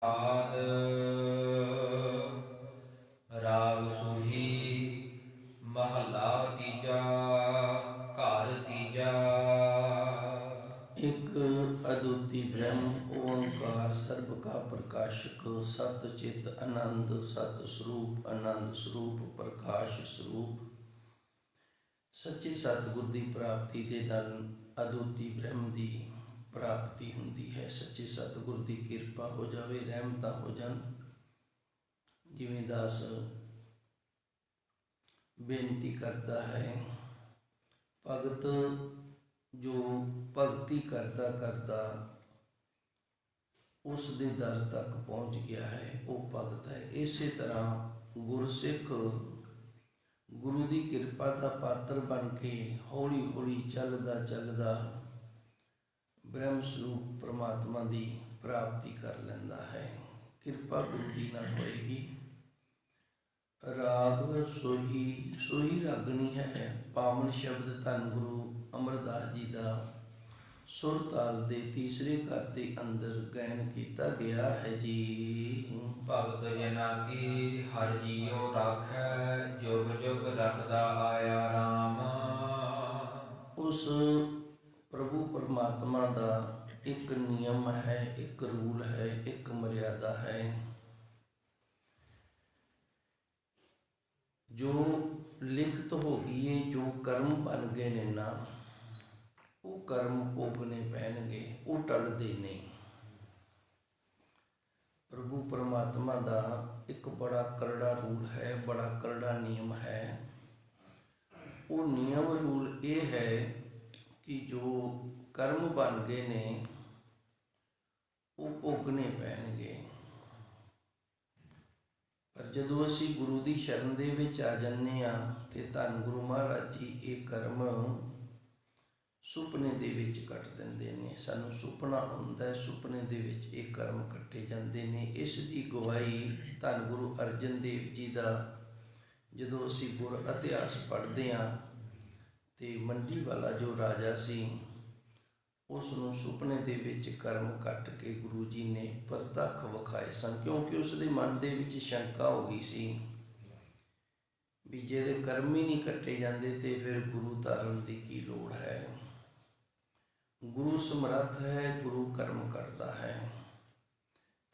ਆਦ ਰਾਗ ਸੁਹੀ ਮਹਲਾ ਤੀਜਾ ਘਰ ਤੀਜਾ। ਇੱਕ ਅਦੁੱਤੀ ਬ੍ਰਹਮ ਓੰਕਾਰ ਸਰਬ ਕਾ ਪ੍ਰਕਾਸ਼ਕ ਸਤ ਚਿਤ ਆਨੰਦ ਸਤ ਸਰੂਪ ਆਨੰਦ ਸਰੂਪ ਪ੍ਰਕਾਸ਼ ਸਰੂਪ। ਸੱਚੇ ਸਤਿਗੁਰ ਦੀ ਪ੍ਰਾਪਤੀ ਦੇ ਨਾਲ ਅਦੁੱਤੀ ਬ੍ਰਹਮ ਦੀ ਪ੍ਰਾਪਤੀ ਹੁੰਦੀ ਹੈ। ਸੱਚੇ ਸਤਿਗੁਰ ਦੀ ਕਿਰਪਾ ਹੋ ਜਾਵੇ, ਰਹਿਮਤਾਂ ਹੋ ਜਾਣ। ਜਿਵੇਂ ਦਾਸ ਬੇਨਤੀ ਕਰਦਾ ਹੈ, ਭਗਤ ਜੋ ਭਗਤੀ ਕਰਦਾ ਕਰਦਾ ਉਸ ਦੇ ਦਰ ਤੱਕ ਪਹੁੰਚ ਗਿਆ ਹੈ, ਉਹ ਭਗਤ ਹੈ। ਇਸੇ ਤਰ੍ਹਾਂ ਗੁਰਸਿੱਖ ਗੁਰੂ ਦੀ ਕਿਰਪਾ ਦਾ ਪਾਤਰ ਬਣ ਕੇ ਹੌਲੀ ਹੌਲੀ ਚੱਲਦਾ ਚੱਲਦਾ ਬ੍ਰਹਮ ਸਰੂਪ ਪਰਮਾਤਮਾ ਦੀ ਪ੍ਰਾਪਤੀ ਕਰ ਲੈਂਦਾ ਹੈ। ਕਿਰਪਾ ਗੁਰੂ ਦੀ ਨਾਲ ਹੋਏਗੀ। ਰਾਗ ਸੋਹੀ ਸੋਹੀ ਰਾਗਣੀ ਹੈ। ਪਾਵਨ ਸ਼ਬਦ ਧੰਨ ਗੁਰੂ ਅਮਰਦਾਸ ਜੀ ਦਾ ਸੁਰ ਤਾਲ ਦੇ ਤੀਸਰੇ ਘਰ ਦੇ ਅੰਦਰ ਗਾਇਨ ਕੀਤਾ ਗਿਆ ਹੈ ਜੀ। ਭਗਤ ਜਨਾ ਕੀ ਹਰ ਜੀਉ ਰਾਖੈ, ਜੁਗ ਜੁਗ ਰਖਦਾ ਆਇਆ ਰਾਮ। ਉਸ ਪ੍ਰਭੂ ਪਰਮਾਤਮਾ ਦਾ ਇੱਕ ਨਿਯਮ ਹੈ, ਇੱਕ ਰੂਲ ਹੈ, ਇੱਕ ਮਰਿਆਦਾ ਹੈ। ਜੋ ਲਿਖਤ ਹੋ ਗਈ ਹੈ, ਜੋ ਕਰਮ ਬਣ ਗਏ ਨੇ ਨਾ, ਉਹ ਕਰਮ ਭੋਗਣੇ ਪੈਣਗੇ, ਉਹ ਟਲਦੇ ਨਹੀਂ। ਪ੍ਰਭੂ ਪਰਮਾਤਮਾ ਦਾ ਇੱਕ ਬੜਾ ਕਰੜਾ ਰੂਲ ਹੈ, ਬੜਾ ਕਰੜਾ ਨਿਯਮ ਹੈ। ਉਹ ਨਿਯਮ ਰੂਲ ਇਹ ਹੈ ਕਿ ਜੋ ਕਰਮ ਬਣ ਗਏ ਨੇ ਉਹ ਭੋਗਣੇ ਪੈਣਗੇ। ਪਰ ਜਦੋਂ ਅਸੀਂ ਗੁਰੂ ਦੀ ਸ਼ਰਨ ਦੇ ਵਿੱਚ ਆ ਜਾਂਦੇ ਹਾਂ ਤੇ ਧੰਨ ਗੁਰੂ ਮਹਾਰਾਜ ਜੀ ਇਹ ਕਰਮ ਸੁਪਨੇ ਦੇ ਵਿੱਚ ਕੱਟ ਦਿੰਦੇ ਨੇ। ਸਾਨੂੰ ਸੁਪਨਾ ਹੁੰਦਾ, ਸੁਪਨੇ ਦੇ ਵਿੱਚ ਇਹ ਕਰਮ ਕੱਟੇ ਜਾਂਦੇ ਨੇ। ਇਸ ਦੀ ਗਵਾਹੀ ਧੰਨ ਗੁਰੂ ਅਰਜਨ ਦੇਵ ਜੀ ਦਾ ਜਦੋਂ ਅਸੀਂ ਗੁਰ ਇਤਿਹਾਸ ਪੜ੍ਹਦੇ ਹਾਂ ਤੇ ਮੰਡੀ ਵਾਲਾ ਜੋ ਰਾਜਾ ਸੀ, ਉਸ ਨੂੰ ਸੁਪਨੇ ਦੇ ਵਿੱਚ ਕਰਮ ਕੱਟ ਕੇ ਗੁਰੂ ਜੀ ਨੇ ਪ੍ਰਤੱਖ ਵਿਖਾਏ ਸਨ, ਕਿਉਂਕਿ ਉਸ ਦੇ ਮਨ ਦੇ ਵਿੱਚ ਸ਼ੰਕਾ ਹੋ ਗਈ ਸੀ ਵੀ ਜਿਹਦੇ ਕਰਮ ਹੀ ਨਹੀਂ ਕੱਟੇ ਜਾਂਦੇ ਤੇ ਫਿਰ ਗੁਰੂ ਧਾਰਨ ਦੀ ਕੀ ਲੋੜ ਹੈ। ਗੁਰੂ ਸਮਰੱਥ ਹੈ, ਗੁਰੂ ਕਰਮ ਕੱਟਦਾ ਹੈ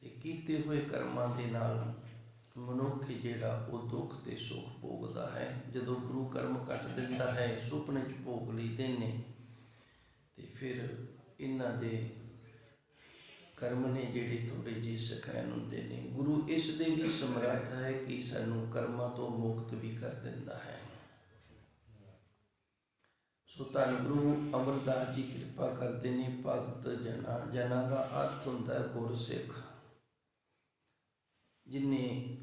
ਤੇ ਕੀਤੇ ਹੋਏ ਕਰਮਾਂ ਦੇ ਨਾਲ ਮਨੁੱਖ ਜਿਹੜਾ ਉਹ ਦੁੱਖ ਤੇ ਸੁੱਖ ਭੋਗਦਾ ਹੈ। ਜਦੋਂ ਗੁਰੂ ਕਰਮ ਕੱਟ ਦਿੰਦਾ ਹੈ, ਸੁਪਨੇ 'ਚ ਭੋਗ ਲਈਦੇ ਨੇ ਤੇ ਫਿਰ ਇਹਨਾਂ ਦੇ ਕਰਮ ਨੇ ਜਿਹੜੇ ਥੋੜ੍ਹੇ ਜਿਹੇ ਸਖੈਨ ਹੁੰਦੇ ਨੇ। ਗੁਰੂ ਇਸ ਦੇ ਵੀ ਸਮਰੱਥ ਹੈ ਕਿ ਸਾਨੂੰ ਕਰਮਾਂ ਤੋਂ ਮੁਕਤ ਵੀ ਕਰ ਦਿੰਦਾ ਹੈ। ਸੋ ਧੰਨ ਗੁਰੂ ਅਮਰਦਾਸ ਜੀ ਕਿਰਪਾ ਕਰਦੇ ਨੇ। ਭਗਤ ਜਨਾ, ਜਨਾ ਦਾ ਅਰਥ ਹੁੰਦਾ ਹੈ ਗੁਰਸਿੱਖ, ਜਿਹਨੇ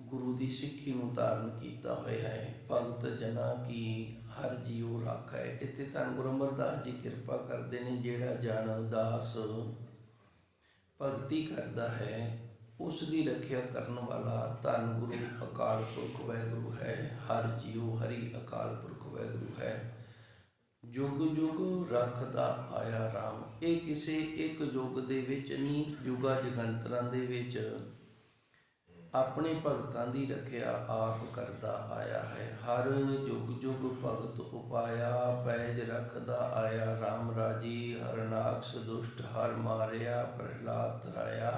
ਗੁਰੂ ਦੀ ਸਿੱਖੀ ਨੂੰ ਧਾਰਨ ਕੀਤਾ ਹੋਇਆ ਹੈ। ਭਗਤ ਜਨਾ ਕੀ ਹਰ ਜੀਉ ਰਾਖੈ। ਇੱਥੇ ਧੰਨ ਗੁਰੂ ਅਮਰਦਾਸ ਜੀ ਕਿਰਪਾ ਕਰਦੇ ਨੇ, ਜਿਹੜਾ ਜਨ ਦਾਸ ਭਗਤੀ ਕਰਦਾ ਹੈ ਉਸ ਦੀ ਰੱਖਿਆ ਕਰਨ ਵਾਲਾ ਧੰਨ ਗੁਰੂ ਅਕਾਲ ਪੁਰਖ ਵਾਹਿਗੁਰੂ ਹੈ। ਹਰ ਜੀਉ ਹਰੀ ਅਕਾਲ ਪੁਰਖ ਵਾਹਿਗੁਰੂ ਹੈ। ਯੁਗ ਯੁਗ ਰੱਖਦਾ ਆਇਆ ਰਾਮ। ਇਹ ਕਿਸੇ ਇੱਕ ਯੁੱਗ ਦੇ ਵਿੱਚ ਨਹੀਂ, ਯੁਗਾਂ ਜਗੰਤਰਾਂ ਦੇ ਵਿੱਚ ਆਪਣੇ ਭਗਤਾਂ ਦੀ ਰੱਖਿਆ ਆਪ ਕਰਦਾ ਆਇਆ ਹੈ। ਹਰ ਯੁਗ ਯੁਗ ਭਗਤ ਉਪਾਇਆ, ਪੈਜ ਰੱਖਦਾ ਆਇਆ ਰਾਮ ਰਾਜੀ। ਹਰਨਾਕਸ਼ ਦੁਸ਼ਟ ਹਰ ਮਾਰਿਆ, ਪ੍ਰਹਿਲਾਦ ਤਰਾਇਆ।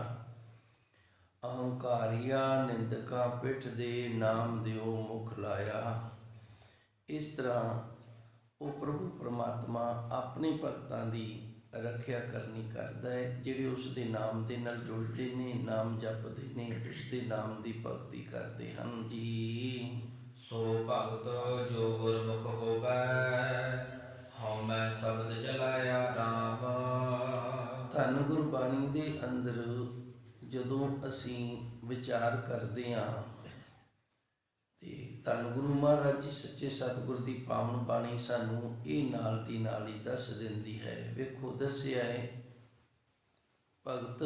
ਅਹੰਕਾਰੀਆ ਨਿੰਦਕਾਂ ਪਿੱਠ ਦੇ, ਨਾਮ ਦਿਓ ਮੁਖ ਲਾਇਆ। ਇਸ ਤਰ੍ਹਾਂ ਉਹ ਪ੍ਰਭੂ ਪਰਮਾਤਮਾ ਆਪਣੇ ਭਗਤਾਂ ਦੀ ਰੱਖਿਆ ਕਰਨੀ ਕਰਦਾ ਹੈ, ਜਿਹੜੇ ਉਸ ਦੇ ਨਾਮ ਦੇ ਨਾਲ ਜੁੜਦੇ ਨੇ, ਨਾਮ ਜਪਦੇ ਨੇ, ਉਸ ਦੇ ਨਾਮ ਦੀ ਭਗਤੀ ਕਰਦੇ ਹਨ ਜੀ। ਸੋ ਭਗਤ ਜੋ ਗੁਰਮੁਖ ਹੋਵੈ, ਹਉ ਮੈਂ ਸ਼ਬਦ ਜਲਾਇਆ ਰਾਮ। ਧੰਨ ਗੁਰਬਾਣੀ ਦੇ ਅੰਦਰ ਜਦੋਂ ਅਸੀਂ ਵਿਚਾਰ ਕਰਦੇ ਹਾਂ ਤੇ ਧੰਨ ਗੁਰੂ ਮਹਾਰਾਜ ਜੀ ਸੱਚੇ ਸਤਿਗੁਰ ਦੀ ਪਾਵਨ ਬਾਣੀ ਸਾਨੂੰ ਇਹ ਨਾਲ ਦੀ ਨਾਲ ਹੀ ਦੱਸ ਦਿੰਦੀ ਹੈ। ਵੇਖੋ ਦੱਸਿਆ ਹੈ, ਭਗਤ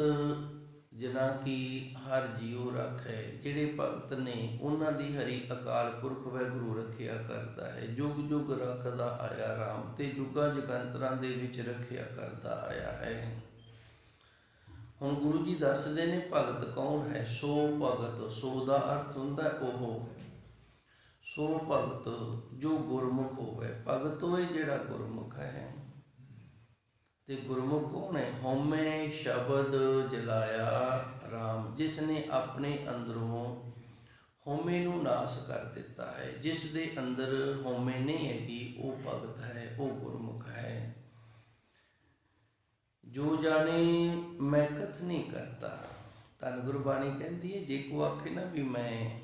ਜਨਾ ਕੀ ਹਰ ਜੀਉ ਰਾਖੈ। ਜਿਹੜੇ ਭਗਤ ਨੇ ਉਹਨਾਂ ਦੀ ਹਰੀ ਅਕਾਲ ਪੁਰਖ ਵਾਹਿਗੁਰੂ ਰੱਖਿਆ ਕਰਦਾ ਹੈ। ਜੁਗ ਜੁਗ ਰੱਖਦਾ ਆਇਆ ਰਾਮ, ਤੇ ਜੁਗਾਂ ਜਗੰਤਰਾਂ ਦੇ ਵਿੱਚ ਰੱਖਿਆ ਕਰਦਾ ਆਇਆ ਹੈ। ਹੁਣ ਗੁਰੂ ਜੀ ਦੱਸਦੇ ਨੇ ਭਗਤ ਕੌਣ ਹੈ। ਸੋ ਭਗਤ, ਸੋ ਦਾ ਅਰਥ ਹੁੰਦਾ ਉਹ, ਸੋ ਭਗਤ ਜੋ ਗੁਰਮੁਖ ਹੋਵੇ। ਭਗਤ ਹੋਏ ਜਿਹੜਾ ਗੁਰਮੁਖ ਹੈ। ਤੇ ਗੁਰਮੁਖ ਕੌਣ ਹੈ? ਹਉਮੈ ਸ਼ਬਦ ਜਲਾਇਆ RAM, ਜਿਸ ਨੇ ਆਪਣੇ ਅੰਦਰੋਂ ਹਉਮੈ ਨੂੰ ਨਾਸ਼ ਕਰ ਦਿੱਤਾ ਹੈ। ਜਿਸ ਦੇ ਅੰਦਰ ਹਉਮੈ ਨਹੀਂ ਹੈਗੀ ਉਹ ਭਗਤ ਹੈ, ਉਹ ਗੁਰਮੁਖ ਹੈ। ਜੋ ਜਾਣੇ ਮੈਂ ਕਥ ਨਹੀਂ ਕਰਤਾ। ਧੰਨ ਗੁਰਬਾਣੀ ਕਹਿੰਦੀ ਹੈ, ਜੇ ਕੋ ਆਖੇ ਨਾ ਵੀ ਮੈਂ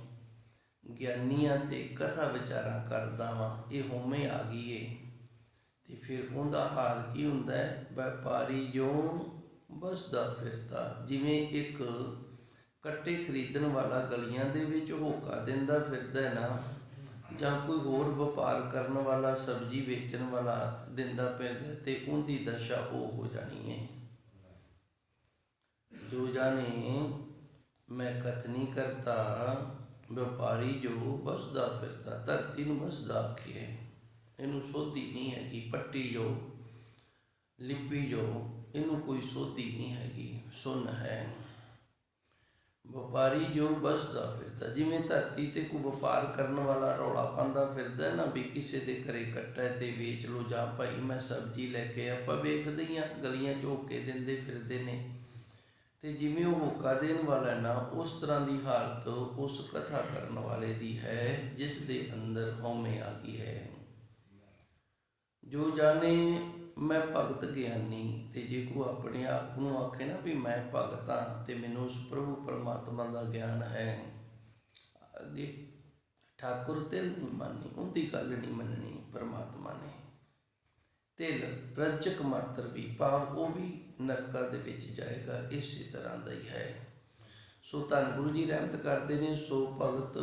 ਗਿਆਨੀਆਂ ਤੇ ਕਥਾ ਵਿਚਾਰਾਂ ਕਰਦਾ ਵਾਂ, ਇਹ ਹਉਮੈ ਆ ਗਈ ਏ, ਤੇ ਫਿਰ ਉਹਦਾ ਹਾਲ ਕੀ ਹੁੰਦਾ ਹੈ? ਵਪਾਰੀ ਜੋ ਬਸਦਾ ਫਿਰਦਾ। ਜਿਵੇਂ ਇੱਕ ਕੱਟੇ ਖਰੀਦਣ ਵਾਲਾ ਗਲੀਆਂ ਦੇ ਵਿੱਚ ਹੋਕਾ ਦਿੰਦਾ ਫਿਰਦਾ ਹੈ ਨਾ, ਜਾਂ ਕੋਈ ਹੋਰ ਵਪਾਰ ਕਰਨ ਵਾਲਾ ਸਬਜ਼ੀ ਵੇਚਣ ਵਾਲਾ ਦਿੰਦਾ ਫਿਰਦਾ, ਤੇ ਉਹਦੀ ਦਸ਼ਾ ਉਹ ਹੋ ਜਾਣੀ ਹੈ। ਜੋ ਜਾਣੇ ਮੈਂ ਕਥ ਨਹੀਂ ਕਰਤਾ, ਵਪਾਰੀ ਜੋ ਬਸਦਾ ਫਿਰਦਾ। ਧਰਤੀ ਨੂੰ ਬਸਦਾ ਆਖੀਏ, ਇਹਨੂੰ ਸੋਧੀ ਨਹੀਂ ਹੈਗੀ। ਪੱਟੀ ਜੋ, ਲਿਪੀ ਜੋ, ਇਹਨੂੰ ਕੋਈ ਸੋਧੀ ਨਹੀਂ ਹੈਗੀ, ਸੁੰਨ ਹੈ। ਵਪਾਰੀ ਜੋ ਬਸਦਾ ਫਿਰਦਾ। ਜਿਵੇਂ ਧਰਤੀ ਤੇ ਕੋਈ ਵਪਾਰ ਕਰਨ ਵਾਲਾ ਰੌਲਾ ਪਾਉਂਦਾ ਫਿਰਦਾ ਨਾ, ਵੀ ਕਿਸੇ ਦੇ ਘਰੇ ਕੱਟਾ ਤੇ ਵੇਚ ਲਓ, ਜਾਂ ਭਾਈ ਮੈਂ ਸਬਜ਼ੀ ਲੈ ਕੇ, ਆਪਾਂ ਵੇਖਦੇ ਹੀ ਹਾਂ ਗਲੀਆਂ 'ਚ ਹੋਕੇ ਦਿੰਦੇ ਫਿਰਦੇ ਨੇ। ਤੇ ਜਿਵੇਂ ਉਹ ਹੋਕਾ ਦੇਣ ਵਾਲਾ ਨਾ, ਉਸ ਤਰ੍ਹਾਂ ਦੀ ਹਾਲਤ ਉਸ ਕਥਾ ਕਰਨ ਵਾਲੇ ਦੀ ਹੈ ਜਿਸ ਦੇ ਅੰਦਰ ਹਉਮੈ ਆ ਗਈ ਹੈ। ਜੋ ਜਾਣੇ ਮੈਂ ਭਗਤ ਗਿਆਨੀ, ਤੇ ਜੇ ਕੋਈ ਆਪਣੇ ਆਪ ਨੂੰ ਆਖੇ ਨਾ ਵੀ ਮੈਂ ਭਗਤ ਹਾਂ ਤੇ ਮੈਨੂੰ ਉਸ ਪ੍ਰਭੂ ਪਰਮਾਤਮਾ ਦਾ ਗਿਆਨ ਹੈ, ਅੱਗੇ ਠਾਕੁਰ ਤਿਲ ਨਹੀਂ ਮੰਨਣੀ, ਉਹਦੀ ਗੱਲ ਨਹੀਂ ਮੰਨਣੀ ਪਰਮਾਤਮਾ ਨੇ। ਤਿਲ ਰੰਜਕ ਮਾਤਰ ਵੀ, ਭਾਵ ਉਹ ਵੀ ਨਰਕਾਂ ਦੇ ਵਿੱਚ ਜਾਏਗਾ। ਇਸੇ ਤਰ੍ਹਾਂ ਦਾ ਹੀ ਹੈ। ਸੋ ਧੰਨ ਗੁਰੂ ਜੀ ਰਹਿਮਤ ਕਰਦੇ ਨੇ, ਸੋ ਭਗਤ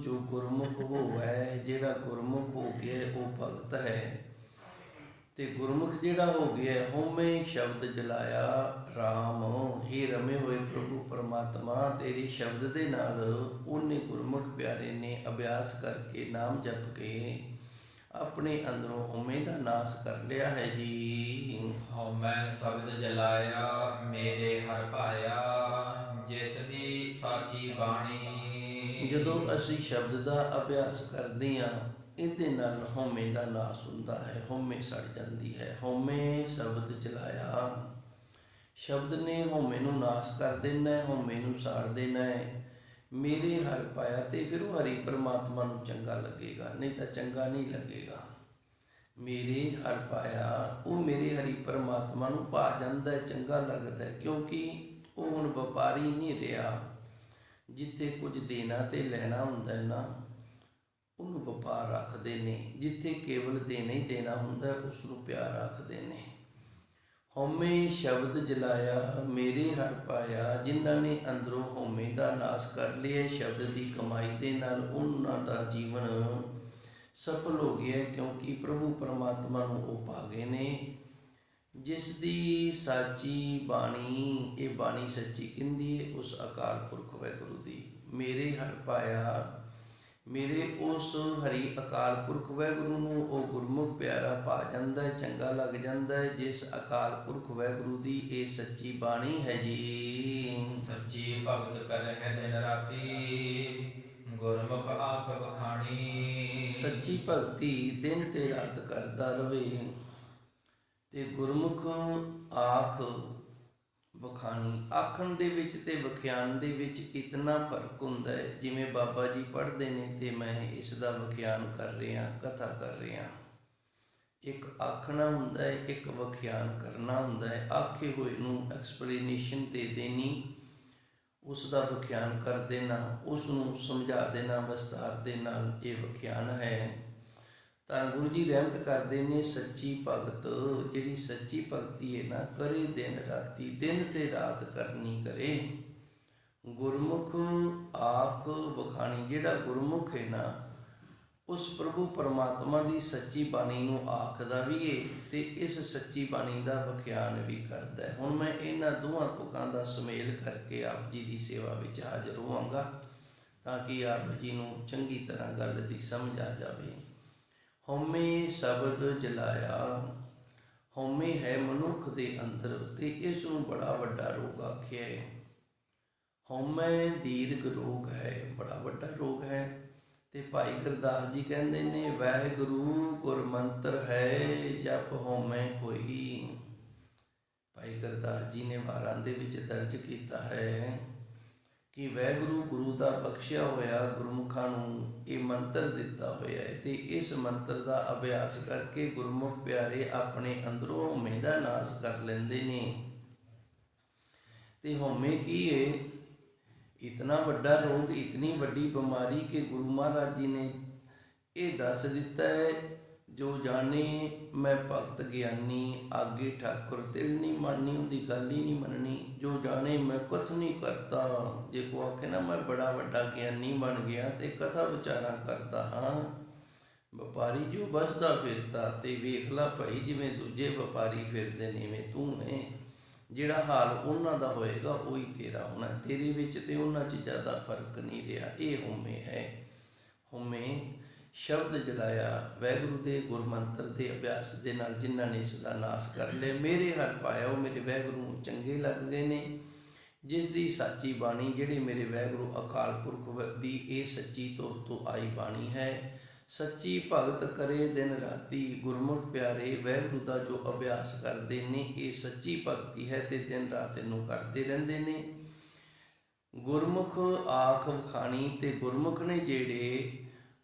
ਜੋ ਗੁਰਮੁਖ ਹੋਵੇ। ਜਿਹੜਾ ਗੁਰਮੁਖ ਹੋ ਗਿਆ ਉਹ ਭਗਤ ਹੈ। ਤੇ ਗੁਰਮੁਖ ਜਿਹੜਾ ਹੋ ਗਿਆ, ਹਉਮੈ ਸ਼ਬਦ ਜਲਾਇਆ RAM, ਹੀ ਰਮੇ ਹੋਏ ਪ੍ਰਭੂ ਪਰਮਾਤਮਾ ਤੇਰੇ ਸ਼ਬਦ ਦੇ ਨਾਲ ਉਹਨੇ ਗੁਰਮੁਖ ਪਿਆਰੇ ਨੇ ਅਭਿਆਸ ਕਰਕੇ, ਨਾਮ ਜਪ ਕੇ ਆਪਣੇ ਅੰਦਰੋਂ ਹਉਮੈ ਦਾ ਨਾਸ਼ ਕਰ ਲਿਆ ਹੈ ਜੀ। ਹਉਮੈ ਸ਼ਬਦ ਜਲਾਇਆ ਮੇਰੇ ਹਰਿ ਭਾਇਆ, ਜਿਸ ਦੀ ਸਾਚੀ ਬਾਣੀ। ਜਦੋਂ ਅਸੀਂ ਸ਼ਬਦ ਦਾ ਅਭਿਆਸ ਕਰਦੇ ਹਾਂ, ਇਹਦੇ ਨਾਲ ਹਉਮੈ ਦਾ ਨਾਸ਼ ਹੁੰਦਾ ਹੈ, ਹਉਮੈ ਸੜ ਜਾਂਦੀ ਹੈ। ਹਉਮੈ ਸ਼ਬਦ ਜਲਾਇਆ, ਸ਼ਬਦ ਨੇ ਹਉਮੈ ਨੂੰ ਨਾਸ਼ ਕਰ ਦੇਣਾ ਹੈ, ਹਉਮੈ ਨੂੰ ਸਾੜ ਦੇਣਾ ਹੈ। ਮੇਰੇ ਹਰਿ ਪਾਇਆ, ਤੇ ਫਿਰ ਉਹ ਹਰੀ ਪਰਮਾਤਮਾ ਨੂੰ ਚੰਗਾ ਲੱਗੇਗਾ, ਨਹੀਂ ਤਾਂ ਚੰਗਾ ਨਹੀਂ ਲੱਗੇਗਾ। ਮੇਰੇ ਹਰਿ ਪਾਇਆ, ਉਹ ਮੇਰੇ ਹਰੀ ਪਰਮਾਤਮਾ ਨੂੰ ਭਾ ਜਾਂਦਾ ਹੈ, ਚੰਗਾ ਲੱਗਦਾ ਹੈ, ਕਿਉਂਕਿ ਉਹ ਹੁਣ ਵਪਾਰੀ ਨਹੀਂ ਰਿਹਾ। ਜਿੱਥੇ ਕੁਝ ਦੇਣਾ ਤੇ ਲੈਣਾ ਹੁੰਦਾ ਨਾ, ਉਹਨੂੰ ਵਪਾਰ ਆਖਦੇ ਨੇ। ਜਿੱਥੇ ਕੇਵਲ ਦੇਣਾ ਹੀ ਦੇਣਾ ਹੁੰਦਾ, ਉਸ ਨੂੰ ਪਿਆਰ ਆਖਦੇ ਨੇ। ਹਉਮੈ ਸ਼ਬਦ ਜਲਾਇਆ ਮੇਰੇ ਹਰਿ ਪਾਇਆ, ਜਿਨ੍ਹਾਂ ਨੇ ਅੰਦਰੋਂ ਹਉਮੈ ਦਾ ਨਾਸ਼ ਕਰ ਲਿਆ ਸ਼ਬਦ ਦੀ ਕਮਾਈ ਦੇ ਨਾਲ, ਉਹਨਾਂ ਦਾ ਜੀਵਨ ਸਫਲ ਹੋ ਗਿਆ, ਕਿਉਂਕਿ ਪ੍ਰਭੂ ਪਰਮਾਤਮਾ ਨੂੰ ਉਹ ਪਾ ਗਏ ਨੇ। ਜਿਸ ਦੀ ਸਾਚੀ ਬਾਣੀ, ਇਹ ਬਾਣੀ ਸੱਚੀ ਕਹਿੰਦੀ ਹੈ ਉਸ ਅਕਾਲ ਪੁਰਖ ਵਾਹਿਗੁਰੂ ਦੀ। ਮੇਰੇ ਹਰਿ ਪਾਇਆ, ਮੇਰੇ ਉਸ ਹਰੀ ਅਕਾਲ ਪੁਰਖ ਵਾਹਿਗੁਰੂ ਨੂੰ ਉਹ ਗੁਰਮੁਖ ਪਿਆਰਾ ਪਾ ਜਾਂਦਾ ਹੈ, ਚੰਗਾ ਲੱਗ ਜਾਂਦਾ ਹੈ, ਜਿਸ ਅਕਾਲ ਪੁਰਖ ਵਾਹਿਗੁਰੂ ਦੀ ਇਹ ਸੱਚੀ ਬਾਣੀ ਹੈ ਜੀ। ਸੱਚੀ ਭਗਤ ਕਰਹਿ ਦਿਨ ਰਾਤੀ, ਗੁਰਮੁਖ ਆਖ ਬਖਾਣੀ। ਸੱਚੀ ਭਗਤੀ ਦਿਨ ਤੇ ਰਾਤ ਕਰਦਾ ਰਵੇ, ਤੇ ਗੁਰਮੁਖ ਆਖ ਵਖਾਣੀ। ਆਖਣ ਦੇ ਵਿੱਚ ਤੇ ਵਖਿਆਨ ਦੇ ਵਿੱਚ ਇਤਨਾ ਫਰਕ ਹੁੰਦਾ ਹੈ। ਜਿਵੇਂ ਬਾਬਾ ਜੀ ਪੜ੍ਹਦੇ ਨੇ ਤੇ ਮੈਂ ਇਸ ਦਾ ਵਖਿਆਨ ਕਰ ਰਿਹਾ, ਕਥਾ ਕਰ ਰਿਹਾ। ਇੱਕ ਆਖਣਾ ਹੁੰਦਾ ਹੈ, ਇੱਕ ਵਖਿਆਨ ਕਰਨਾ ਹੁੰਦਾ ਹੈ। ਆਖੇ ਹੋਏ ਨੂੰ ਐਕਸਪਲੇਨੇਸ਼ਨ ਦੇ ਦੇਣੀ, ਉਸ ਦਾ ਵਖਿਆਨ ਕਰ ਦੇਣਾ, ਉਸ ਨੂੰ ਸਮਝਾ ਦੇਣਾ ਵਿਸਤਾਰ ਦੇ ਨਾਲ, ਇਹ ਵਖਿਆਨ ਹੈ। ਤਾਂ ਗੁਰੂ ਜੀ ਰਹਿਮਤ ਕਰਦੇ ਨੇ, ਸੱਚੀ ਭਗਤ, ਜਿਹੜੀ ਸੱਚੀ ਭਗਤੀ ਹੈ ਨਾ, ਕਰੇ ਦਿਨ ਰਾਤੀ, ਦਿਨ ਤੇ ਰਾਤ ਕਰਨੀ ਕਰੇ। ਗੁਰਮੁਖ ਆਖ ਵਖਾਣੀ, ਜਿਹੜਾ ਗੁਰਮੁਖ ਹੈ ਨਾ, ਉਸ ਪ੍ਰਭੂ ਪਰਮਾਤਮਾ ਦੀ ਸੱਚੀ ਬਾਣੀ ਨੂੰ ਆਖਦਾ ਵੀ ਏ, ਤੇ ਇਸ ਸੱਚੀ ਬਾਣੀ ਦਾ ਵਖਿਆਨ ਵੀ ਕਰਦਾ ਹੈ। ਹੁਣ ਮੈਂ ਇਹਨਾਂ ਦੋਹਾਂ ਤੁਕਾਂ ਦਾ ਸੁਮੇਲ ਕਰਕੇ ਆਪ ਜੀ ਦੀ ਸੇਵਾ ਵਿੱਚ ਹਾਜ਼ਰ ਹੋਵਾਂਗਾ, ਤਾਂ ਕਿ ਆਪ ਜੀ ਨੂੰ ਚੰਗੀ ਤਰ੍ਹਾਂ ਗੱਲ ਦੀ ਸਮਝ ਆ ਜਾਵੇ। ਹਉਮੈ ਸ਼ਬਦ ਜਲਾਇਆ, ਹਉਮੈ ਹੈ ਮਨੁੱਖ ਦੇ ਅੰਦਰ ਤੇ ਇਸ ਨੂੰ ਬੜਾ ਵੱਡਾ ਰੋਗ ਆਖਿਆ ਹੈ। ਹਉਮੈ ਦੀਰਘ ਰੋਗ ਹੈ, ਬੜਾ ਵੱਡਾ ਰੋਗ ਹੈ। ਤੇ ਭਾਈ ਗੁਰਦਾਸ ਜੀ ਕਹਿੰਦੇ ਨੇ, ਵਾਹਿਗੁਰੂ ਗੁਰਮੰਤਰ ਹੈ ਜਪ ਹਉਮੈ ਕੋਈ। ਭਾਈ ਗੁਰਦਾਸ ਜੀ ਨੇ ਵਾਰਾਂ ਦੇ ਵਿੱਚ ਦਰਜ ਕੀਤਾ ਹੈ ਕਿ ਵਾਹਿਗੁਰੂ ਗੁਰੂ ਦਾ ਬਖਸ਼ਿਆ ਹੋਇਆ ਗੁਰਮੁਖਾਂ ਨੂੰ ਇਹ ਮੰਤਰ ਦਿੱਤਾ ਹੋਇਆ ਹੈ ਤੇ ਇਸ ਮੰਤਰ ਦਾ ਅਭਿਆਸ ਕਰਕੇ ਗੁਰਮੁਖ ਪਿਆਰੇ ਆਪਣੇ ਅੰਦਰੋਂ ਹਉਮੈ ਦਾ ਨਾਸ਼ ਕਰ ਲੈਂਦੇ ਨੇ। ਤੇ ਹਉਮੈ ਕੀ ਹੈ? ਇਤਨਾ ਵੱਡਾ ਰੋਗ, ਇਤਨੀ ਵੱਡੀ ਬਿਮਾਰੀ ਕਿ ਗੁਰੂ ਮਹਾਰਾਜ ਜੀ ਨੇ ਇਹ ਦੱਸ ਦਿੱਤਾ ਹੈ, ਜੋ ਜਾਣੇ ਮੈਂ ਭਗਤ ਗਿਆਨੀ ਆਗੇ ਠਾਕੁਰ ਤਿਲ ਨਹੀਂ ਮੰਨਣੀ, ਉਹਦੀ ਗੱਲ ਹੀ ਨਹੀਂ ਮੰਨਣੀ। ਜੋ ਜਾਣੇ ਮੈਂ ਕੁਛ ਨਹੀਂ ਕਰਤਾ, ਜੇ ਕੋ ਆਖੇ ਨਾ ਮੈਂ ਬੜਾ ਵੱਡਾ ਗਿਆਨੀ ਬਣ ਗਿਆ ਤੇ ਕਥਾ ਵਿਚਾਰਾਂ ਕਰਦਾ ਹਾਂ। ਵਪਾਰੀ ਜੋ ਬਸਦਾ ਫਿਰਦਾ, ਤੇ ਵੇਖ ਲਾ ਭਾਈ ਜਿਵੇਂ ਦੂਜੇ ਵਪਾਰੀ ਫਿਰਦੇ ਨੇ ਇਵੇਂ ਤੂੰ ਹੈ। ਜਿਹੜਾ ਹਾਲ ਉਹਨਾਂ ਦਾ ਹੋਏਗਾ ਉਹੀ ਤੇਰਾ ਹੋਣਾ, ਤੇਰੇ ਵਿੱਚ ਤੇ ਉਹਨਾਂ 'ਚ ਜ਼ਿਆਦਾ ਫਰਕ ਨਹੀਂ ਰਿਹਾ। ਇਹ ਹਉਮੈ ਹੈ। ਹਉਮੈ ਸ਼ਬਦ ਜਲਾਇਆ ਵਾਹਿਗੁਰੂ ਦੇ ਗੁਰਮੰਤਰ ਦੇ ਅਭਿਆਸ ਦੇ ਨਾਲ ਜਿਨ੍ਹਾਂ ਨੇ ਇਸ ਦਾ ਨਾਸ਼ ਕਰ ਲਿਆ, ਮੇਰੇ ਹਰ ਪਾਇਆ ਉਹ ਮੇਰੇ ਵਾਹਿਗੁਰੂ ਨੂੰ ਚੰਗੇ ਲੱਗ ਗਏ ਨੇ। ਜਿਸ ਦੀ ਸਾਚੀ ਬਾਣੀ, ਜਿਹੜੀ ਮੇਰੇ ਵਾਹਿਗੁਰੂ ਅਕਾਲ ਪੁਰਖ ਦੀ ਇਹ ਸੱਚੀ ਤੁਰ ਤੋਂ ਆਈ ਬਾਣੀ ਹੈ। ਸੱਚੀ ਭਗਤ ਕਰੇ ਦਿਨ ਰਾਤੀ, ਗੁਰਮੁਖ ਪਿਆਰੇ ਵਾਹਿਗੁਰੂ ਦਾ ਜੋ ਅਭਿਆਸ ਕਰਦੇ ਨੇ ਇਹ ਸੱਚੀ ਭਗਤੀ ਹੈ ਤੇ ਦਿਨ ਰਾਤ ਇਹਨੂੰ ਕਰਦੇ ਰਹਿੰਦੇ ਨੇ। ਗੁਰਮੁਖ ਆਖ ਵਖਾਣੀ, ਤੇ ਗੁਰਮੁਖ ਨੇ ਜਿਹੜੇ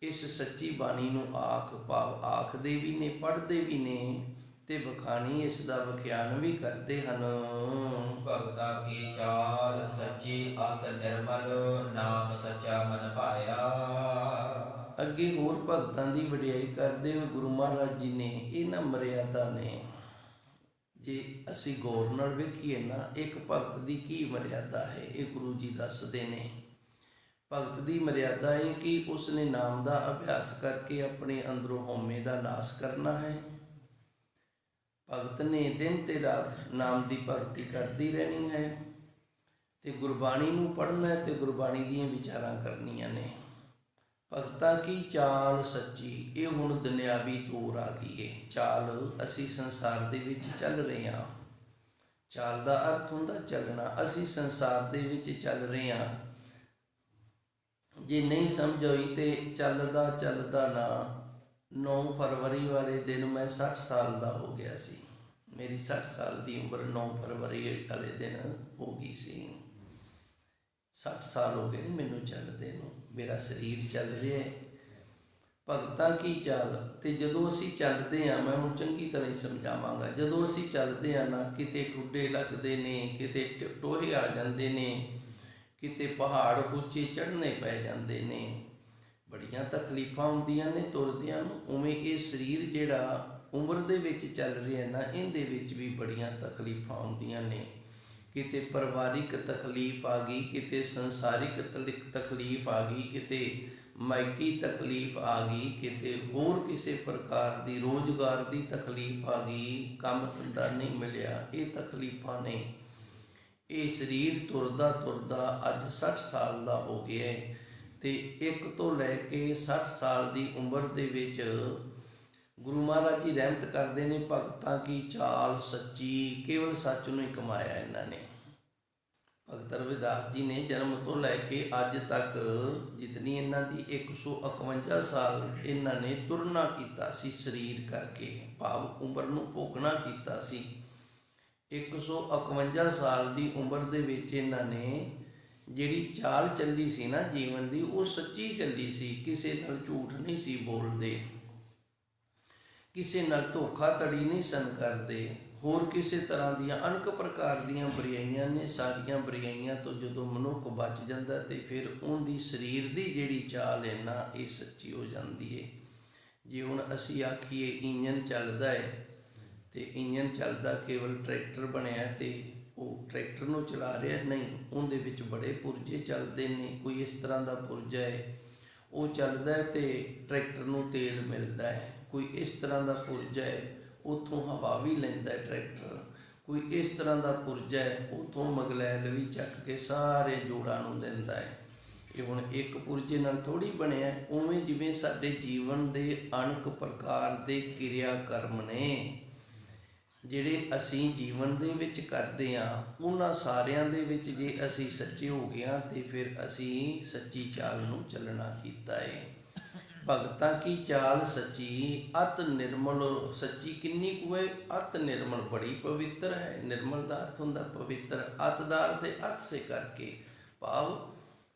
ਇਸ ਸੱਚੀ ਬਾਣੀ ਨੂੰ ਆਖ ਭਾਵ ਆਖਦੇ ਵੀ ਨੇ, ਪੜ੍ਹਦੇ ਵੀ ਨੇ ਤੇ ਵਖਾਣੀ ਇਸ ਦਾ ਵਿਖਿਆਨ ਵੀ ਕਰਦੇ ਹਨ। ਭਗਤਾ ਕੀ ਚਾਲ ਸੱਚੀ ਅਤ ਨਿਰਮਲ, ਨਾਮ ਸੱਚਾ ਮਨ ਭਾਇਆ। ਅੱਗੇ ਹੋਰ ਭਗਤਾਂ ਦੀ ਵਡਿਆਈ ਕਰਦੇ ਹੋਏ ਗੁਰੂ ਮਹਾਰਾਜ ਜੀ ਨੇ ਇਹਨਾਂ ਮਰਿਆਦਾ ਨੇ, ਜੇ ਅਸੀਂ ਗੌਰ ਨਾਲ ਵੇਖੀਏ ਨਾ, ਇੱਕ ਭਗਤ ਦੀ ਕੀ ਮਰਿਆਦਾ ਹੈ ਇਹ ਗੁਰੂ ਜੀ ਦੱਸਦੇ ਨੇ। ਭਗਤ ਦੀ ਮਰਿਆਦਾ ਇਹ ਕਿ ਉਸਨੇ ਨਾਮ ਦਾ ਅਭਿਆਸ ਕਰਕੇ ਆਪਣੇ ਅੰਦਰੋਂ ਹਉਮੈ ਦਾ ਨਾਸ਼ ਕਰਨਾ ਹੈ। ਭਗਤ ਨੇ ਦਿਨ ਤੇ ਰਾਤ ਨਾਮ ਦੀ ਭਗਤੀ ਕਰਦੀ ਰਹਿਣੀ ਹੈ ਤੇ ਗੁਰਬਾਣੀ ਨੂੰ ਪੜ੍ਹਨਾ ਹੈ ਤੇ ਗੁਰਬਾਣੀ ਦੀਆਂ ਵਿਚਾਰਾਂ ਕਰਨੀਆਂ ਨੇ। ਭਗਤਾਂ ਕੀ ਚਾਲ ਸੱਚੀ, ਇਹ ਹੁਣ ਦੁਨਿਆਵੀ ਤੋਰ ਆ ਗਈ ਹੈ। ਚਾਲ, ਅਸੀਂ ਸੰਸਾਰ ਦੇ ਵਿੱਚ ਚੱਲ ਰਹੇ ਹਾਂ। ਚਾਲ ਦਾ ਅਰਥ ਹੁੰਦਾ ਚੱਲਣਾ। ਅਸੀਂ ਸੰਸਾਰ ਦੇ ਵਿੱਚ ਚੱਲ ਰਹੇ ਹਾਂ। ਜੇ ਨਹੀਂ ਸਮਝ ਹੋਈ ਤੇ ਚੱਲਦਾ ਚੱਲਦਾ ਨਾ 9 ਫਰਵਰੀ ਵਾਲੇ ਦਿਨ ਮੈਂ 60 ਸਾਲ ਦਾ ਹੋ ਗਿਆ ਸੀ। ਮੇਰੀ 60 ਸਾਲ ਦੀ ਉਮਰ 9 ਫਰਵਰੀ ਵਾਲੇ ਦਿਨ ਹੋ ਗਈ ਸੀ। 60 ਸਾਲ ਹੋ ਗਏ ਨੇ ਮੈਨੂੰ ਚੱਲਦੇ ਨੂੰ, ਮੇਰਾ ਸਰੀਰ ਚੱਲ ਰਿਹਾ ਹੈ। ਭਗਤਾਂ ਕੀ ਚਾਲ, ਤੇ ਜਦੋਂ ਅਸੀਂ ਚੱਲਦੇ ਹਾਂ, ਮੈਂ ਹੁਣ ਚੰਗੀ ਤਰ੍ਹਾਂ ਹੀ ਸਮਝਾਵਾਂਗਾ। ਜਦੋਂ ਅਸੀਂ ਚੱਲਦੇ ਹਾਂ ਨਾ, ਕਿਤੇ ਠੁੱਡੇ ਲੱਗਦੇ ਨੇ, ਕਿਤੇ ਟੋਹੇ ਆ ਜਾਂਦੇ ਨੇ, ਕਿਤੇ ਪਹਾੜ ਉੱਚੇ ਚੜ੍ਹਨੇ ਪੈ ਜਾਂਦੇ ਨੇ, ਬੜੀਆਂ ਤਕਲੀਫਾਂ ਹੁੰਦੀਆਂ ਨੇ ਤੁਰਦਿਆਂ ਨੂੰ। ਉਵੇਂ ਇਹ ਸਰੀਰ ਜਿਹੜਾ ਉਮਰ ਦੇ ਵਿੱਚ ਚੱਲ ਰਿਹਾ ਨਾ, ਇਹਦੇ ਵਿੱਚ ਵੀ ਬੜੀਆਂ ਤਕਲੀਫਾਂ ਹੁੰਦੀਆਂ ਨੇ। ਕਿਤੇ ਪਰਿਵਾਰਿਕ ਤਕਲੀਫ ਆ ਗਈ, ਕਿਤੇ ਸੰਸਾਰਿਕ ਤਕਲੀਫ ਆ ਗਈ, ਕਿਤੇ ਮਾਇਕੀ ਤਕਲੀਫ ਆ ਗਈ, ਕਿਤੇ ਹੋਰ ਕਿਸੇ ਪ੍ਰਕਾਰ ਦੀ ਰੋਜ਼ਗਾਰ ਦੀ ਤਕਲੀਫ ਆ ਗਈ, ਕੰਮ ਧੰਦਾ ਨਹੀਂ ਮਿਲਿਆ, ਇਹ ਤਕਲੀਫਾਂ ਨੇ। ਇਹ ਸਰੀਰ ਤੁਰਦਾ ਤੁਰਦਾ ਅੱਜ 60 ਸਾਲ ਦਾ ਹੋ ਗਿਆ ਹੈ ਤੇ 1 ਤੋਂ ਲੈ ਕੇ 60 ਸਾਲ ਦੀ ਉਮਰ ਦੇ ਵਿੱਚ ਗੁਰੂ ਮਹਾਰਾਜ ਜੀ ਰਹਿਮਤ ਕਰਦੇ ਨੇ। ਭਗਤਾਂ ਕੀ ਚਾਲ ਸੱਚੀ, ਕੇਵਲ ਸੱਚ ਨੂੰ ਹੀ ਕਮਾਇਆ ਇਹਨਾਂ ਨੇ। ਭਗਤ ਰਵਿਦਾਸ ਜੀ ਨੇ ਜਨਮ ਤੋਂ ਲੈ ਕੇ ਅੱਜ ਤੱਕ ਜਿਤਨੀ ਇਹਨਾਂ ਦੀ 151 ਸਾਲ ਇਹਨਾਂ ਨੇ ਤੁਰਨਾ ਕੀਤਾ ਸੀ ਸਰੀਰ ਕਰਕੇ, ਭਾਵ ਉਮਰ ਨੂੰ ਭੋਗਣਾ ਕੀਤਾ ਸੀ। 151 ਸਾਲ ਦੀ ਉਮਰ ਦੇ ਵਿੱਚ ਇਹਨਾਂ ਨੇ ਜਿਹੜੀ ਚਾਲ ਚੱਲੀ ਸੀ ਨਾ ਜੀਵਨ ਦੀ, ਉਹ ਸੱਚੀ ਚੱਲੀ ਸੀ। ਕਿਸੇ ਨਾਲ ਝੂਠ ਨਹੀਂ ਸੀ ਬੋਲਦੇ, ਕਿਸੇ ਨਾਲ ਧੋਖਾਧੜੀ ਨਹੀਂ ਸਨ ਕਰਦੇ, ਹੋਰ ਕਿਸੇ ਤਰ੍ਹਾਂ ਦੀਆਂ ਅਨੇਕ ਪ੍ਰਕਾਰ ਦੀਆਂ ਬੁਰਾਈਆਂ ਨੇ। ਸਾਰੀਆਂ ਬੁਰਾਈਆਂ ਤੋਂ ਜਦੋਂ ਮਨੁੱਖ ਬਚ ਜਾਂਦਾ ਤੇ ਫਿਰ ਉਹਦੀ ਸਰੀਰ ਦੀ ਜਿਹੜੀ ਚਾਲ ਹੈ ਨਾ, ਇਹ ਸੱਚੀ ਹੋ ਜਾਂਦੀ ਹੈ। ਜੇ ਹੁਣ ਅਸੀਂ ਆਖੀਏ ਇੰਜਨ ਚੱਲਦਾ ਹੈ ਤੇ ਇੰਜਨ ਚੱਲਦਾ ਕੇਵਲ ਟਰੈਕਟਰ ਬਣਿਆ ਤੇ ਉਹ ਟਰੈਕਟਰ ਨੂੰ ਚਲਾ ਰਿਹਾ, ਨਹੀਂ, ਉਹਦੇ ਵਿੱਚ ਬੜੇ ਪੁਰਜੇ ਚੱਲਦੇ ਨੇ। ਕੋਈ ਇਸ ਤਰ੍ਹਾਂ ਦਾ ਪੁਰਜਾ ਹੈ ਉਹ ਚੱਲਦਾ ਹੈ ਤੇ ਟਰੈਕਟਰ ਨੂੰ ਤੇਲ ਮਿਲਦਾ ਹੈ। ਕੋਈ ਇਸ ਤਰ੍ਹਾਂ ਦਾ ਪੁਰਜਾ ਹੈ, ਉੱਥੋਂ ਹਵਾ ਵੀ ਲੈਂਦਾ ਟਰੈਕਟਰ। ਕੋਈ ਇਸ ਤਰ੍ਹਾਂ ਦਾ ਪੁਰਜਾ ਹੈ, ਉੱਥੋਂ ਮਗਲੈਲ ਵੀ ਚੱਕ ਕੇ ਸਾਰੇ ਜੋੜਾਂ ਨੂੰ ਦਿੰਦਾ ਹੈ। ਇਹ ਹੁਣ ਇੱਕ ਪੁਰਜੇ ਨਾਲ ਥੋੜ੍ਹੀ ਬਣਿਆ। ਉਵੇਂ ਜਿਵੇਂ ਸਾਡੇ ਜੀਵਨ ਦੇ ਅਨੇਕ ਪ੍ਰਕਾਰ ਦੇ ਕਿਰਿਆ ਕਰਮ ਨੇ, ਜਿਹੜੇ ਅਸੀਂ ਜੀਵਨ ਦੇ ਵਿੱਚ ਕਰਦੇ ਹਾਂ, ਉਹਨਾਂ ਸਾਰਿਆਂ ਦੇ ਵਿੱਚ ਜੇ ਅਸੀਂ ਸੱਚੇ ਹੋ ਗਏ ਹਾਂ ਤੇ ਫਿਰ ਅਸੀਂ ਸੱਚੀ ਚਾਲ ਨੂੰ ਚੱਲਣਾ ਕੀਤਾ ਹੈ। ਭਗਤਾਂ ਕੀ ਚਾਲ ਸੱਚੀ ਅਤ ਨਿਰਮਲ। ਸੱਚੀ ਕਿੰਨੀ ਕੁ ਹੈ? ਅਤ ਨਿਰਮਲ, ਬੜੀ ਪਵਿੱਤਰ ਹੈ। ਨਿਰਮਲ ਦਾ ਅਰਥ ਹੁੰਦਾ ਪਵਿੱਤਰ, ਅਤ ਦਾ ਅਰਥ ਹੈ ਅਤ ਸੇ ਕਰਕੇ, ਭਾਵ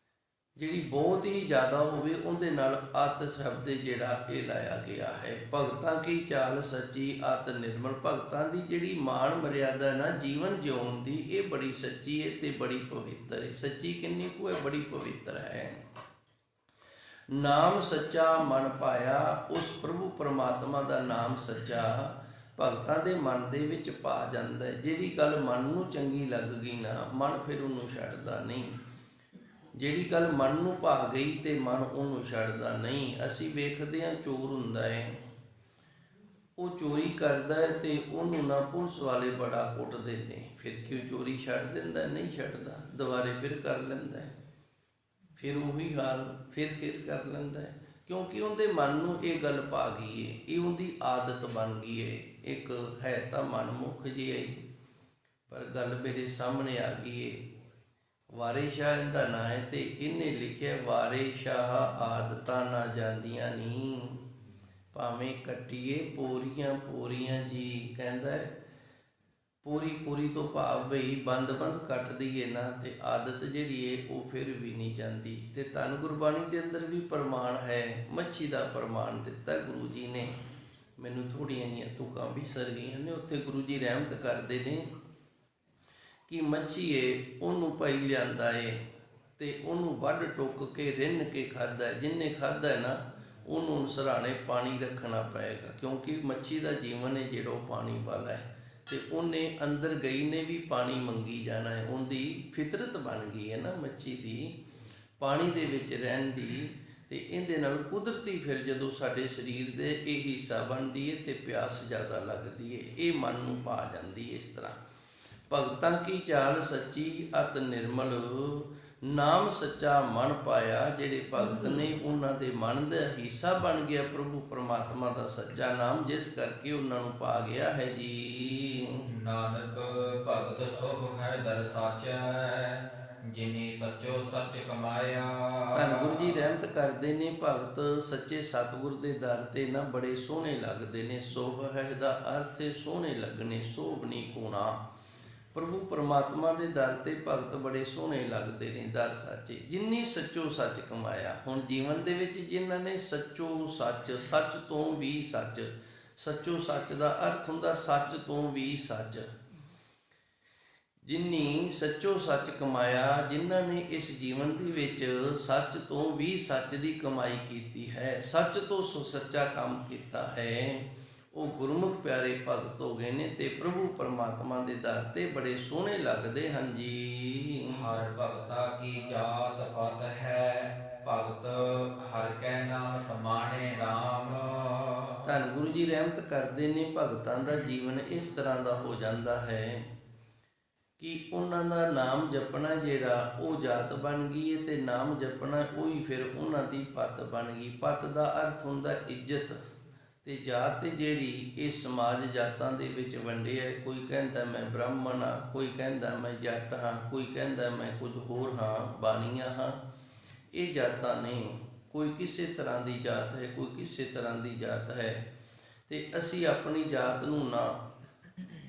ਜਿਹੜੀ ਬਹੁਤ ਹੀ ਜ਼ਿਆਦਾ ਹੋਵੇ ਉਹਦੇ ਨਾਲ ਅਤ ਸ਼ਬਦ ਜਿਹੜਾ ਇਹ ਲਾਇਆ ਗਿਆ ਹੈ। ਭਗਤਾਂ ਕੀ ਚਾਲ ਸੱਚੀ ਅਤ ਨਿਰਮਲ। ਭਗਤਾਂ ਦੀ ਜਿਹੜੀ ਮਾਣ ਮਰਿਆਦਾ ਨਾ ਜੀਵਨ ਜਿਉਣ ਦੀ, ਇਹ ਬੜੀ ਸੱਚੀ ਹੈ ਤੇ ਬੜੀ ਪਵਿੱਤਰ ਹੈ। ਸੱਚੀ ਕਿੰਨੀ ਕੁ ਹੈ? ਬੜੀ ਪਵਿੱਤਰ ਹੈ। ਨਾਮ ਸੱਚਾ ਮਨ ਪਾਇਆ। ਉਸ ਪ੍ਰਭੂ ਪਰਮਾਤਮਾ ਦਾ ਨਾਮ ਸੱਚਾ ਭਗਤਾਂ ਦੇ ਮਨ ਦੇ ਵਿੱਚ ਪਾ ਜਾਂਦਾ ਹੈ। ਜਿਹੜੀ ਗੱਲ ਮਨ ਨੂੰ ਚੰਗੀ ਲੱਗ ਗਈ ਨਾ, ਮਨ ਫਿਰ ਉਹਨੂੰ ਛੱਡਦਾ ਨਹੀਂ। ਜਿਹੜੀ ਗੱਲ ਮਨ ਨੂੰ ਭਾ ਗਈ ਤੇ ਮਨ ਉਹਨੂੰ ਛੱਡਦਾ ਨਹੀਂ। ਅਸੀਂ ਵੇਖਦੇ ਹਾਂ ਚੋਰ ਹੁੰਦਾ ਹੈ, ਉਹ ਚੋਰੀ ਕਰਦਾ ਹੈ ਤੇ ਉਹਨੂੰ ਨਾ ਪੁਲਿਸ ਵਾਲੇ ਬੜਾ ਕੁੱਟਦੇ ਨੇ, ਫਿਰ ਕਿਉਂ ਚੋਰੀ ਛੱਡ ਦਿੰਦਾ? ਨਹੀਂ ਛੱਡਦਾ, ਦੁਬਾਰੇ ਫਿਰ ਕਰ ਲੈਂਦਾ ਹੈ, ਫਿਰ ਉਹੀ ਹਾਲ ਫਿਰ ਕਰ ਲੈਂਦਾ ਹੈ, ਕਿਉਂਕਿ ਉਹਦੇ ਮਨ ਨੂੰ ਇਹ ਗੱਲ ਪਾ ਗਈ ਹੈ, ਇਹ ਉਹਦੀ ਆਦਤ ਬਣ ਗਈ ਹੈ। ਇੱਕ ਹੈ ਤਾਂ ਮਨਮੁਖ ਜਿਹੀ ਹੈ, ਪਰ ਗੱਲ ਮੇਰੇ ਸਾਹਮਣੇ ਆ ਗਈ ਹੈ। ਵਾਰੇ ਸ਼ਾਹ ਇਹਦਾ ਨਾਂ ਹੈ ਤੇ ਇਹਨੇ ਲਿਖਿਆ, ਵਾਰੇ ਸ਼ਾਹ ਆਦਤਾਂ ਨਾ ਜਾਂਦੀਆਂ ਨੀ, ਭਾਵੇਂ ਕੱਟੀਏ ਪੋਰੀਆਂ ਪੋਰੀਆਂ ਜੀ। ਕਹਿੰਦਾ ਪੂਰੀ ਤੋਂ ਭਾਵ ਬਈ ਬੰਦ ਕੱਟ ਦਈਏ ਨਾ ਤੇ ਆਦਤ ਜਿਹੜੀ ਏ ਉਹ ਫਿਰ ਵੀ ਨਹੀਂ ਜਾਂਦੀ। ਤੇ ਧੰਨ ਗੁਰਬਾਣੀ ਦੇ ਅੰਦਰ ਵੀ ਪ੍ਰਮਾਣ ਹੈ, ਮੱਛੀ ਦਾ ਪ੍ਰਮਾਣ ਦਿੱਤਾ ਗੁਰੂ ਜੀ ਨੇ। ਮੈਨੂੰ ਥੋੜ੍ਹੀਆਂ ਜਿਹੀਆਂ ਤੁਕਾਂ ਵੀ ਸਰ ਗਈਆਂ ਨੇ। ਉੱਥੇ ਗੁਰੂ ਜੀ ਰਹਿਮਤ ਕਰਦੇ ਨੇ ਕਿ ਮੱਛੀ ਏ ਉਹਨੂੰ ਭਾਈ ਲਿਆਂਦਾ ਏ ਤੇ ਉਹਨੂੰ ਵੱਢ ਟੁੱਕ ਕੇ ਰਿੰਨ ਕੇ ਖਾਧਾ। ਜਿਹਨੇ ਖਾਧਾ ਨਾ ਉਹਨੂੰ ਸਰਾਣੇ ਪਾਣੀ ਰੱਖਣਾ ਪਏਗਾ, ਕਿਉਂਕਿ ਮੱਛੀ ਦਾ ਜੀਵਨ ਹੈ ਜਿਹੜਾ ਉਹ ਪਾਣੀ ਵਾਲਾ ਹੈ ਤੇ ਉਹਨੇ ਅੰਦਰ ਗਈ ਨੇ ਵੀ ਪਾਣੀ ਮੰਗੀ ਜਾਣਾ ਹੈ। ਉਹਦੀ ਫਿਤਰਤ ਬਣ ਗਈ ਹੈ ਨਾ ਮੱਛੀ ਦੀ, ਪਾਣੀ ਦੇ ਵਿੱਚ ਰਹਿਣ ਦੀ। ਤੇ ਇਹਦੇ ਨਾਲ ਕੁਦਰਤੀ ਫਿਰ ਜਦੋਂ ਸਾਡੇ ਸਰੀਰ ਦੇ ਇਹ ਹਿੱਸਾ ਬਣਦੀ ਹੈ ਤੇ ਪਿਆਸ ਜ਼ਿਆਦਾ ਲੱਗਦੀ ਹੈ, ਇਹ ਮਨ ਨੂੰ ਪਾ ਜਾਂਦੀ ਹੈ। ਇਸ ਤਰ੍ਹਾਂ ਭਗਤਾਂ ਕੀ ਚਾਲ ਸੱਚੀ ਅਤ ਨਿਰਮਲ, ਨਾਮ ਸੱਚਾ ਮਨ ਪਾਇਆ। ਜਿਹੜੇ ਭਗਤ ਨੇ ਉਹਨਾਂ ਦੇ ਮਨ ਦਾ ਹਿੱਸਾ ਬਣ ਗਿਆ ਪ੍ਰਭੂ ਪਰਮਾਤਮਾ ਦਾ ਸੱਚਾ ਨਾਮ, ਜਿਸ ਕਰਕੇ ਉਹਨਾਂ ਨੂੰ ਪਾ ਗਿਆ ਹੈ ਜੀ। ਨਾਨਕ ਭਗਤ ਸੁਖ ਹੈ ਦਰ ਸਾਚੈ, ਜਿਨੀ ਸੱਚੋ ਸੱਚ ਕਮਾਇਆ। ਧੰਨ ਗੁਰੂ ਜੀ ਰਹਿਮਤ ਕਰਦੇ ਨੇ, ਭਗਤ ਸੱਚੇ ਸਤਿਗੁਰ ਦੇ ਦਰ ਤੇ ਨਾ ਬੜੇ ਸੋਹਣੇ ਲੱਗਦੇ ਨੇ। ਸੁਖ ਹੈ ਦਾ ਅਰਥ ਹੈ ਸੋਹਣੇ ਲੱਗਣੇ, ਸੋਭਨੀ ਕੋਣਾ। ਪ੍ਰਭੂ ਪਰਮਾਤਮਾ ਦੇ ਦਰ ਤੇ ਭਗਤ ਬੜੇ ਸੋਹਣੇ ਲੱਗਦੇ ਨੇ। ਦਰ ਸਾਚੇ ਜਿਨੀ ਸੱਚੋ ਸੱਚ ਕਮਾਇਆ। ਹੁਣ ਜੀਵਨ ਦੇ ਵਿੱਚ ਜਿਨ੍ਹਾਂ ਨੇ ਸੱਚੋ ਸੱਚ, ਸੱਚ ਤੋਂ ਵੀ ਸੱਚ, ਸੱਚੋ ਸੱਚ ਦਾ ਅਰਥ ਹੁੰਦਾ ਸੱਚ ਤੋਂ ਵੀ ਸੱਚ। ਜਿਨੀ ਸੱਚੋ ਸੱਚ ਕਮਾਇਆ, ਜਿਨ੍ਹਾਂ ਨੇ ਇਸ ਜੀਵਨ ਦੇ ਵਿੱਚ ਸੱਚ ਤੋਂ ਵੀ ਸੱਚ ਦੀ ਕਮਾਈ ਕੀਤੀ ਹੈ, ਸੱਚ ਤੋਂ ਸੱਚਾ ਕੰਮ ਕੀਤਾ ਹੈ, ਉਹ ਗੁਰਮੁਖ ਪਿਆਰੇ ਭਗਤ ਹੋ ਗਏ ਨੇ ਤੇ ਪ੍ਰਭੂ ਪਰਮਾਤਮਾ ਦੇ ਦਰ ਤੇ ਬੜੇ ਸੋਹਣੇ ਲੱਗਦੇ ਹਨ ਜੀ। ਹਰ ਭਗਤਾ ਕੀ ਜਾਤ ਪਤ ਹੈ, ਭਗਤ ਹਰ ਕੈ ਨਾਮ ਸਮਾਣੇ ਰਾਮ। ਧੰਨ ਗੁਰੂ ਜੀ ਰਹਿਮਤ ਕਰਦੇ ਨੇ, ਭਗਤਾਂ ਦਾ ਜੀਵਨ ਇਸ ਤਰ੍ਹਾਂ ਦਾ ਹੋ ਜਾਂਦਾ ਹੈ ਕਿ ਉਹਨਾਂ ਦਾ ਨਾਮ ਜਪਣਾ ਜਿਹੜਾ ਉਹ ਜਾਤ ਬਣ ਗਈ ਹੈ ਤੇ ਨਾਮ ਜਪਣਾ ਉਹੀ ਫਿਰ ਉਹਨਾਂ ਦੀ ਪੱਤ ਬਣ ਗਈ। ਪੱਤ ਦਾ ਅਰਥ ਹੁੰਦਾ ਇੱਜ਼ਤ, ਤੇ ਜਾਤ ਜਿਹੜੀ ਇਹ ਸਮਾਜ ਜਾਤਾਂ ਦੇ ਵਿੱਚ ਵੰਡਿਆ। ਕੋਈ ਕਹਿੰਦਾ ਮੈਂ ਬ੍ਰਾਹਮਣ ਹਾਂ, ਕੋਈ ਕਹਿੰਦਾ ਮੈਂ ਜੱਟ ਹਾਂ, ਕੋਈ ਕਹਿੰਦਾ ਮੈਂ ਕੁਝ ਹੋਰ ਹਾਂ, ਬਾਣੀਆਂ ਹਾਂ। ਇਹ ਜਾਤਾਂ ਨੇ, ਕੋਈ ਕਿਸੇ ਤਰ੍ਹਾਂ ਦੀ ਜਾਤ ਹੈ, ਕੋਈ ਕਿਸੇ ਤਰ੍ਹਾਂ ਦੀ ਜਾਤ ਹੈ। ਤੇ ਅਸੀਂ ਆਪਣੀ ਜਾਤ ਨੂੰ ਨਾ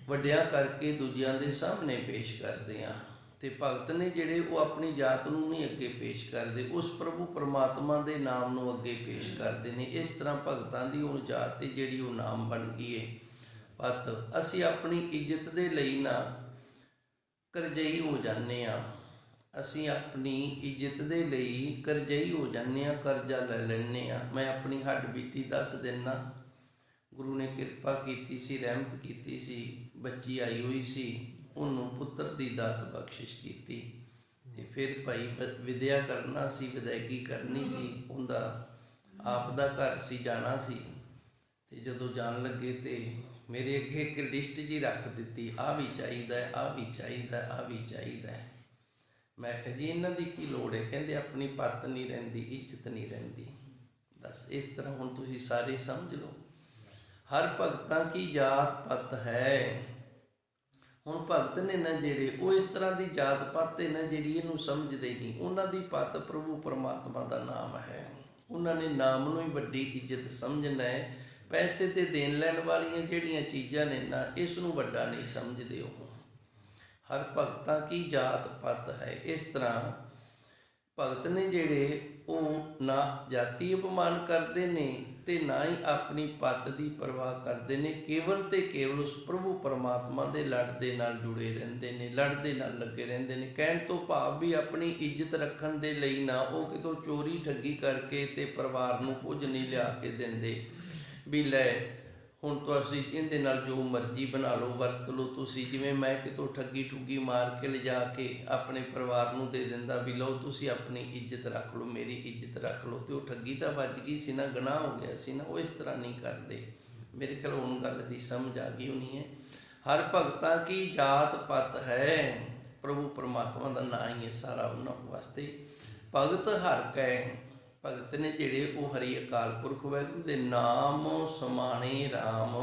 ਵੱਡਿਆ ਕਰਕੇ ਦੂਜਿਆਂ ਦੇ ਸਾਹਮਣੇ ਪੇਸ਼ ਕਰਦੇ ਹਾਂ। ਤੇ ਭਗਤ ਨੇ ਜਿਹੜੇ ਉਹ ਆਪਣੀ ਜਾਤ ਨੂੰ ਨਹੀਂ ਅੱਗੇ ਪੇਸ਼ ਕਰਦੇ, ਉਸ ਪ੍ਰਭੂ ਪਰਮਾਤਮਾ ਦੇ ਨਾਮ ਨੂੰ ਅੱਗੇ ਪੇਸ਼ ਕਰਦੇ ਨੇ। ਇਸ ਤਰ੍ਹਾਂ ਭਗਤਾਂ ਦੀ ਉਹ ਜਾਤ ਹੈ ਜਿਹੜੀ ਉਹ ਨਾਮ ਬਣ ਗਈ ਹੈ ਪਤ। ਅਸੀਂ ਆਪਣੀ ਇੱਜ਼ਤ ਦੇ ਲਈ ਨਾ ਕਰਜ਼ਈ ਹੋ ਜਾਂਦੇ ਹਾਂ, ਅਸੀਂ ਆਪਣੀ ਇੱਜ਼ਤ ਦੇ ਲਈ ਕਰਜ਼ਈ ਹੋ ਜਾਂਦੇ ਹਾਂ, ਕਰਜ਼ਾ ਲੈ ਲੈਂਦੇ ਹਾਂ। ਮੈਂ ਆਪਣੀ ਹੱਡ ਬੀਤੀ ਦੱਸ ਦਿੰਦਾ। ਗੁਰੂ ਨੇ ਕਿਰਪਾ ਕੀਤੀ ਸੀ, ਰਹਿਮਤ ਕੀਤੀ ਸੀ, ਬੱਚੀ ਆਈ ਹੋਈ ਸੀ, ਉਹਨੂੰ ਪੁੱਤਰ ਦੀ ਦਾਤ ਬਖਸ਼ਿਸ਼ ਕੀਤੀ ਤੇ ਫਿਰ ਭਾਈ ਵਿਦਿਆ ਕਰਨਾ ਸੀ, ਵਿਦਾਇਗੀ ਕਰਨੀ ਸੀ। ਉਹਦਾ ਆਪ ਦਾ ਘਰ ਸੀ, ਜਾਣਾ ਸੀ। ਤੇ ਜਦੋਂ ਜਾਣ ਲੱਗੇ ਤੇ ਮੇਰੇ ਅੱਗੇ ਇੱਕ ਲਿਸਟ ਜੀ ਰੱਖ ਦਿੱਤੀ, ਆਹ ਵੀ ਚਾਹੀਦਾ, ਆਹ ਵੀ ਚਾਹੀਦਾ, ਆਹ ਵੀ ਚਾਹੀਦਾ। ਮੈਂ ਕਿਹਾ ਜੀ ਇਹਨਾਂ ਦੀ ਕੀ ਲੋੜ ਹੈ? ਕਹਿੰਦੇ ਆਪਣੀ ਪੱਤ ਨਹੀਂ ਰਹਿੰਦੀ, ਇੱਜ਼ਤ ਨਹੀਂ ਰਹਿੰਦੀ। ਬਸ ਇਸ ਤਰ੍ਹਾਂ ਹੁਣ ਤੁਸੀਂ ਸਾਰੇ ਸਮਝ ਲਓ। ਹਰ ਭਗਤਾਂ ਕੀ ਜਾਤ ਪਤ ਹੈ। ਹੁਣ ਭਗਤ ਨੇ ਨਾ ਜਿਹੜੇ, ਉਹ ਇਸ ਤਰ੍ਹਾਂ ਦੀ ਜਾਤ ਪਾਤ ਹੈ ਨਾ ਜਿਹੜੀ ਇਹਨੂੰ ਸਮਝਦੇ ਨਹੀਂ। ਉਹਨਾਂ ਦੀ ਪਤ ਪ੍ਰਭੂ ਪਰਮਾਤਮਾ ਦਾ ਨਾਮ ਹੈ। ਉਹਨਾਂ ਨੇ ਨਾਮ ਨੂੰ ਹੀ ਵੱਡੀ ਇੱਜ਼ਤ ਸਮਝਣਾ ਹੈ। ਪੈਸੇ ਤੇ ਦੇਣ ਲੈਣ ਵਾਲੀਆਂ ਜਿਹੜੀਆਂ ਚੀਜ਼ਾਂ ਨੇ ਨਾ, ਇਸ ਨੂੰ ਵੱਡਾ ਨਹੀਂ ਸਮਝਦੇ ਉਹ। ਹਰ ਭਗਤਾਂ ਕੀ ਜਾਤ ਪਤ ਹੈ। ਇਸ ਤਰ੍ਹਾਂ ਭਗਤ ਨੇ ਜਿਹੜੇ, ਉਹ ਨਾ ਜਾਤੀ ਅਪਮਾਨ ਕਰਦੇ ਨੇ ਤੇ ਨਾ ਹੀ ਆਪਣੀ ਪੱਤ ਦੀ ਪਰਵਾਹ ਕਰਦੇ ਨੇ। ਕੇਵਲ ਤੇ ਕੇਵਲ ਉਸ ਪ੍ਰਭੂ ਪਰਮਾਤਮਾ ਦੇ ਲੜ ਦੇ ਨਾਲ ਜੁੜੇ ਰਹਿੰਦੇ ਨੇ, ਲੜ ਦੇ ਨਾਲ ਲੱਗੇ ਰਹਿੰਦੇ ਨੇ। ਕਹਿਣ ਤੋਂ ਭਾਵ ਵੀ ਆਪਣੀ ਇੱਜ਼ਤ ਰੱਖਣ ਦੇ ਲਈ ਨਾ ਉਹ ਕਿਤੋਂ ਚੋਰੀ ਠੱਗੀ ਕਰਕੇ ਤੇ ਪਰਿਵਾਰ ਨੂੰ ਕੁਝ ਨਹੀਂ ਲਿਆ ਕੇ ਦਿੰਦੇ ਵੀ ਲੈ ਹੁਣ ਤੁਸੀਂ ਇਹਦੇ ਨਾਲ ਜੋ ਮਰਜ਼ੀ ਬਣਾ ਲਓ, ਵਰਤ ਲਓ ਤੁਸੀਂ। ਜਿਵੇਂ ਮੈਂ ਕਿਤੋਂ ਠੱਗੀ ਠੁੱਗੀ ਮਾਰ ਕੇ ਲਿਜਾ ਕੇ ਆਪਣੇ ਪਰਿਵਾਰ ਨੂੰ ਦੇ ਦਿੰਦਾ ਵੀ ਲਓ ਤੁਸੀਂ ਆਪਣੀ ਇੱਜ਼ਤ ਰੱਖ ਲਓ, ਮੇਰੀ ਇੱਜ਼ਤ ਰੱਖ ਲਓ, ਤੇ ਉਹ ਠੱਗੀ ਤਾਂ ਵੱਜ ਗਈ ਸੀ ਨਾ, ਗੁਨਾਹ ਹੋ ਗਿਆ ਸੀ ਨਾ। ਉਹ ਇਸ ਤਰ੍ਹਾਂ ਨਹੀਂ ਕਰਦੇ। ਮੇਰੇ ਖਿਆਲ ਹੁਣ ਗੱਲ ਦੀ ਸਮਝ ਆ ਗਈ ਹੋਣੀ ਹੈ। ਹਰ ਭਗਤਾਂ ਕੀ ਜਾਤ ਪਤ ਹੈ। ਪ੍ਰਭੂ ਪਰਮਾਤਮਾ ਦਾ ਨਾਂ ਹੀ ਹੈ ਸਾਰਾ ਉਹਨਾਂ ਵਾਸਤੇ। ਭਗਤ ਹਰ ਕੈ, ਭਗਤ ਨੇ ਜਿਹੜੇ ਉਹ ਹਰੀ ਅਕਾਲ ਪੁਰਖ ਵਾਹਿਗੁਰੂ ਦੇ ਨਾਮ ਸਮਾਣੇ ਰਾਮ,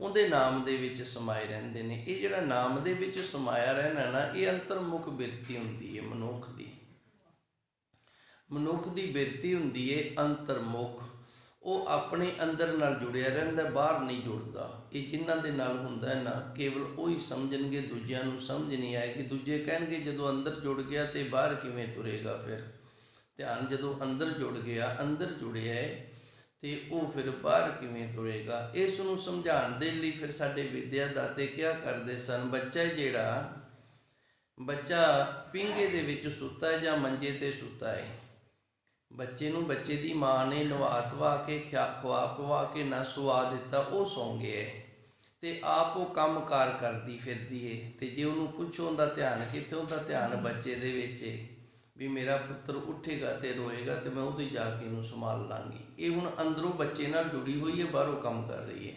ਉਹਦੇ ਨਾਮ ਦੇ ਵਿੱਚ ਸਮਾਏ ਰਹਿੰਦੇ ਨੇ। ਇਹ ਜਿਹੜਾ ਨਾਮ ਦੇ ਵਿੱਚ ਸਮਾਇਆ ਰਹਿਣਾ ਨਾ, ਇਹ ਅੰਤਰਮੁਖ ਬਿਰਤੀ ਹੁੰਦੀ ਹੈ ਮਨੁੱਖ ਦੀ। ਮਨੁੱਖ ਦੀ ਬਿਰਤੀ ਹੁੰਦੀ ਹੈ ਅੰਤਰਮੁਖ। ਉਹ ਆਪਣੇ ਅੰਦਰ ਨਾਲ ਜੁੜਿਆ ਰਹਿੰਦਾ, ਬਾਹਰ ਨਹੀਂ ਜੁੜਦਾ। ਇਹ ਜਿਨ੍ਹਾਂ ਦੇ ਨਾਲ ਹੁੰਦਾ ਹੈ ਨਾ, ਕੇਵਲ ਉਹੀ ਸਮਝਣਗੇ, ਦੂਜਿਆਂ ਨੂੰ ਸਮਝ ਨਹੀਂ ਆਏਗੀ। ਦੂਜੇ ਕਹਿਣਗੇ ਜਦੋਂ ਅੰਦਰ ਜੁੜ ਗਿਆ ਤੇ ਬਾਹਰ ਕਿਵੇਂ ਤੁਰੇਗਾ। ਫਿਰ ਧਿਆਨ ਜਦੋਂ ਅੰਦਰ ਜੁੜ ਗਿਆ, ਅੰਦਰ ਜੁੜਿਆ ਹੈ, ਤੇ ਉਹ ਫਿਰ ਬਾਹਰ ਕਿਵੇਂ ਤੁਰੇਗਾ। ਇਸ ਨੂੰ ਸਮਝਾਉਣ ਦੇ ਲਈ ਫਿਰ ਸਾਡੇ ਵਿਦਿਆ ਦਾਤੇ ਕਿਹਾ ਕਰਦੇ ਸਨ, ਬੱਚਾ ਜਿਹੜਾ, ਬੱਚਾ ਪੀਂਘੇ ਦੇ ਵਿੱਚ ਸੁੱਤਾ ਹੈ ਜਾਂ ਮੰਜੇ ਤੇ ਸੁੱਤਾ ਹੈ, ਬੱਚੇ ਨੂੰ ਬੱਚੇ ਦੀ ਮਾਂ ਨੇ ਨਵਾ ਧਵਾ ਕੇ ਖਵਾ ਪਵਾ ਕੇ ਨਾ ਸੁਆ ਦਿੱਤਾ, ਉਹ ਸੌਂ ਗਿਆ ਤੇ ਆਪ ਉਹ ਕੰਮ ਕਾਰ ਕਰਦੀ ਫਿਰਦੀ ਏ। ਤੇ ਜੇ ਉਹਨੂੰ ਪੁੱਛੋ ਉਹਦਾ ਧਿਆਨ ਕਿੱਥੇ, ਉਹਦਾ ਧਿਆਨ ਬੱਚੇ ਦੇ ਵਿੱਚ ਏ ਵੀ ਮੇਰਾ ਪੁੱਤਰ ਉੱਠੇਗਾ ਤੇ ਰੋਏਗਾ ਤੇ ਮੈਂ ਉਹਦੇ ਜਾ ਕੇ ਇਹਨੂੰ ਸੰਭਾਲ ਲਾਂਗੀ। ਇਹ ਹੁਣ ਅੰਦਰੋਂ ਬੱਚੇ ਨਾਲ ਜੁੜੀ ਹੋਈ ਹੈ, ਬਾਹਰੋਂ ਕੰਮ ਕਰ ਰਹੀ ਹੈ।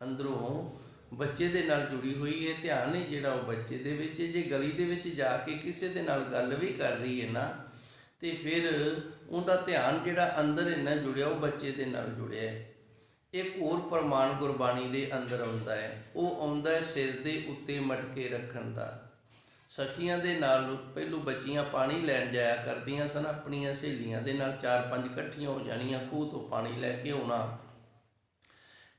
ਅੰਦਰੋਂ ਬੱਚੇ ਦੇ ਨਾਲ ਜੁੜੀ ਹੋਈ ਹੈ, ਧਿਆਨ ਹੈ ਜਿਹੜਾ ਉਹ ਬੱਚੇ ਦੇ ਵਿੱਚ। ਜੇ ਗਲੀ ਦੇ ਵਿੱਚ ਜਾ ਕੇ ਕਿਸੇ ਦੇ ਨਾਲ ਗੱਲ ਵੀ ਕਰ ਰਹੀ ਹੈ ਨਾ, ਤੇ ਫਿਰ ਉਹਦਾ ਧਿਆਨ ਜਿਹੜਾ ਅੰਦਰ ਇੰਨਾ ਜੁੜਿਆ, ਉਹ ਬੱਚੇ ਦੇ ਨਾਲ ਜੁੜਿਆ ਹੈ। ਇੱਕ ਹੋਰ ਪ੍ਰਮਾਣ ਗੁਰਬਾਣੀ ਦੇ ਅੰਦਰ ਆਉਂਦਾ ਹੈ, ਉਹ ਆਉਂਦਾ ਹੈ ਸਿਰ ਦੇ ਉੱਤੇ ਮਟਕੇ ਰੱਖਣ ਦਾ। ਸਖੀਆਂ ਦੇ ਨਾਲ ਪਹਿਲੋਂ ਬੱਚੀਆਂ ਪਾਣੀ ਲੈਣ ਜਾਇਆ ਕਰਦੀਆਂ ਸਨ, ਆਪਣੀਆਂ ਸਹੇਲੀਆਂ ਦੇ ਨਾਲ 4-5 ਇਕੱਠੀਆਂ ਹੋ ਜਾਣੀਆਂ, ਖੂਹ ਤੋਂ ਪਾਣੀ ਲੈ ਕੇ ਆਉਣਾ।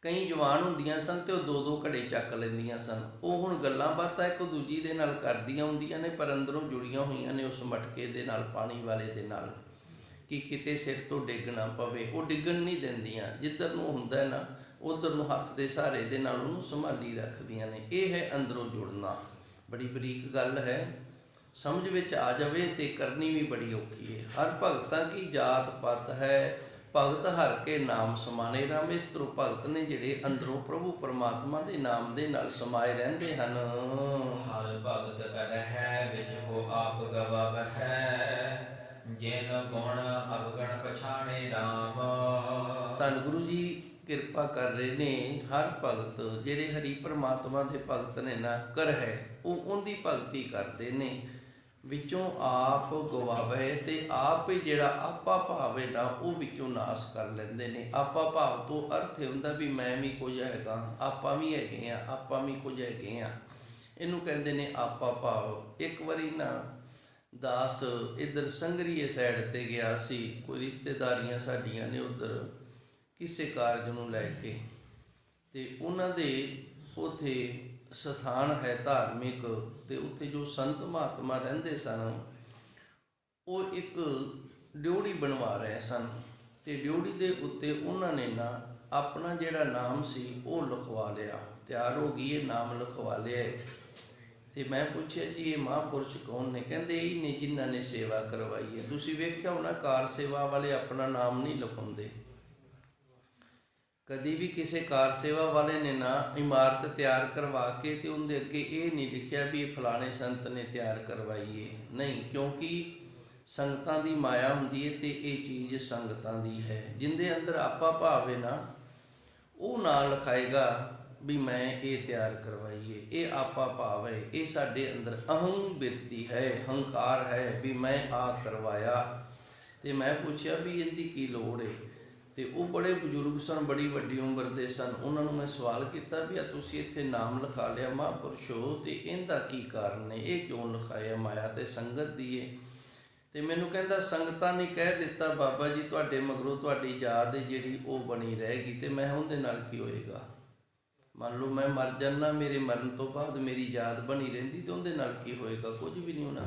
ਕਈ ਜਵਾਨ ਹੁੰਦੀਆਂ ਸਨ ਤੇ ਉਹ 2-2 ਘੜੇ ਚੱਕ ਲੈਂਦੀਆਂ ਸਨ। ਉਹ ਹੁਣ ਗੱਲਾਂ ਬਾਤਾਂ ਇੱਕ ਦੂਜੀ ਦੇ ਨਾਲ ਕਰਦੀਆਂ ਹੁੰਦੀਆਂ ਨੇ, ਪਰ ਅੰਦਰੋਂ ਜੁੜੀਆਂ ਹੋਈਆਂ ਨੇ ਉਸ ਮਟਕੇ ਦੇ ਨਾਲ, ਪਾਣੀ ਵਾਲੇ ਦੇ ਨਾਲ, ਕਿ ਕਿਤੇ ਸਿਰ ਤੋਂ ਡਿੱਗ ਨਾ ਪਵੇ। ਉਹ ਡਿੱਗਣ ਨਹੀਂ ਦਿੰਦੀਆਂ, ਜਿੱਧਰ ਨੂੰ ਹੁੰਦਾ ਨਾ ਉੱਧਰ ਨੂੰ ਹੱਥ ਦੇ ਸਹਾਰੇ ਦੇ ਨਾਲ ਉਹਨੂੰ ਸੰਭਾਲੀ ਰੱਖਦੀਆਂ ਨੇ। ਇਹ ਹੈ ਅੰਦਰੋਂ ਜੁੜਨਾ। ਬੜੀ ਬਰੀਕ ਗੱਲ ਹੈ, ਸਮਝ ਵਿੱਚ ਆ ਜਾਵੇ ਤੇ ਕਰਨੀ ਵੀ ਬੜੀ ਔਖੀ ਹੈ। ਹਰ ਭਗਤਾਂ ਕੀ ਜਾਤ ਪਤ ਹੈ, ਭਗਤ ਹਰ ਕੇ ਨਾਮ ਸਮਾਨੇ ਰਾਮ। ਇਸ ਤਰ੍ਹਾਂ ਭਗਤ ਨੇ ਜਿਹੜੇ ਅੰਦਰੋਂ ਪ੍ਰਭੂ ਪਰਮਾਤਮਾ ਦੇ ਨਾਮ ਦੇ ਨਾਲ ਸਮਾਏ ਰਹਿੰਦੇ ਹਨ। ਹਰ ਭਗਤ ਕਰਹਿ ਵਿੱਚ ਹੋ ਆਪ ਗਵਾਵਹਿ, ਜਿਨ ਗੁਣ ਅਵਗਣ ਪਛਾਣੇ ਰਾਮ। ਧੰਨ ਗੁਰੂ ਜੀ ਕਿਰਪਾ ਕਰ ਰਹੇ ਨੇ। ਹਰ ਭਗਤ ਜਿਹੜੇ ਹਰੀ ਪਰਮਾਤਮਾ ਦੇ ਭਗਤ ਨੇ ਨਾ, ਕਰ ਹੈ ਉਹ ਉਹਦੀ ਭਗਤੀ ਕਰਦੇ ਨੇ, ਵਿੱਚੋਂ ਆਪ ਗਵਾਵੇ, ਤੇ ਆਪ ਹੀ ਜਿਹੜਾ ਆਪਾ ਭਾਵ ਹੈ ਨਾ, ਉਹ ਵਿੱਚੋਂ ਨਾਸ ਕਰ ਲੈਂਦੇ ਨੇ। ਆਪਾ ਭਾਵ ਤੋਂ ਅਰਥ ਹੁੰਦਾ ਵੀ ਮੈਂ ਵੀ ਕੁਝ ਹੈਗਾ, ਆਪਾਂ ਵੀ ਹੈਗੇ ਆ, ਆਪਾਂ ਵੀ ਕੁਝ ਹੈਗੇ ਆ, ਇਹਨੂੰ ਕਹਿੰਦੇ ਨੇ ਆਪਾ ਭਾਵ। ਇੱਕ ਵਾਰੀ ਨਾ ਦਾਸ ਇੱਧਰ ਸੰਗਰੀਏ ਸਾਈਡ 'ਤੇ ਗਿਆ ਸੀ, ਕੋਈ ਰਿਸ਼ਤੇਦਾਰੀਆਂ ਸਾਡੀਆਂ ਨੇ ਉੱਧਰ ਕਿਸੇ ਕਾਰਜ ਨੂੰ ਲੈ ਕੇ, ਤੇ ਉਹਨਾਂ ਦੇ ਉੱਥੇ ਸਥਾਨ ਹੈ ਧਾਰਮਿਕ, ਤੇ ਉੱਥੇ ਜੋ ਸੰਤ ਮਹਾਤਮਾ ਰਹਿੰਦੇ ਸਨ, ਉਹ ਇੱਕ ਡਿਉੜੀ ਬਣਵਾ ਰਹੇ ਸਨ, ਤੇ ਡਿਉੜੀ ਦੇ ਉੱਤੇ ਉਹਨਾਂ ਨੇ ਨਾ ਆਪਣਾ ਜਿਹੜਾ ਨਾਮ ਸੀ ਉਹ ਲਿਖਵਾ ਲਿਆ। ਤਿਆਰ ਹੋ ਗਈ, ਇਹ ਨਾਮ ਲਿਖਵਾ ਲਿਆ। ਤੇ ਮੈਂ ਪੁੱਛਿਆ ਜੀ ਇਹ ਮਹਾਂਪੁਰਸ਼ ਕੌਣ ਨੇ? ਕਹਿੰਦੇ ਇਹ ਨੇ ਜਿਨ੍ਹਾਂ ਨੇ ਸੇਵਾ ਕਰਵਾਈ ਹੈ। ਤੁਸੀਂ ਵੇਖਿਆ ਹੋਣਾ ਕਾਰ ਸੇਵਾ ਵਾਲੇ ਆਪਣਾ ਨਾਮ ਨਹੀਂ ਲਿਖਾਉਂਦੇ। ਕਦੀ ਵੀ ਕਿਸੇ ਕਾਰ ਸੇਵਾ ਵਾਲੇ ਨੇ ਨਾ ਇਮਾਰਤ ਤਿਆਰ ਕਰਵਾ ਕੇ ਤੇ ਉਹਦੇ ਅੱਗੇ ਇਹ ਨਹੀਂ ਲਿਖਿਆ ਵੀ ਇਹ ਫਲਾਣੇ ਸੰਤ ਨੇ ਤਿਆਰ ਕਰਵਾਈ ਹੈ, ਨਹੀਂ, ਕਿਉਂਕਿ ਸੰਗਤਾਂ ਦੀ ਮਾਇਆ ਹੁੰਦੀ ਹੈ ਤੇ ਇਹ ਚੀਜ਼ ਸੰਗਤਾਂ ਦੀ ਹੈ। ਜਿੰਦੇ ਅੰਦਰ ਆਪਾ ਭਾਵ ਹੈ ਨਾ, ਉਹ ਨਾ ਲਿਖਾਏਗਾ ਵੀ ਮੈਂ ਇਹ ਤਿਆਰ ਕਰਵਾਈ ਹੈ। ਇਹ ਆਪਾ ਭਾਵ ਹੈ, ਇਹ ਸਾਡੇ ਅੰਦਰ ਅਹੰ ਬਿਰਤੀ ਹੈ, ਹੰਕਾਰ ਹੈ ਵੀ ਮੈਂ ਆ ਕਰਵਾਇਆ। ਤੇ ਮੈਂ ਪੁੱਛਿਆ ਵੀ ਇਹਦੀ ਕੀ ਲੋੜ ਹੈ? ਤੇ ਉਹ ਬੜੇ ਬਜ਼ੁਰਗ ਸਨ, ਬੜੀ ਵੱਡੀ ਉਮਰ ਦੇ ਸਨ। ਉਹਨਾਂ ਨੂੰ ਮੈਂ ਸਵਾਲ ਕੀਤਾ ਵੀ ਆ ਤੁਸੀਂ ਇੱਥੇ ਨਾਮ ਲਿਖਾ ਲਿਆ ਮਹਾਂਪੁਰਸ਼ੋ, ਤੇ ਇਹਦਾ ਕੀ ਕਾਰਨ ਹੈ, ਇਹ ਕਿਉਂ ਲਿਖਾਇਆ? ਮਾਇਆ ਤੇ ਸੰਗਤ ਦੀ ਹੈ। ਤੇ ਮੈਨੂੰ ਕਹਿੰਦਾ ਸੰਗਤਾਂ ਨੇ ਕਹਿ ਦਿੱਤਾ ਬਾਬਾ ਜੀ ਤੁਹਾਡੇ ਮਗਰੋਂ ਤੁਹਾਡੀ ਯਾਦ ਹੈ ਜਿਹੜੀ ਉਹ ਬਣੀ ਰਹੇਗੀ। ਤੇ ਮੈਂ ਉਹਦੇ ਨਾਲ ਕੀ ਹੋਏਗਾ? ਮੰਨ ਲਓ ਮੈਂ ਮਰ ਜਾਂਦਾ, ਮੇਰੇ ਮਰਨ ਤੋਂ ਬਾਅਦ ਮੇਰੀ ਯਾਦ ਬਣੀ ਰਹਿੰਦੀ, ਤੇ ਉਹਦੇ ਨਾਲ ਕੀ ਹੋਏਗਾ? ਕੁਝ ਵੀ ਨਹੀਂ ਹੋਣਾ,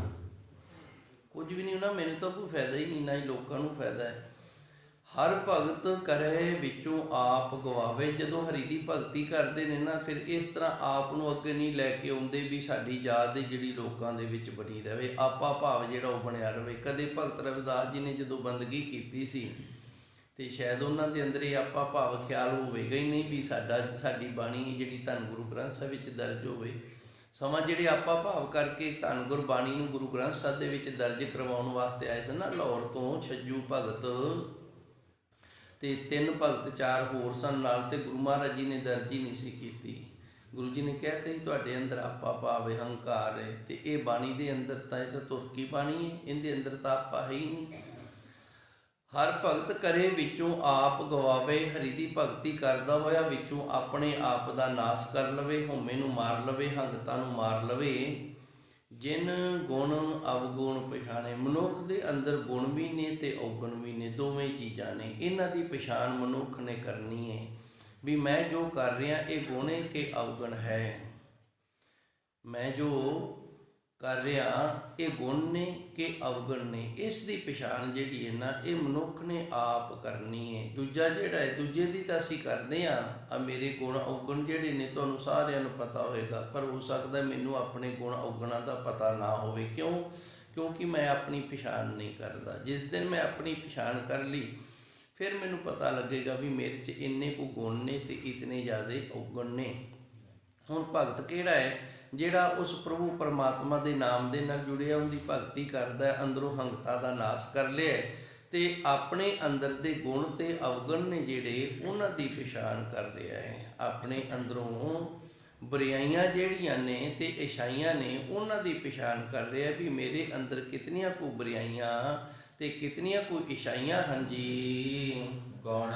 ਕੁਝ ਵੀ ਨਹੀਂ ਹੋਣਾ। ਮੈਨੂੰ ਤਾਂ ਕੋਈ ਫਾਇਦਾ ਹੀ ਨਹੀਂ, ਨਾ ਹੀ ਲੋਕਾਂ ਨੂੰ ਫਾਇਦਾ ਹੈ। ਹਰ ਭਗਤ ਕਰੇ ਵਿੱਚੋਂ ਆਪ ਗਵਾਵੇ। ਜਦੋਂ ਹਰੀ ਦੀ ਭਗਤੀ ਕਰਦੇ ਨੇ ਨਾ, ਫਿਰ ਇਸ ਤਰ੍ਹਾਂ ਆਪ ਨੂੰ ਅੱਗੇ ਨਹੀਂ ਲੈ ਕੇ ਆਉਂਦੇ ਵੀ ਸਾਡੀ ਯਾਦ ਹੈ ਜਿਹੜੀ ਲੋਕਾਂ ਦੇ ਵਿੱਚ ਬਣੀ ਰਹੇ, ਆਪਾ ਭਾਵ ਜਿਹੜਾ ਉਹ ਬਣਿਆ ਰਹੇ। ਕਦੇ ਭਗਤ ਰਵਿਦਾਸ ਜੀ ਨੇ ਜਦੋਂ ਬੰਦਗੀ ਕੀਤੀ ਸੀ ਤੇ ਸ਼ਾਇਦ ਉਹਨਾਂ ਦੇ ਅੰਦਰ ਇਹ ਆਪਾ ਭਾਵ ਖਿਆਲ ਹੋਵੇਗਾ ਹੀ ਨਹੀਂ ਵੀ ਸਾਡੀ ਬਾਣੀ ਜਿਹੜੀ ਧੰਨ ਗੁਰੂ ਗ੍ਰੰਥ ਸਾਹਿਬ ਵਿੱਚ ਦਰਜ ਹੋਵੇ। ਸਮਾਂ ਜਿਹੜੇ ਆਪਾ ਭਾਵ ਕਰਕੇ ਧੰਨ ਗੁਰਬਾਣੀ ਨੂੰ ਗੁਰੂ ਗ੍ਰੰਥ ਸਾਹਿਬ ਦੇ ਵਿੱਚ ਦਰਜ ਕਰਵਾਉਣ ਵਾਸਤੇ ਆਏ ਸਨ ਨਾ, ਲਾਹੌਰ ਤੋਂ ਛੱਜੂ ਭਗਤ ਤੇ 3 ਭਗਤ 4 ਹੋਰ ਸਨ ਨਾਲ, ਤੇ ਗੁਰੂ ਮਹਾਰਾਜ ਜੀ ਨੇ ਦਰਜ ਹੀ ਨਹੀਂ ਸੀ ਕੀਤੀ। ਗੁਰੂ ਜੀ ਨੇ ਕਹਿਤੇ ਸੀ ਤੁਹਾਡੇ ਅੰਦਰ ਆਪਾ ਭਾਵ ਹੰਕਾਰ ਹੈ, ਤੇ ਇਹ ਬਾਣੀ ਦੇ ਅੰਦਰ ਤਾਂ ਇਹ ਤਾਂ ਤੁਰਕੀ ਬਾਣੀ ਹੈ, ਇਹਦੇ ਅੰਦਰ ਤਾਂ ਆਪਾ ਹੈ ਹੀ ਨਹੀਂ। ਹਰ ਭਗਤ ਕਰੇ ਵਿੱਚੋਂ ਆਪ ਗਵਾਵੇ। ਹਰੀ ਦੀ ਭਗਤੀ ਕਰਦਾ ਹੋਇਆ ਵਿੱਚੋਂ ਆਪਣੇ ਆਪ ਦਾ ਨਾਸ਼ ਕਰ ਲਵੇ, ਹਉਮੈ ਨੂੰ ਮਾਰ ਲਵੇ, ਹੰਗਤਾ ਨੂੰ ਮਾਰ ਲਵੇ। ਜਿਨ ਗੁਣ ਅਵਗੁਣ ਪਛਾਣੇ। ਮਨੁੱਖ ਦੇ ਅੰਦਰ ਗੁਣ ਵੀ ਨੇ ਤੇ ਔਗਣ ਵੀ ਨੇ, ਦੋਵੇਂ ਚੀਜ਼ਾਂ ਨੇ। ਇਹਨਾਂ ਦੀ ਪਛਾਣ ਮਨੁੱਖ ਨੇ ਕਰਨੀ ਹੈ ਵੀ ਮੈਂ ਜੋ ਕਰ ਰਿਹਾ ਇਹ ਗੁਣ ਹੈ ਕਿ ਅਵਗੁਣ ਹੈ। ਮੈਂ ਜੋ ਕਰ ਰਿਹਾ ਇਹ ਗੁਣ ਨੇ ਕਿ ਅਵਗੁਣ ਨੇ। ਇਸ ਦੀ ਪਛਾਣ ਜਿਹੜੀ ਹੈ ਨਾ, ਇਹ ਮਨੁੱਖ ਨੇ ਆਪ ਕਰਨੀ ਹੈ। ਦੂਜਾ ਜਿਹੜਾ ਹੈ, ਦੂਜੇ ਦੀ ਤਾਂ ਅਸੀਂ ਕਰਦੇ ਹਾਂ। ਆ ਮੇਰੇ ਗੁਣ ਔਗਣ ਜਿਹੜੇ ਨੇ ਤੁਹਾਨੂੰ ਸਾਰਿਆਂ ਨੂੰ ਪਤਾ ਹੋਵੇਗਾ, ਪਰ ਹੋ ਸਕਦਾ ਮੈਨੂੰ ਆਪਣੇ ਗੁਣ ਔਗਣਾਂ ਦਾ ਪਤਾ ਨਾ ਹੋਵੇ। ਕਿਉਂਕਿ ਮੈਂ ਆਪਣੀ ਪਛਾਣ ਨਹੀਂ ਕਰਦਾ। ਜਿਸ ਦਿਨ ਮੈਂ ਆਪਣੀ ਪਛਾਣ ਕਰ ਲਈ, ਫਿਰ ਮੈਨੂੰ ਪਤਾ ਲੱਗੇਗਾ ਵੀ ਮੇਰੇ 'ਚ ਇੰਨੇ ਕੁ ਗੁਣ ਨੇ ਤੇ ਇਤਨੇ ਜ਼ਿਆਦਾ ਔਗਣ ਨੇ। ਹੁਣ ਭਗਤ ਕਿਹੜਾ ਹੈ? ਜਿਹੜਾ ਉਸ ਪ੍ਰਭੂ ਪਰਮਾਤਮਾ ਦੇ ਨਾਮ ਦੇ ਨਾਲ ਜੁੜਿਆ, ਉਹਦੀ ਭਗਤੀ ਕਰਦਾ, ਅੰਦਰੋਂ ਹੰਗਤਾ ਦਾ ਨਾਸ਼ ਕਰ ਲਿਆ ਤੇ ਆਪਣੇ ਅੰਦਰ ਦੇ ਗੁਣ ਤੇ ਅਵਗੁਣ ਨੇ ਜਿਹੜੇ ਉਹਨਾਂ ਦੀ ਪਛਾਣ ਕਰ ਰਿਹਾ ਹੈ। ਆਪਣੇ ਅੰਦਰੋਂ ਬੁਰਾਈਆਂ ਜਿਹੜੀਆਂ ਨੇ ਤੇ ਇਛਾਈਆਂ ਨੇ ਉਹਨਾਂ ਦੀ ਪਛਾਣ ਕਰ ਰਿਹਾ ਵੀ ਮੇਰੇ ਅੰਦਰ ਕਿਤਨੀਆਂ ਕੁ ਬੁਰਾਈਆਂ ਤੇ ਕਿਤਨੀਆਂ ਕੁ ਇਛਾਈਆਂ ਹਨ ਜੀ। ਗੁਣ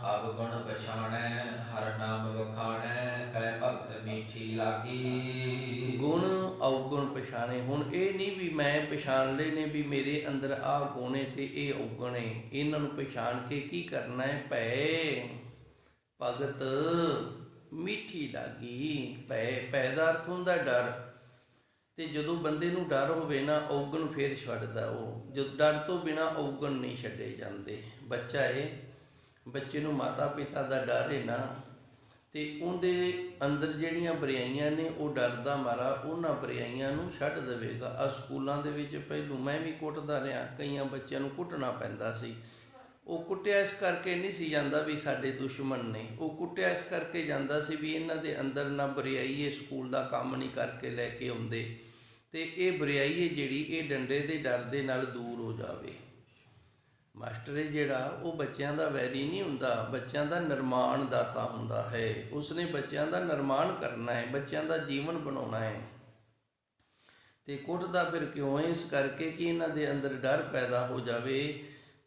ਅਵਗੁਣ ਪਛਾਣੈ, ਹਰ ਨਾਮ ਵਖਾਣੈ, ਪੈ ਭਗਤ ਮੀਠੀ ਲਾਗੀ। ਗੁਣ ਅਵਗੁਣ ਪਛਾਣੇ। ਹੁਣ ਇਹ ਨਹੀਂ ਵੀ ਮੈਂ ਪਛਾਣ ਲਏ ਨੇ ਵੀ ਮੇਰੇ ਅੰਦਰ ਆਹ ਗੁਣ ਹੈ ਤੇ ਇਹ ਔਗਣ ਹੈ। ਇਹਨਾਂ ਨੂੰ ਪਛਾਣ ਕੇ ਕੀ ਕਰਨਾ ਹੈ? ਭੈ ਭਗਤ ਮੀਠੀ ਲਾਗੀ। ਭੈ ਦਾ ਅਰਥ ਹੁੰਦਾ ਡਰ। ਤੇ ਜਦੋਂ ਬੰਦੇ ਨੂੰ ਡਰ ਹੋਵੇ ਨਾ, ਔਗਣ ਫੇਰ ਛੱਡਦਾ ਉਹ। ਜਦੋਂ ਡਰ ਤੋਂ ਬਿਨਾਂ ਔਗਣ ਨਹੀਂ ਛੱਡੇ ਜਾਂਦੇ। ਬੱਚਾ ਹੈ, ਬੱਚੇ ਨੂੰ ਮਾਤਾ ਪਿਤਾ ਦਾ ਡਰ ਹੈ ਨਾ, ਤੇ ਉਹਦੇ ਅੰਦਰ ਜਿਹੜੀਆਂ ਬੁਰਾਈਆਂ ਨੇ ਉਹ ਡਰਦਾ ਮਾਰਾ ਉਹਨਾਂ ਬੁਰਾਈਆਂ ਨੂੰ ਛੱਡ ਦੇਵੇਗਾ। ਆ ਸਕੂਲਾਂ ਦੇ ਵਿੱਚ ਪਹਿਲੋਂ ਮੈਂ ਵੀ ਕੁੱਟਦਾ ਰਿਹਾ, ਕਈਆਂ ਬੱਚਿਆਂ ਨੂੰ ਕੁੱਟਣਾ ਪੈਂਦਾ ਸੀ। ਉਹ ਕੁੱਟਿਆ ਇਸ ਕਰਕੇ ਨਹੀਂ ਸੀ ਜਾਂਦਾ ਵੀ ਸਾਡੇ ਦੁਸ਼ਮਣ ਨੇ, ਉਹ ਕੁੱਟਿਆ ਇਸ ਕਰਕੇ ਜਾਂਦਾ ਸੀ ਵੀ ਇਹਨਾਂ ਦੇ ਅੰਦਰ ਨਾ ਬੁਰਾਈ ਇਹ ਸਕੂਲ ਦਾ ਕੰਮ ਨਹੀਂ ਕਰਕੇ ਲੈ ਕੇ ਆਉਂਦੇ, ਤੇ ਇਹ ਬੁਰਾਈ ਹੈ ਜਿਹੜੀ ਇਹ ਡੰਡੇ ਦੇ ਡਰ ਦੇ ਨਾਲ ਦੂਰ ਹੋ ਜਾਵੇ। ਮਾਸਟਰ ਜਿਹੜਾ ਉਹ ਬੱਚਿਆਂ ਦਾ ਵੈਰੀ ਨਹੀਂ ਹੁੰਦਾ, ਬੱਚਿਆਂ ਦਾ ਨਿਰਮਾਣ ਦਾਤਾ ਹੁੰਦਾ ਹੈ। ਉਸਨੇ ਬੱਚਿਆਂ ਦਾ ਨਿਰਮਾਣ ਕਰਨਾ ਹੈ, ਬੱਚਿਆਂ ਦਾ ਜੀਵਨ ਬਣਾਉਣਾ ਹੈ। ਤੇ ਕੁੱਟਦਾ ਫਿਰ ਕਿਉਂ ਹੈ? ਇਸ ਕਰਕੇ ਕਿ ਇਹਨਾਂ ਦੇ ਅੰਦਰ ਡਰ ਪੈਦਾ ਹੋ ਜਾਵੇ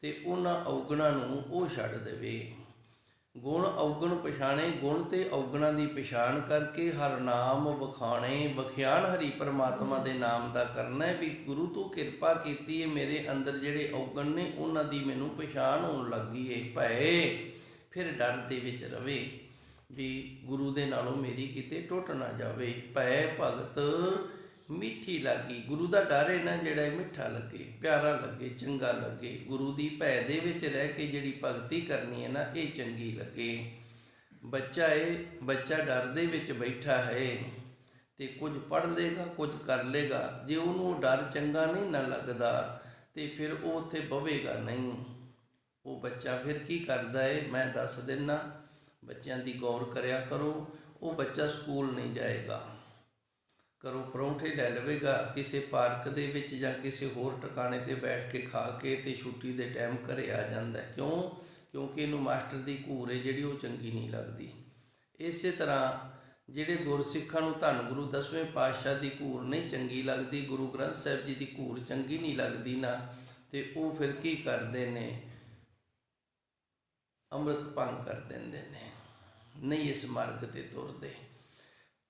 ਤੇ ਉਹਨਾਂ ਔਗਣਾਂ ਨੂੰ ਉਹ ਛੱਡ ਦੇਵੇ। ਗੁਣ ਔਗਣ ਪਛਾਣੇ। ਗੁਣ ਤੇ ਔਗਣਾਂ ਦੀ ਪਛਾਣ ਕਰਕੇ ਹਰ ਨਾਮ ਵਖਾਣੇ। ਵਖਿਆਣ ਹਰੀ ਪਰਮਾਤਮਾ ਦੇ ਨਾਮ ਦਾ ਕਰਨਾ ਹੈ ਵੀ ਗੁਰੂ ਤੂੰ ਕਿਰਪਾ ਕੀਤੀ ਹੈ, ਮੇਰੇ ਅੰਦਰ ਜਿਹੜੇ ਔਗਣ ਨੇ ਉਹਨਾਂ ਦੀ ਮੈਨੂੰ ਪਛਾਣ ਹੋਣ ਲੱਗੀ ਹੈ। ਭੈ ਫਿਰ ਡਰ ਦੇ ਵਿੱਚ ਰਵੇ ਵੀ ਗੁਰੂ ਦੇ ਨਾਲੋਂ ਮੇਰੀ ਕਿਤੇ ਟੁੱਟ ਨਾ ਜਾਵੇ। ਭੈ ਭਗਤ ਮਿੱਠੀ ਲੱਗੀ। ਗੁਰੂ ਦਾ ਡਰ ਹੈ ਨਾ ਜਿਹੜਾ, ਇਹ ਮਿੱਠਾ ਲੱਗੇ, ਪਿਆਰਾ ਲੱਗੇ, ਚੰਗਾ ਲੱਗੇ। ਗੁਰੂ ਦੀ ਭੈ ਦੇ ਵਿੱਚ ਰਹਿ ਕੇ ਜਿਹੜੀ ਭਗਤੀ ਕਰਨੀ ਹੈ ਨਾ, ਇਹ ਚੰਗੀ ਲੱਗੇ। ਬੱਚਾ ਹੈ, ਬੱਚਾ ਡਰ ਦੇ ਵਿੱਚ ਬੈਠਾ ਹੈ ਤੇ ਕੁਝ ਪੜ੍ਹ ਲੇਗਾ, ਕੁਝ ਕਰ ਲੇਗਾ। ਜੇ ਉਹਨੂੰ ਡਰ ਚੰਗਾ ਨਹੀਂ ਨਾ ਲੱਗਦਾ ਤੇ ਫਿਰ ਉਹ ਉੱਥੇ ਬਵੇਗਾ ਨਹੀਂ। ਉਹ ਬੱਚਾ ਫਿਰ ਕੀ ਕਰਦਾ ਹੈ? ਮੈਂ ਦੱਸ ਦਿੰਦਾ, ਬੱਚਿਆਂ ਦੀ ਗੌਰ ਕਰਿਆ ਕਰੋ। ਉਹ ਬੱਚਾ ਸਕੂਲ ਨਹੀਂ ਜਾਏਗਾ, ਘਰੋਂ ਪਰੌਂਠੇ ਲੈ ਲਵੇਗਾ, ਕਿਸੇ ਪਾਰਕ ਦੇ ਵਿੱਚ ਜਾਂ ਕਿਸੇ ਹੋਰ ਟਿਕਾਣੇ 'ਤੇ ਬੈਠ ਕੇ ਖਾ ਕੇ ਤੇ ਛੁੱਟੀ ਦੇ ਟਾਈਮ ਘਰੇ ਆ ਜਾਂਦਾ। ਕਿਉਂ? ਕਿਉਂਕਿ ਇਹਨੂੰ ਮਾਸਟਰ ਦੀ ਘੂਰ ਹੈ ਜਿਹੜੀ ਉਹ ਚੰਗੀ ਨਹੀਂ ਲੱਗਦੀ। ਇਸੇ ਤਰ੍ਹਾਂ ਜਿਹੜੇ ਗੁਰਸਿੱਖਾਂ ਨੂੰ ਧੰਨ ਗੁਰੂ 10ਵੇਂ ਪਾਤਸ਼ਾਹ ਦੀ ਘੂਰ ਨਹੀਂ ਚੰਗੀ ਲੱਗਦੀ, ਗੁਰੂ ਗ੍ਰੰਥ ਸਾਹਿਬ ਜੀ ਦੀ ਘੂਰ ਚੰਗੀ ਨਹੀਂ ਲੱਗਦੀ ਨਾ, ਤੇ ਉਹ ਫਿਰ ਕੀ ਕਰਦੇ ਨੇ? ਅੰਮ੍ਰਿਤ ਭੰਗ ਕਰ ਦਿੰਦੇ ਨੇ, ਨਹੀਂ ਇਸ ਮਾਰਗ ਤੇ ਤੁਰਦੇ।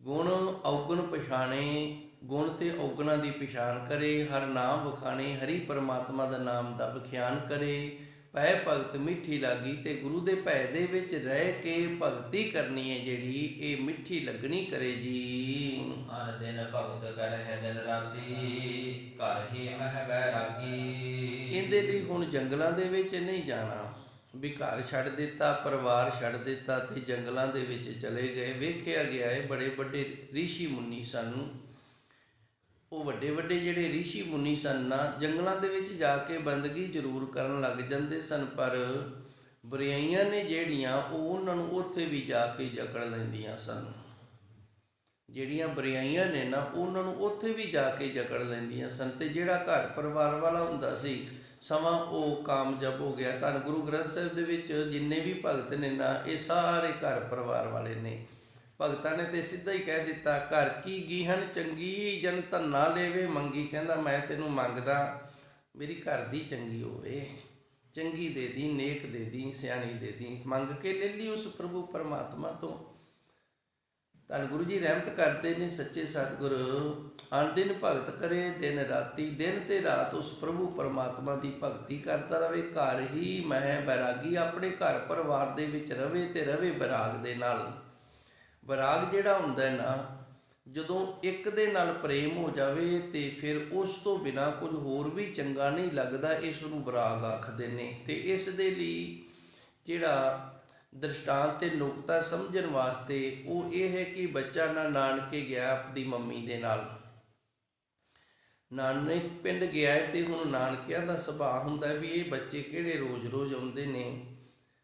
ਗੁਣ ਔਗਣ ਪਛਾਣੇ, ਗੁਣ ਤੇ ਔਗਣਾਂ ਦੀ ਪਛਾਣ ਕਰੇ, ਹਰ ਨਾਮ ਵਖਾਣੇ, ਹਰੀ ਪਰਮਾਤਮਾ ਦਾ ਨਾਮ ਦਾ ਵਿਖਿਆਨ ਕਰੇ। ਭੈ ਭਗਤ ਮਿੱਠੀ ਲਾਗੀ, ਤੇ ਗੁਰੂ ਦੇ ਭੈ ਦੇ ਵਿੱਚ ਰਹਿ ਕੇ ਭਗਤੀ ਕਰਨੀ ਹੈ ਜਿਹੜੀ, ਇਹ ਮਿੱਠੀ ਲੱਗਣੀ ਕਰੇ ਜੀ। ਹਰ ਦਿਨ ਭਗਤ ਕਰਹਿ ਦਿਨ ਰਾਤੀ, ਘਰ ਹੀ ਮਹਿ ਬੈਰਾਗੀ। ਇਹਦੇ ਲਈ ਹੁਣ ਜੰਗਲਾਂ ਦੇ ਵਿੱਚ ਨਹੀਂ ਜਾਣਾ ਵੀ ਘਰ ਛੱਡ ਦਿੱਤਾ, ਪਰਿਵਾਰ ਛੱਡ ਦਿੱਤਾ ਤੇ ਜੰਗਲਾਂ ਦੇ ਵਿੱਚ ਚਲੇ ਗਏ। ਵੇਖਿਆ ਗਿਆ ਹੈ ਬੜੇ ਵੱਡੇ ਰਿਸ਼ੀ ਮੁਨੀ ਸਨ, ਉਹ ਵੱਡੇ ਵੱਡੇ ਜਿਹੜੇ ਰਿਸ਼ੀ ਮੁਨੀ ਸਨ ਨਾ, ਜੰਗਲਾਂ ਦੇ ਵਿੱਚ ਜਾ ਕੇ ਬੰਦਗੀ ਜ਼ਰੂਰ ਕਰਨ ਲੱਗ ਜਾਂਦੇ ਸਨ, ਪਰ ਬੁਰਾਈਆਂ ਨੇ ਜਿਹੜੀਆਂ ਉਹ ਉਹਨਾਂ ਨੂੰ ਉੱਥੇ ਵੀ ਜਾ ਕੇ ਜਕੜ ਲੈਂਦੀਆਂ ਸਨ। ਜਿਹੜੀਆਂ ਬੁਰਾਈਆਂ ਨੇ ਨਾ ਉਹਨਾਂ ਨੂੰ ਉੱਥੇ ਵੀ ਜਾ ਕੇ ਜਕੜ ਲੈਂਦੀਆਂ ਸਨ। ਤੇ ਜਿਹੜਾ ਘਰ ਪਰਿਵਾਰ ਵਾਲਾ ਹੁੰਦਾ ਸੀ ਸਮਾਂ ਉਹ ਕਾਮਯਾਬ ਹੋ ਗਿਆ। ਧੰਨ ਗੁਰੂ ਗ੍ਰੰਥ ਸਾਹਿਬ ਦੇ ਵਿੱਚ ਜਿੰਨੇ ਵੀ ਭਗਤ ਨੇ ਨਾ, ਇਹ ਸਾਰੇ ਘਰ ਪਰਿਵਾਰ ਵਾਲੇ ਨੇ। ਭਗਤਾਂ ਨੇ ਤੇ ਸਿੱਧਾ ਹੀ ਕਹਿ ਦਿੱਤਾ, ਘਰ ਕੀ ਗੀਹਨ ਚੰਗੀ ਜਨ ਧੰਨਾ ਲੈਵੇ ਮੰਗੀ। ਕਹਿੰਦਾ ਮੈਂ ਤੈਨੂੰ ਮੰਗਦਾ ਮੇਰੀ ਘਰ ਦੀ ਚੰਗੀ ਹੋਵੇ, ਚੰਗੀ ਦੇ ਦੀ, ਨੇਕ ਦੇ ਦੀ, ਸਿਆਣੀ ਦੇ ਦੀ। ਮੰਗ ਕੇ ਲੈ ਲਈ ਉਸ ਪ੍ਰਭੂ ਪਰਮਾਤਮਾ ਤੋਂ। ਧੰਨ ਗੁਰੂ ਜੀ ਰਹਿਮਤ ਕਰਦੇ ਨੇ ਸੱਚੇ ਸਤਿਗੁਰ। ਅਣਦਿਨ ਭਗਤ ਕਰੇ ਦਿਨ ਰਾਤੀ, ਦਿਨ ਤੇ ਰਾਤ ਉਸ ਪ੍ਰਭੂ ਪਰਮਾਤਮਾ ਦੀ ਭਗਤੀ ਕਰਦਾ ਰਵੇ। ਘਰ ਹੀ ਮਹਿ ਬੈਰਾਗੀ, ਆਪਣੇ ਘਰ ਪਰਿਵਾਰ ਦੇ ਵਿੱਚ ਰਵੇ ਤੇ ਰਵੇ ਬੈਰਾਗ ਦੇ ਨਾਲ। ਬੈਰਾਗ ਜਿਹੜਾ ਹੁੰਦਾ ਨਾ, ਜਦੋਂ ਇੱਕ ਦੇ ਨਾਲ ਪ੍ਰੇਮ ਹੋ ਜਾਵੇ ਤੇ ਫਿਰ ਉਸ ਤੋਂ ਬਿਨਾਂ ਕੁਝ ਹੋਰ ਵੀ ਚੰਗਾ ਨਹੀਂ ਲੱਗਦਾ, ਇਸ ਨੂੰ ਬੈਰਾਗ ਆਖਦੇ ਨੇ। ਤੇ ਇਸ ਦੇ ਲਈ ਜਿਹੜਾ ਦ੍ਰਿਸ਼ਟਾਂਤ ਤੇ ਨੁਕਤਾ ਸਮਝਣ ਵਾਸਤੇ ਉਹ ਇਹ ਹੈ ਕਿ ਬੱਚਾ ਨਾ ਨਾਨਕੇ ਗਿਆ ਆਪਣੀ ਮੰਮੀ ਦੇ ਨਾਲ, ਨਾਨਕ ਪਿੰਡ ਗਿਆ ਤੇ ਹੁਣ ਨਾਨਕਿਆਂ ਦਾ ਸੁਭਾਅ ਹੁੰਦਾ ਵੀ ਇਹ ਬੱਚੇ ਕਿਹੜੇ ਰੋਜ਼-ਰੋਜ਼ ਆਉਂਦੇ ਨੇ।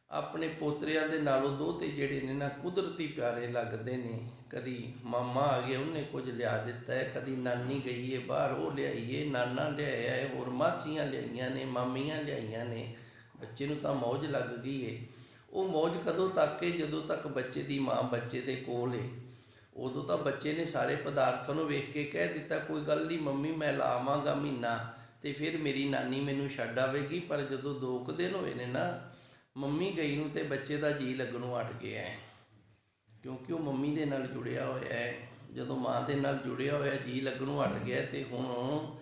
ਆਪਣੇ ਪੋਤਰਿਆਂ ਦੇ ਨਾਲੋਂ ਦੋਤੇ ਜਿਹੜੇ ਨੇ ਨਾ ਕੁਦਰਤੀ ਪਿਆਰੇ ਲੱਗਦੇ ਨੇ। ਕਦੀ ਮਾਮਾ ਆ ਗਿਆ ਉਹਨੇ ਕੁਝ ਲਿਆ ਦਿੱਤਾ ਹੈ, ਕਦੀ ਨਾਨੀ ਗਈ ਹੈ ਬਾਹਰ ਉਹ ਲਿਆਈ ਹੈ, ਨਾਨਾ ਲਿਆਇਆ ਹੈ, ਹੋਰ ਮਾਸੀਆਂ ਲਿਆਈਆਂ ਨੇ, ਮਾਮੀਆਂ ਲਿਆਈਆਂ ਨੇ। ਬੱਚੇ ਨੂੰ ਤਾਂ ਮੌਜ ਲੱਗ ਗਈ ਹੈ। ਉਹ ਮੌਜ ਕਦੋਂ ਤੱਕ ਹੈ? ਜਦੋਂ ਤੱਕ ਬੱਚੇ ਦੀ ਮਾਂ ਬੱਚੇ ਦੇ ਕੋਲ ਹੈ। ਉਦੋਂ ਤਾਂ ਬੱਚੇ ਨੇ ਸਾਰੇ ਪਦਾਰਥਾਂ ਨੂੰ ਵੇਖ ਕੇ ਕਹਿ ਦਿੱਤਾ ਕੋਈ ਗੱਲ ਨਹੀਂ ਮੰਮੀ ਮੈਂ ਲਾਵਾਂਗਾ ਮਹੀਨਾ ਤੇ ਫਿਰ ਮੇਰੀ ਨਾਨੀ ਮੈਨੂੰ ਛੱਡ ਆਵੇਗੀ। ਪਰ ਜਦੋਂ 2 ਕੁ ਦਿਨ ਹੋਏ ਨੇ ਨਾ ਮੰਮੀ ਗਈ ਨੂੰ ਤੇ ਬੱਚੇ ਦਾ ਜੀ ਲੱਗਣੋਂ ਹਟ ਗਿਆ ਹੈ, ਕਿਉਂਕਿ ਉਹ ਮੰਮੀ ਦੇ ਨਾਲ ਜੁੜਿਆ ਹੋਇਆ ਹੈ। ਜਦੋਂ ਮਾਂ ਦੇ ਨਾਲ ਜੁੜਿਆ ਹੋਇਆ ਜੀ ਲੱਗਣੋਂ ਹਟ ਗਿਆ ਤੇ ਹੁਣ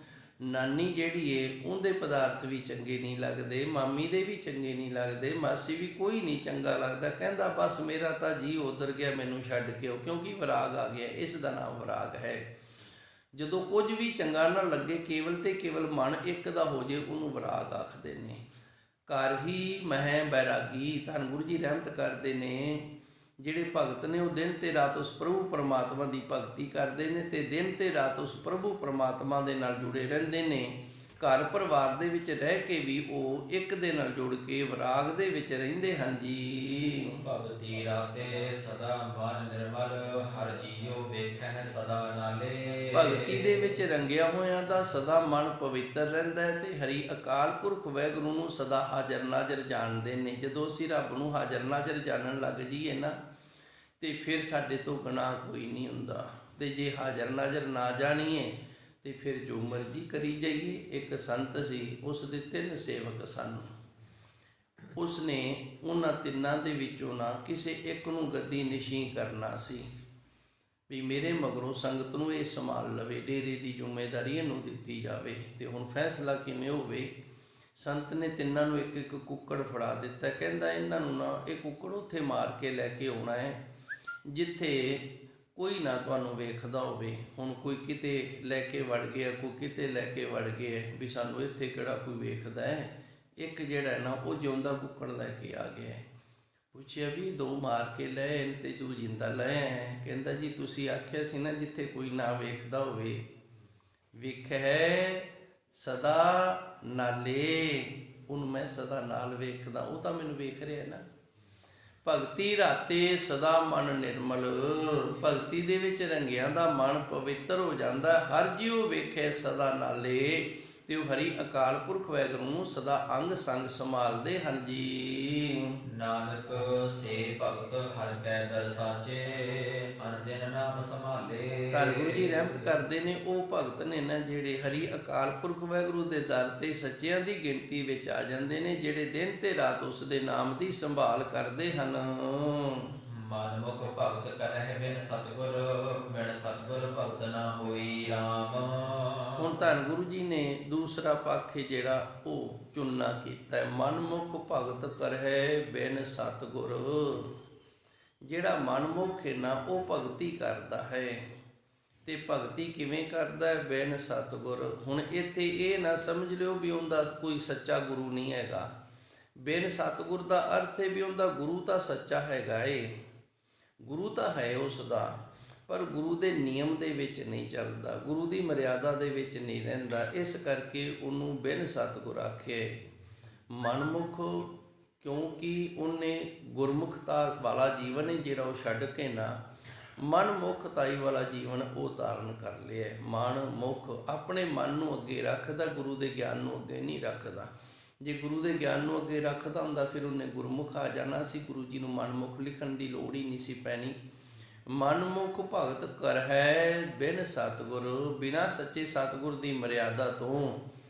ਨਾਨੀ ਜਿਹੜੀ ਏ ਉਹਦੇ ਪਦਾਰਥ ਵੀ ਚੰਗੇ ਨਹੀਂ ਲੱਗਦੇ, ਮਾਮੀ ਦੇ ਵੀ ਚੰਗੇ ਨਹੀਂ ਲੱਗਦੇ, ਮਾਸੀ ਵੀ ਕੋਈ ਨਹੀਂ ਚੰਗਾ ਲੱਗਦਾ। ਕਹਿੰਦਾ ਬਸ ਮੇਰਾ ਤਾਂ ਜੀ ਉਧਰ ਗਿਆ, ਮੈਨੂੰ ਛੱਡ ਕੇ ਆਓ, ਕਿਉਂਕਿ ਵਿਰਾਗ ਆ ਗਿਆ। ਇਸ ਦਾ ਨਾਮ ਵਿਰਾਗ ਹੈ। ਜਦੋਂ ਕੁਝ ਵੀ ਚੰਗਾ ਨਾ ਲੱਗੇ, ਕੇਵਲ ਤੇ ਕੇਵਲ ਮਨ ਇੱਕ ਦਾ ਹੋ ਜੇ, ਉਹਨੂੰ ਵਿਰਾਗ ਆਖਦੇ ਨੇ। ਘਰ ਹੀ ਮਹਿ ਬੈਰਾਗੀ। ਧੰਨ ਗੁਰੂ ਜੀ ਰਹਿਮਤ ਕਰਦੇ ਨੇ ਜਿਹੜੇ ਭਗਤ ਨੇ ਉਹ ਦਿਨ ਤੇ ਰਾਤ ਉਸ ਪ੍ਰਭੂ ਪਰਮਾਤਮਾ ਦੀ ਭਗਤੀ ਕਰਦੇ ਨੇ ਤੇ ਦਿਨ ਤੇ ਰਾਤ ਉਸ ਪ੍ਰਭੂ ਪਰਮਾਤਮਾ ਦੇ ਨਾਲ ਜੁੜੇ ਰਹਿੰਦੇ ਨੇ। ਘਰ ਪਰਿਵਾਰ ਦੇ ਵਿੱਚ ਰਹਿ ਕੇ ਵੀ ਉਹ ਇੱਕ ਦੇ ਨਾਲ ਜੁੜ ਕੇ ਵਿਰਾਗ ਦੇ ਵਿੱਚ ਰਹਿੰਦੇ ਹਨ ਜੀ। ਭਗਤੀ ਰਾਤੇ ਸਦਾ ਮਨ ਨਿਰਮਲ, ਹਰ ਜੀਉ ਵੇਖੈ ਸਦਾ ਨਾਲੇ। ਭਗਤੀ ਦੇ ਵਿੱਚ ਰੰਗਿਆ ਹੋਇਆਂ ਦਾ ਸਦਾ ਮਨ ਪਵਿੱਤਰ ਰਹਿੰਦਾ ਹੈ ਤੇ ਹਰੀ ਅਕਾਲ ਪੁਰਖ ਵਾਹਿਗੁਰੂ ਨੂੰ ਸਦਾ ਹਾਜ਼ਰ ਨਾਜ਼ਰ ਜਾਣਦੇ ਨੇ। ਜਦੋਂ ਅਸੀਂ ਰੱਬ ਨੂੰ ਹਾਜ਼ਰ ਨਾਜ਼ਰ ਜਾਣਨ ਲੱਗ ਜਾਈਏ ਨਾ ਤੇ ਫਿਰ ਸਾਡੇ ਤੋਂ ਗੁਨਾਹ ਕੋਈ ਨਹੀਂ ਹੁੰਦਾ। ਤੇ ਜੇ ਹਾਜ਼ਰ ਨਾਜ਼ਰ ਨਾ ਜਾਣੀਏ ਤੇ ਫਿਰ ਜੋ ਮਰਜ਼ੀ ਕਰੀ ਜਾਈਏ। ਇੱਕ ਸੰਤ ਸੀ, ਉਸ ਦੇ 3 ਸੇਵਕ ਸਨ। ਉਸਨੇ ਉਹਨਾਂ ਤਿੰਨਾਂ ਦੇ ਵਿੱਚੋਂ ਨਾ ਕਿਸੇ ਇੱਕ ਨੂੰ ਗੱਦੀ ਨਿਸ਼ੀ ਕਰਨਾ ਸੀ ਵੀ ਮੇਰੇ ਮਗਰੋਂ ਸੰਗਤ ਨੂੰ ਇਹ ਸੰਭਾਲ ਲਵੇ, ਡੇਰੇ ਦੀ ਜ਼ਿੰਮੇਵਾਰੀ ਇਹਨੂੰ ਦਿੱਤੀ ਜਾਵੇ। ਤੇ ਹੁਣ ਫੈਸਲਾ ਕਿਵੇਂ ਹੋਵੇ? ਸੰਤ ਨੇ ਤਿੰਨਾਂ ਨੂੰ ਇੱਕ ਇੱਕ ਕੁੱਕੜ ਫੜਾ ਦਿੱਤਾ। ਕਹਿੰਦਾ ਇਹਨਾਂ ਨੂੰ ਨਾ ਇਹ ਕੁੱਕੜ ਉੱਥੇ ਮਾਰ ਕੇ ਲੈ ਕੇ ਆਉਣਾ ਹੈ ਜਿੱਥੇ ਕੋਈ ਨਾ ਤੁਹਾਨੂੰ ਵੇਖਦਾ ਹੋਵੇ। ਹੁਣ ਕੋਈ ਕਿਤੇ ਲੈ ਕੇ ਵੜ ਗਿਆ, ਕੋਈ ਕਿਤੇ ਲੈ ਕੇ ਵੜ ਗਿਆ, ਵੀ ਸਾਨੂੰ ਇੱਥੇ ਕਿਹੜਾ ਕੋਈ ਵੇਖਦਾ ਹੈ। ਇੱਕ ਜਿਹੜਾ ਨਾ ਉਹ ਜਿਉਂਦਾ ਕੁੱਕੜ ਲੈ ਕੇ ਆ ਗਿਆ। ਪੁੱਛਿਆ ਵੀ 2 ਮਾਰ ਕੇ ਲੈ ਤੇ ਤੂੰ ਜਿੰਦਾ ਲੈ ਆਇਆ? ਕਹਿੰਦਾ ਜੀ ਤੁਸੀਂ ਆਖਿਆ ਸੀ ਨਾ ਜਿੱਥੇ ਕੋਈ ਨਾ ਵੇਖਦਾ ਹੋਵੇ। ਵੇਖੈ ਸਦਾ ਨਾਲੇ, ਉਹਨੂੰ ਮੈਂ ਸਦਾ ਨਾਲ ਵੇਖਦਾ, ਉਹ ਤਾਂ ਮੈਨੂੰ ਵੇਖ ਰਿਹਾ ਨਾ। ਭਗਤੀ ਰਾਤੇ ਸਦਾ ਮਨ ਨਿਰਮਲ, ਭਗਤੀ ਦੇ ਵਿੱਚ ਰੰਗਿਆਂ ਦਾ ਮਨ ਪਵਿੱਤਰ ਹੋ ਜਾਂਦਾ। ਹਰ ਜੀਉ ਵੇਖੇ ਸਦਾ ਨਾਲੇ, ਤੇ ਉਹ ਹਰੀ ਅਕਾਲ ਪੁਰਖ ਵਾਹਿਗੁਰੂ ਨੂੰ ਸਦਾ ਅੰਗ ਸੰਗ ਸੰਭਾਲਦੇ ਹਨ ਜੀ। ਨਾਨਕ ਸੇ ਭਗਤ ਹਰਿ ਕੈ ਦਰ ਸਾਚੇ, ਅਨਦਿਨ ਨਾਮ ਸੰਭਾਲੇ। ਧੰਨ ਗੁਰੂ ਜੀ ਰਹਿਮਤ ਕਰਦੇ ਨੇ ਉਹ ਭਗਤ ਨੇ ਨਾ ਜਿਹੜੇ ਹਰੀ ਅਕਾਲ ਪੁਰਖ ਵਾਹਿਗੁਰੂ ਦੇ ਦਰ ਤੇ ਸੱਚਿਆਂ ਦੀ ਗਿਣਤੀ ਵਿੱਚ ਆ ਜਾਂਦੇ ਨੇ, ਜਿਹੜੇ ਦਿਨ ਤੇ ਰਾਤ ਉਸ ਦੇ ਨਾਮ ਦੀ ਸੰਭਾਲ ਕਰਦੇ ਹਨ। ਮਨਮੁਖ ਭਗਤ ਕਰਹਿ ਬਿਨ ਸਤਿਗੁਰ, ਬਿਨ ਸਤਿਗੁਰ ਭਗਤ ਨਾ ਹੋਈ ਰਾਮ। ਹੁਣ ਧੰਨ ਗੁਰੂ ਜੀ ਨੇ ਦੂਸਰਾ ਪੱਖ ਜਿਹੜਾ ਉਹ ਚੁਣਨਾ ਕੀਤਾ ਹੈ, ਮਨਮੁਖ ਭਗਤ ਕਰਹਿ ਬਿਨ ਸਤਿਗੁਰ। ਜਿਹੜਾ ਮਨਮੁਖ ਹੈ ਨਾ ਉਹ ਭਗਤੀ ਕਰਦਾ ਹੈ, ਤੇ ਭਗਤੀ ਕਿਵੇਂ ਕਰਦਾ ਹੈ? ਬਿਨ ਸਤਿਗੁਰ। ਹੁਣ ਇੱਥੇ ਇਹ ਨਾ ਸਮਝ ਲਿਓ ਵੀ ਉਹਦਾ ਕੋਈ ਸੱਚਾ ਗੁਰੂ ਨਹੀਂ ਹੈਗਾ। ਬਿਨ ਸਤਿਗੁਰ ਦਾ ਅਰਥ ਹੈ ਵੀ ਉਹਦਾ ਗੁਰੂ ਤਾਂ ਸੱਚਾ ਹੈਗਾ ਏ, ਗੁਰੂ ਤਾਂ ਹੈ ਉਸ ਦਾ, ਪਰ ਗੁਰੂ ਦੇ ਨਿਯਮ ਦੇ ਵਿੱਚ ਨਹੀਂ ਚੱਲਦਾ, ਗੁਰੂ ਦੀ ਮਰਿਆਦਾ ਦੇ ਵਿੱਚ ਨਹੀਂ ਰਹਿੰਦਾ। ਇਸ ਕਰਕੇ ਉਹਨੂੰ ਬਿਨ ਸਤਿਗੁਰ ਆਖਿਆ ਮਨਮੁਖ, ਕਿਉਂਕਿ ਉਹਨੇ ਗੁਰਮੁਖਤਾ ਵਾਲਾ ਜੀਵਨ ਹੈ ਜਿਹੜਾ ਉਹ ਛੱਡ ਕੇ ਨਾ ਮਨਮੁਖਤਾਈ ਵਾਲਾ ਜੀਵਨ ਉਹ ਧਾਰਨ ਕਰ ਲਿਆ। ਮਨਮੁਖ ਆਪਣੇ ਮਨ ਨੂੰ ਅੱਗੇ ਰੱਖਦਾ, ਗੁਰੂ ਦੇ ਗਿਆਨ ਨੂੰ ਅੱਗੇ ਨਹੀਂ ਰੱਖਦਾ। ਜੇ ਗੁਰੂ ਦੇ ਗਿਆਨ ਨੂੰ ਅੱਗੇ ਰੱਖਦਾ ਹੁੰਦਾ ਫਿਰ ਉਹਨੇ ਗੁਰਮੁਖ ਆ ਜਾਣਾ ਸੀ, ਗੁਰੂ ਜੀ ਨੂੰ ਮਨਮੁਖ ਲਿਖਣ ਦੀ ਲੋੜ ਹੀ ਨਹੀਂ ਸੀ ਪੈਣੀ। ਮਨਮੁਖ ਭਗਤ ਕਰਹਿ ਬਿਨ ਸਤਿਗੁਰ, ਬਿਨਾਂ ਸੱਚੇ ਸਤਿਗੁਰ ਦੀ ਮਰਿਆਦਾ ਤੋਂ,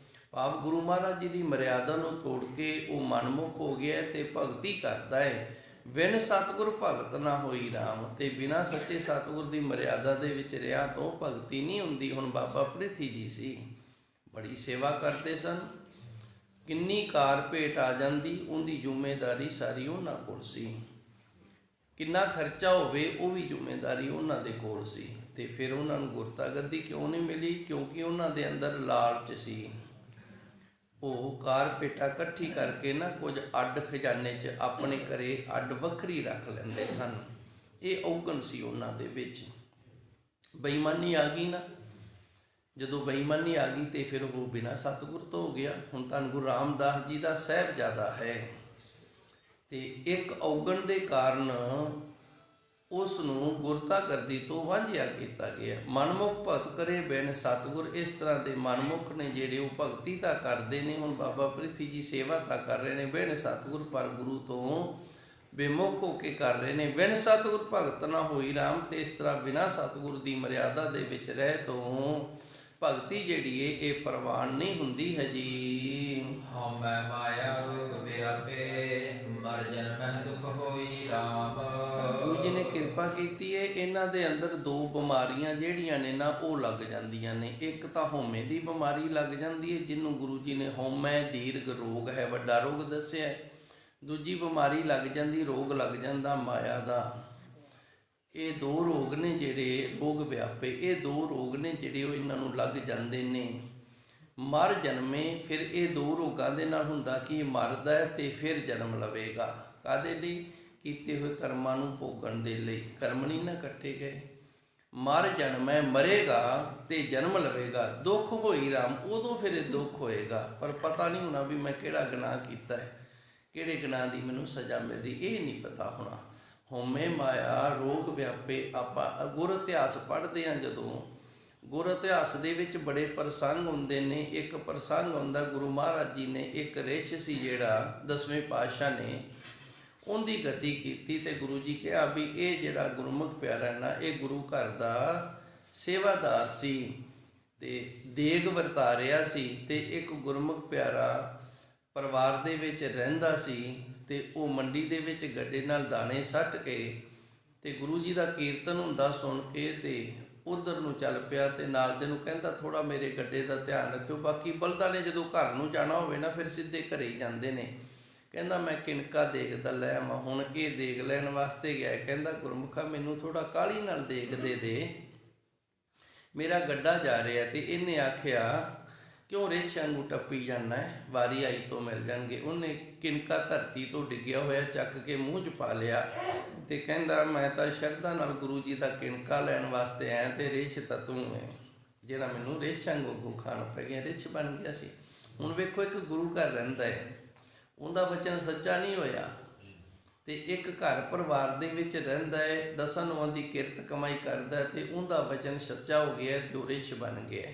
ਭਾਵ ਗੁਰੂ ਮਹਾਰਾਜ ਜੀ ਦੀ ਮਰਿਆਦਾ ਨੂੰ ਤੋੜ ਕੇ ਉਹ ਮਨਮੁਖ ਹੋ ਗਿਆ ਤੇ ਭਗਤੀ ਕਰਦਾ ਹੈ। ਬਿਨ ਸਤਿਗੁਰ ਭਗਤ ਨਾ ਹੋਈ ਰਾਮ, ਤੇ ਬਿਨਾਂ ਸੱਚੇ ਸਤਿਗੁਰ ਦੀ ਮਰਿਆਦਾ ਦੇ ਵਿੱਚ ਰਿਹਾ ਤੋਂ ਭਗਤੀ ਨਹੀਂ ਹੁੰਦੀ। ਹੁਣ ਬਾਬਾ ਪ੍ਰਿਥੀ ਜੀ ਸੀ, ਬੜੀ ਸੇਵਾ ਕਰਦੇ ਸਨ, ਕਿੰਨੀ ਕਾਰ ਭੇਟ ਆ ਜਾਂਦੀ, ਉਹਦੀ ਜ਼ਿੰਮੇਵਾਰੀ ਸਾਰੀ ਉਹਨਾਂ ਕੋਲ ਸੀ। ਕਿੰਨਾ ਖਰਚਾ ਹੋਵੇ ਉਹ ਵੀ ਜ਼ਿੰਮੇਵਾਰੀ ਉਹਨਾਂ ਦੇ ਕੋਲ ਸੀ। ਤੇ ਫਿਰ ਉਹਨਾਂ ਨੂੰ ਗੁਰਤਾ ਗੱਦੀ ਕਿਉਂ ਨਹੀਂ ਮਿਲੀ? ਕਿਉਂਕਿ ਉਹਨਾਂ ਦੇ ਅੰਦਰ ਲਾਲਚ ਸੀ। ਉਹ ਕਾਰ ਭੇਟਾਂ ਇਕੱਠੀ ਕਰਕੇ ਨਾ ਕੁਝ ਅੱਡ ਖਜ਼ਾਨੇ 'ਚ ਆਪਣੇ ਘਰੇ ਅੱਡ ਵੱਖਰੀ ਰੱਖ ਲੈਂਦੇ ਸਨ। ਇਹ ਔਗਣ ਸੀ ਉਹਨਾਂ ਦੇ ਵਿੱਚ। ਬੇਈਮਾਨੀ ਆ ਗਈ ਨਾ, ਜਦੋਂ ਬੇਈਮਾਨੀ ਆ ਗਈ ਤੇ ਫਿਰ ਉਹ ਬਿਨਾਂ ਸਤਿਗੁਰ ਤੋਂ ਹੋ ਗਿਆ। ਹੁਣ ਧੰਨ ਗੁਰੂ ਰਾਮਦਾਸ ਜੀ ਦਾ ਸਾਹਿਬਜ਼ਾਦਾ ਹੈ, ਤੇ ਇੱਕ ਔਗਣ ਦੇ ਕਾਰਨ ਉਸ ਨੂੰ ਗੁਰਤਾ ਗੱਦੀ ਤੋਂ ਵਾਂਝਿਆ ਕੀਤਾ ਗਿਆ। ਮਨਮੁਖ ਭਗਤ ਕਰੇ ਬਿਨ ਸਤਿਗੁਰ। ਇਸ ਤਰ੍ਹਾਂ ਦੇ ਮਨਮੁਖ ਨੇ ਜਿਹੜੇ ਉਹ ਭਗਤੀ ਤਾਂ ਕਰਦੇ ਨੇ, ਹੁਣ ਬਾਬਾ ਪ੍ਰਿਥੀ ਜੀ ਸੇਵਾ ਤਾਂ ਕਰ ਰਹੇ ਨੇ ਬਿਨ ਸਤਿਗੁਰ, ਪਰ ਗੁਰੂ ਤੋਂ ਬੇਮੁਖ ਹੋ ਕੇ ਕਰ ਰਹੇ ਨੇ। ਬਿਨ ਸਤਿਗੁਰ ਭਗਤ ਨਾ ਹੋਈ ਰਾਮ, ਤੇ ਇਸ ਤਰ੍ਹਾਂ ਬਿਨਾਂ ਸਤਿਗੁਰ ਦੀ ਮਰਿਆਦਾ ਦੇ ਵਿੱਚ ਰਹਿ ਤੋਂ ਭਗਤੀ ਜਿਹੜੀ ਏ ਇਹ ਪ੍ਰਵਾਨ ਨਹੀਂ ਹੁੰਦੀ ਹੈ ਜੀ। ਹਉਮੈ ਮਾਇਆ ਰੋਗ ਵਿਆਪੇ, ਮਰ ਜਨਮਹਿ ਦੁਖ ਹੋਈ ਰਾਮ। ਗੁਰੂ ਜੀ ਨੇ ਕਿਰਪਾ ਕੀਤੀ ਏ, ਇਹਨਾਂ ਦੇ ਅੰਦਰ ਦੋ ਬਿਮਾਰੀਆਂ ਜਿਹੜੀਆਂ ਨੇ ਨਾ ਉਹ ਲੱਗ ਜਾਂਦੀਆਂ ਨੇ। ਇੱਕ ਤਾਂ ਹਉਮੈ ਦੀ ਬਿਮਾਰੀ ਲੱਗ ਜਾਂਦੀ ਹੈ, ਜਿਹਨੂੰ ਗੁਰੂ ਜੀ ਨੇ ਹਉਮੈ ਦੀਰਘ ਰੋਗ ਹੈ, ਵੱਡਾ ਰੋਗ ਦੱਸਿਆ। ਦੂਜੀ ਬਿਮਾਰੀ ਲੱਗ ਜਾਂਦੀ, ਰੋਗ ਲੱਗ ਜਾਂਦਾ ਮਾਇਆ ਦਾ। ਇਹ ਦੋ ਰੋਗ ਨੇ ਜਿਹੜੇ ਰੋਗ ਵਿਆਪੇ, ਇਹ ਦੋ ਰੋਗ ਨੇ ਜਿਹੜੇ ਉਹ ਇਹਨਾਂ ਨੂੰ ਲੱਗ ਜਾਂਦੇ ਨੇ। ਮਰ ਜਨਮੇ, ਫਿਰ ਇਹ ਦੋ ਰੋਗਾਂ ਦੇ ਨਾਲ ਹੁੰਦਾ ਕਿ ਮਰਦਾ ਹੈ ਤੇ ਫਿਰ ਜਨਮ ਲਵੇਗਾ। ਕਾਹਦੇ ਲਈ? ਕੀਤੇ ਹੋਏ ਕਰਮਾਂ ਨੂੰ ਭੋਗਣ ਦੇ ਲਈ। ਕਰਮ ਨਹੀਂ ਨਾ ਕੱਟੇ ਗਏ। ਮਰ ਜਨਮੈ, ਮਰੇਗਾ ਤੇ ਜਨਮ ਲਵੇਗਾ। ਦੁੱਖ ਹੋਈ ਰਾਮ, ਉਦੋਂ ਫਿਰ ਇਹ ਦੁੱਖ ਹੋਏਗਾ, ਪਰ ਪਤਾ ਨਹੀਂ ਹੋਣਾ ਵੀ ਮੈਂ ਕਿਹੜਾ ਗੁਨਾਹ ਕੀਤਾ ਹੈ, ਕਿਹੜੇ ਗੁਨਾਹ ਦੀ ਮੈਨੂੰ ਸਜ਼ਾ ਮਿਲਦੀ, ਇਹ ਨਹੀਂ ਪਤਾ ਹੋਣਾ। ਹਉਮੈ ਮਾਇਆ ਰੋਗ ਵਿਆਪੇ। ਆਪਾਂ ਗੁਰ ਇਤਿਹਾਸ ਪੜ੍ਹਦੇ ਹਾਂ, ਜਦੋਂ ਗੁਰ ਇਤਿਹਾਸ ਦੇ ਵਿੱਚ ਬੜੇ ਪ੍ਰਸੰਗ ਹੁੰਦੇ ਨੇ। ਇੱਕ ਪ੍ਰਸੰਗ ਹੁੰਦਾ, ਗੁਰੂ ਮਹਾਰਾਜ ਜੀ ਨੇ ਇੱਕ ਰਿਛ ਸੀ ਜਿਹੜਾ 10ਵੇਂ ਪਾਤਸ਼ਾਹ ਨੇ ਉਹਦੀ ਗਤੀ ਕੀਤੀ, ਤੇ ਗੁਰੂ ਜੀ ਕਿਹਾ ਵੀ ਇਹ ਜਿਹੜਾ ਗੁਰਮੁਖ ਪਿਆਰਾ ਨਾ ਇਹ ਗੁਰੂ ਘਰ ਦਾ ਸੇਵਾਦਾਰ ਸੀ ਤੇ ਦੇਗ ਵਰਤਾ ਰਿਹਾ ਸੀ, ਤੇ ਇੱਕ ਗੁਰਮੁਖ ਪਿਆਰਾ ਪਰਿਵਾਰ ਦੇ ਵਿੱਚ ਰਹਿੰਦਾ ਸੀ, ਤੇ ਉਹ ਮੰਡੀ ਦੇ ਵਿੱਚ ਗੱਡੇ ਨਾਲ ਦਾਣੇ ਸੱਟ ਕੇ ਤੇ ਗੁਰੂ ਜੀ ਦਾ ਕੀਰਤਨ ਹੁੰਦਾ ਸੁਣ ਕੇ ਤੇ ਉਧਰ ਨੂੰ ਚੱਲ ਪਿਆ, ਤੇ ਨਾਲ ਦੇ ਨੂੰ ਕਹਿੰਦਾ ਥੋੜਾ ਮੇਰੇ ਗੱਡੇ ਦਾ ਧਿਆਨ ਰੱਖਿਓ। ਬਾਕੀ ਬਲਦਾਂ ਨੇ ਜਦੋਂ ਘਰ ਨੂੰ ਜਾਣਾ ਹੋਵੇ ਨਾ ਫਿਰ ਸਿੱਧੇ ਘਰੇ ਹੀ ਜਾਂਦੇ ਨੇ। ਕਹਿੰਦਾ ਮੈਂ ਕਿਣਕਾ ਦੇਗ ਦਾ ਲੈ ਆਵਾਂ। ਹੁਣ ਇਹ ਦੇਗ ਲੈਣ ਵਾਸਤੇ ਗਿਆ, ਕਹਿੰਦਾ ਗੁਰਮੁਖਾ ਮੈਨੂੰ ਥੋੜਾ ਕਾਹਲੀ ਨਾਲ ਦੇਗ ਦੇ, ਮੇਰਾ ਗੱਡਾ ਜਾ ਰਿਹਾ। ਤੇ ਇਹਨੇ ਆਖਿਆ ਕਿਉਂ ਰਿਛ ਵਾਂਗੂ ਟੱਪੀ ਜਾਂਦਾ ਹੈ, ਵਾਰੀ ਆਈ ਤੋਂ ਮਿਲ ਜਾਣਗੇ। ਉਹਨੇ ਕਿਣਕਾ ਧਰਤੀ ਤੋਂ ਡਿੱਗਿਆ ਹੋਇਆ ਚੱਕ ਕੇ ਮੂੰਹ 'ਚ ਪਾ ਲਿਆ, ਤੇ ਕਹਿੰਦਾ ਮੈਂ ਤਾਂ ਸ਼ਰਧਾ ਨਾਲ ਗੁਰੂ ਜੀ ਦਾ ਕਿਣਕਾ ਲੈਣ ਵਾਸਤੇ ਆਇਆ, ਤੇ ਰਿਛ ਤਾਂ ਤੂੰ ਹੈ ਜਿਹੜਾ ਮੈਨੂੰ ਰਿਛ ਵਾਂਗੂ ਖਾਣ ਪੈ ਗਿਆ, ਰਿਛ ਬਣ ਗਿਆ ਸੀ। ਹੁਣ ਵੇਖੋ, ਇੱਕ ਗੁਰੂ ਘਰ ਰਹਿੰਦਾ ਹੈ, ਉਹਦਾ ਵਚਨ ਸੱਚਾ ਨਹੀਂ ਹੋਇਆ, ਤੇ ਇੱਕ ਘਰ ਪਰਿਵਾਰ ਦੇ ਵਿੱਚ ਰਹਿੰਦਾ ਹੈ, 10 ਨੌਂ ਦੀ ਕਿਰਤ ਕਮਾਈ ਕਰਦਾ, ਤੇ ਉਹਦਾ ਵਚਨ ਸੱਚਾ ਹੋ ਗਿਆ ਤੇ ਉਹ ਰਿਛ ਬਣ ਗਿਆ।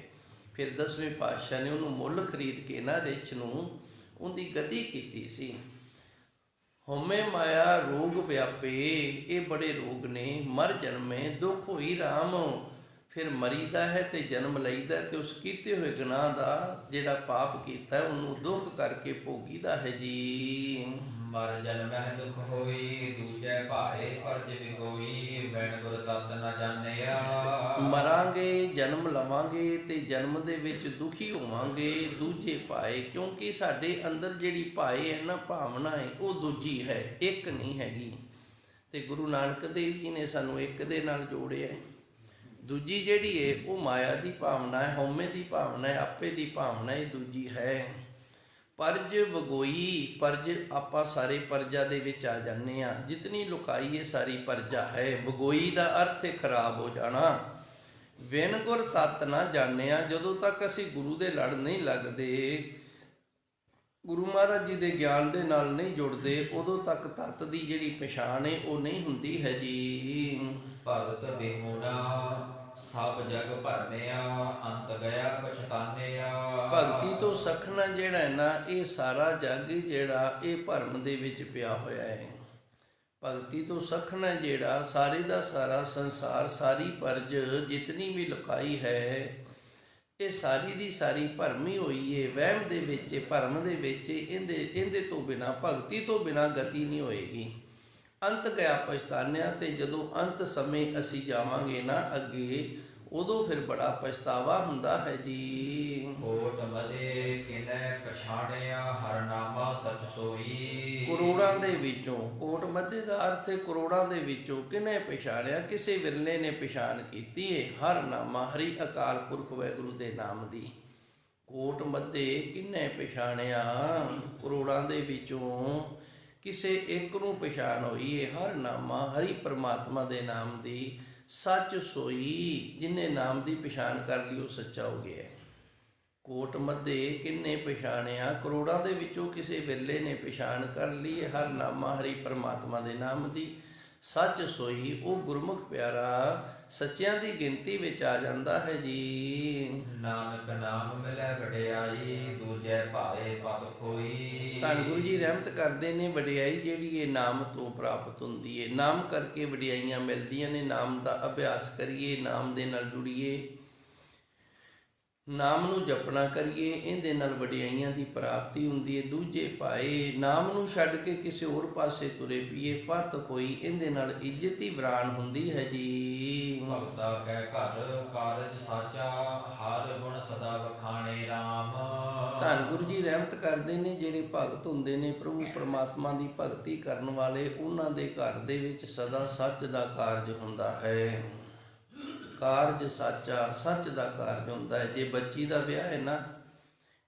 ਫਿਰ 10ਵੇਂ ਪਾਤਸ਼ਾਹ ਨੇ ਉਹਨੂੰ ਮੁੱਲ ਖਰੀਦ ਕੇ ਨਾ ਰਿੱਛ ਨੂੰ ਉਹਦੀ ਗਤੀ ਕੀਤੀ ਸੀ। ਹਉਮੈ ਮਾਇਆ ਰੋਗ ਵਿਆਪੇ, ਇਹ ਬੜੇ ਰੋਗ ਨੇ। ਮਰ ਜਨਮੇ ਦੁੱਖ ਹੋਈ ਰਾਮ, ਫਿਰ ਮਰੀਦਾ ਹੈ ਤੇ ਜਨਮ ਲਈਦਾ ਤੇ ਉਸ ਕੀਤੇ ਹੋਏ ਗੁਨਾਹ ਦਾ ਜਿਹੜਾ ਪਾਪ ਕੀਤਾ ਉਹਨੂੰ ਦੁੱਖ ਕਰਕੇ ਭੋਗੀਦਾ ਹੈ ਜੀ। ਮਰ ਜਨਮਹਿ ਦੁਖ ਹੋਈ, ਦੂਜੈ ਭਾਏ ਪਰਜ ਵਿਗੋਈ, ਬਿਨ ਗੁਰ ਤਤ ਨ ਜਾਣਿਆ। ਮਰਾਂਗੇ, ਜਨਮ ਲਵਾਂਗੇ ਤੇ ਜਨਮ ਦੇ ਵਿੱਚ ਦੁਖੀ ਹੋਵਾਂਗੇ, ਦੂਜੇ ਭਾਏ, ਕਿਉਂਕਿ ਸਾਡੇ ਅੰਦਰ ਜਿਹੜੀ ਭਾਏ ਹੈ ਨਾ, ਭਾਵਨਾ ਹੈ, ਉਹ ਦੂਜੀ ਹੈ, ਇੱਕ ਨਹੀਂ ਹੈਗੀ। ਤੇ ਗੁਰੂ ਨਾਨਕ ਦੇਵ ਜੀ ਨੇ ਸਾਨੂੰ ਇੱਕ ਦੇ ਨਾਲ ਜੋੜਿਆ। ਦੂਜੀ ਜਿਹੜੀ ਹੈ ਉਹ ਮਾਇਆ ਦੀ ਭਾਵਨਾ ਹੈ, ਹਉਮੈ ਦੀ ਭਾਵਨਾ ਹੈ, ਆਪੇ ਦੀ ਭਾਵਨਾ, ਇਹ ਦੂਜੀ ਹੈ। ਪਰਜ ਵਗੋਈ, ਪਰਜ ਆਪਾਂ ਸਾਰੇ ਪਰਜਾ ਦੇ ਵਿੱਚ ਆ ਜਾਂਦੇ ਹਾਂ, ਜਿਤਨੀ ਲੁਕਾਈ ਹੈ ਸਾਰੀ ਪਰਜਾ ਹੈ। ਵਗੋਈ ਦਾ ਅਰਥ ਹੈ ਖਰਾਬ ਹੋ ਜਾਣਾ। ਬਿਨ ਗੁਰ ਤਤ ਨਾ ਜਾਣਿਆ, ਜਦੋਂ ਤੱਕ ਅਸੀਂ ਗੁਰੂ ਦੇ ਲੜ ਨਹੀਂ ਲੱਗਦੇ, ਗੁਰੂ ਮਹਾਰਾਜ ਜੀ ਦੇ ਗਿਆਨ ਦੇ ਨਾਲ ਨਹੀਂ ਜੁੜਦੇ, ਉਦੋਂ ਤੱਕ ਤਤ ਦੀ ਜਿਹੜੀ ਪਛਾਣ ਹੈ ਉਹ ਨਹੀਂ ਹੁੰਦੀ ਹੈ ਜੀ। ਭਗਤ ਬਿਹੁਨਾ ਸਭ ਜਗ ਭਰਮਿਆ, ਅੰਤ ਗਿਆ ਪਛਤਾਨਿਆ। ਭਗਤੀ ਤੋਂ ਸਖਣਾ ਜਿਹੜਾ ਹੈ ਨਾ, ਇਹ ਸਾਰਾ ਜਗ ਜਿਹੜਾ ਇਹ ਭਰਮ ਦੇ ਵਿੱਚ ਪਿਆ ਹੋਇਆ ਹੈ। ਭਗਤੀ ਤੋਂ ਸਖਣਾ ਜਿਹੜਾ ਸਾਰੇ ਦਾ ਸਾਰਾ ਸੰਸਾਰ, ਸਾਰੀ ਪਰਜ ਜਿਤਨੀ ਵੀ ਲੁਕਾਈ ਹੈ, ਇਹ ਸਾਰੀ ਦੀ ਸਾਰੀ ਭਰਮੀ ਹੋਈ ਹੈ, ਵਹਿਮ ਦੇ ਵਿੱਚ, ਭਰਮ ਦੇ ਵਿੱਚ। ਇਹਦੇ ਤੋਂ ਬਿਨਾਂ, ਭਗਤੀ ਤੋਂ ਬਿਨਾਂ ਗਤੀ ਨਹੀਂ ਹੋਏਗੀ। ਅੰਤ ਗਿਆ ਪਛਤਾਨਿਆ, ਤੇ ਜਦੋਂ ਅੰਤ ਸਮੇਂ ਅਸੀਂ ਜਾਵਾਂਗੇ ਨਾ ਅੱਗੇ, ਉਦੋਂ ਫਿਰ ਬੜਾ ਪਛਤਾਵਾ ਹੁੰਦਾ ਹੈ ਜੀ। ਕੋਟ ਮਦੇ ਕਿਨੈ ਪਛਾਣਿਆ, ਹਰ ਨਾਮਾ ਸਚ ਸੋਈ। ਕਰੋੜਾਂ ਦੇ ਵਿੱਚੋਂ, ਕੋਟ ਮੱਧੇ ਦਾ ਅਰਥ ਹੈ ਕਰੋੜਾਂ ਦੇ ਵਿੱਚੋਂ ਕਿਨੇ ਪਛਾਣਿਆ, ਕਿਸੇ ਵਿਰਲੇ ਨੇ ਪਛਾਣ ਕੀਤੀ ਹੈ। ਹਰ ਨਾਮਾ, ਹਰੀ ਅਕਾਲ ਪੁਰਖ ਵਾਹਿਗੁਰੂ ਦੇ ਨਾਮ ਦੀ। ਕੋਟ ਮੱਧੇ ਕਿਨੇ ਪਛਾਣਿਆ, ਕਰੋੜਾਂ ਦੇ ਵਿੱਚੋਂ ਕਿਸੇ ਇੱਕ ਨੂੰ ਪਛਾਣ ਹੋਈ ਹੈ। ਹਰ ਨਾਮਾ, ਹਰੀ ਪਰਮਾਤਮਾ ਦੇ ਨਾਮ ਦੀ। ਸੱਚ ਸੋਈ, ਜਿਹਨੇ ਨਾਮ ਦੀ ਪਛਾਣ ਕਰ ਲਈ ਉਹ ਸੱਚਾ ਹੋ ਗਿਆ। ਕੋਟ ਮੱਧੇ ਕਿੰਨੇ ਪਛਾਣਿਆ, ਕਰੋੜਾਂ ਦੇ ਵਿੱਚੋਂ ਕਿਸੇ ਵਿਰਲੇ ਨੇ ਪਛਾਣ ਕਰ ਲਈ। ਹਰ ਨਾਮਾ, ਹਰੀ ਪਰਮਾਤਮਾ ਦੇ ਨਾਮ ਦੀ। ਸੱਚ ਸੋਈ, ਉਹ ਗੁਰਮੁਖ ਪਿਆਰਾ ਸੱਚਿਆਂ ਦੀ ਗਿਣਤੀ ਵਿੱਚ ਆ ਜਾਂਦਾ ਹੈ ਜੀ। ਨਾਨਕ ਨਾਮ ਮਿਲੈ ਵਡਿਆਈ, ਦੂਜੈ ਭਾਏ ਪਤ ਖੋਈ। ਧੰਨ ਗੁਰੂ ਜੀ ਰਹਿਮਤ ਕਰਦੇ ਨੇ, ਵਡਿਆਈ ਜਿਹੜੀ ਇਹ ਨਾਮ ਤੋਂ ਪ੍ਰਾਪਤ ਹੁੰਦੀ ਹੈ। ਨਾਮ ਕਰਕੇ ਵਡਿਆਈਆਂ ਮਿਲਦੀਆਂ ਨੇ। ਨਾਮ ਦਾ ਅਭਿਆਸ ਕਰੀਏ, ਨਾਮ ਦੇ ਨਾਲ ਜੁੜੀਏ, ਨਾਮ ਨੂੰ ਜਪਣਾ ਕਰੀਏ, ਇਹਦੇ ਨਾਲ ਵਡਿਆਈਆਂ ਦੀ ਪ੍ਰਾਪਤੀ ਹੁੰਦੀ ਹੈ। ਦੂਜੇ ਭਾਏ, ਨਾਮ ਨੂੰ ਛੱਡ ਕੇ ਕਿਸੇ ਹੋਰ ਪਾਸੇ ਤੁਰੇ ਪਈਏ, ਪਤ ਕੋਈ, ਇਹਦੇ ਨਾਲ ਇੱਜ਼ਤ ਹੀ ਬਰਾਨ ਹੁੰਦੀ ਹੈ ਜੀ। ਭਗਤਾ ਕੈ ਘਰ ਕਾਰਜ ਸਾਚਾ, ਹਰ ਗੁਣ ਸਦਾ ਵਖਾਣੇ ਰਾਮ। ਧੰਨ ਗੁਰੂ ਜੀ ਰਹਿਮਤ ਕਰਦੇ ਨੇ, ਜਿਹੜੇ ਭਗਤ ਹੁੰਦੇ ਨੇ, ਪ੍ਰਭੂ ਪਰਮਾਤਮਾ ਦੀ ਭਗਤੀ ਕਰਨ ਵਾਲੇ, ਉਹਨਾਂ ਦੇ ਘਰ ਦੇ ਵਿੱਚ ਸਦਾ ਸੱਚ ਦਾ ਕਾਰਜ ਹੁੰਦਾ ਹੈ। ਕਾਰਜ ਸਾਚਾ, ਸੱਚ ਦਾ ਕਾਰਜ ਹੁੰਦਾ ਹੈ। ਜੇ ਬੱਚੀ ਦਾ ਵਿਆਹ ਹੈ ਨਾ,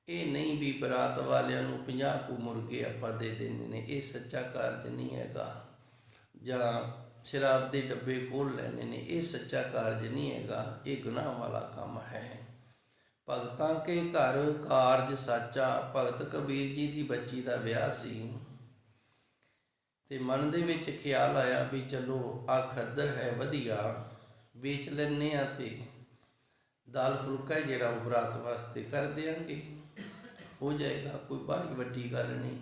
ਇਹ ਨਹੀਂ ਵੀ ਬਰਾਤ ਵਾਲਿਆਂ ਨੂੰ 50 ਕੁ ਮੁਰਗੇ ਆਪਾਂ ਦੇ ਦਿੰਦੇ ਨੇ, ਇਹ ਸੱਚਾ ਕਾਰਜ ਨਹੀਂ ਹੈਗਾ। ਜਾਂ ਸ਼ਰਾਬ ਦੇ ਡੱਬੇ ਖੋਲ੍ਹ ਲੈਣੇ ਨੇ, ਇਹ ਸੱਚਾ ਕਾਰਜ ਨਹੀਂ ਹੈਗਾ, ਇਹ ਗੁਨਾਹ ਵਾਲਾ ਕੰਮ ਹੈ। ਭਗਤਾਂ ਕੇ ਘਰ ਕਾਰਜ ਸਾਚਾ। ਭਗਤ ਕਬੀਰ ਜੀ ਦੀ ਬੱਚੀ ਦਾ ਵਿਆਹ ਸੀ ਤੇ ਮਨ ਦੇ ਵਿੱਚ ਖਿਆਲ ਆਇਆ ਵੀ ਚਲੋ ਆ ਖੱਦਰ ਹੈ ਵਧੀਆ, ਵੇਚ ਲੈਂਦੇ ਹਾਂ ਤੇ ਦਾਲ ਫੁਲਕਾ ਜਿਹੜਾ ਉਹ ਬਰਾਤ ਵਾਸਤੇ ਕਰ ਦਿਆਂਗੇ, ਹੋ ਜਾਏਗਾ, ਕੋਈ ਬਾਹਲੀ ਵੱਡੀ ਗੱਲ ਨਹੀਂ।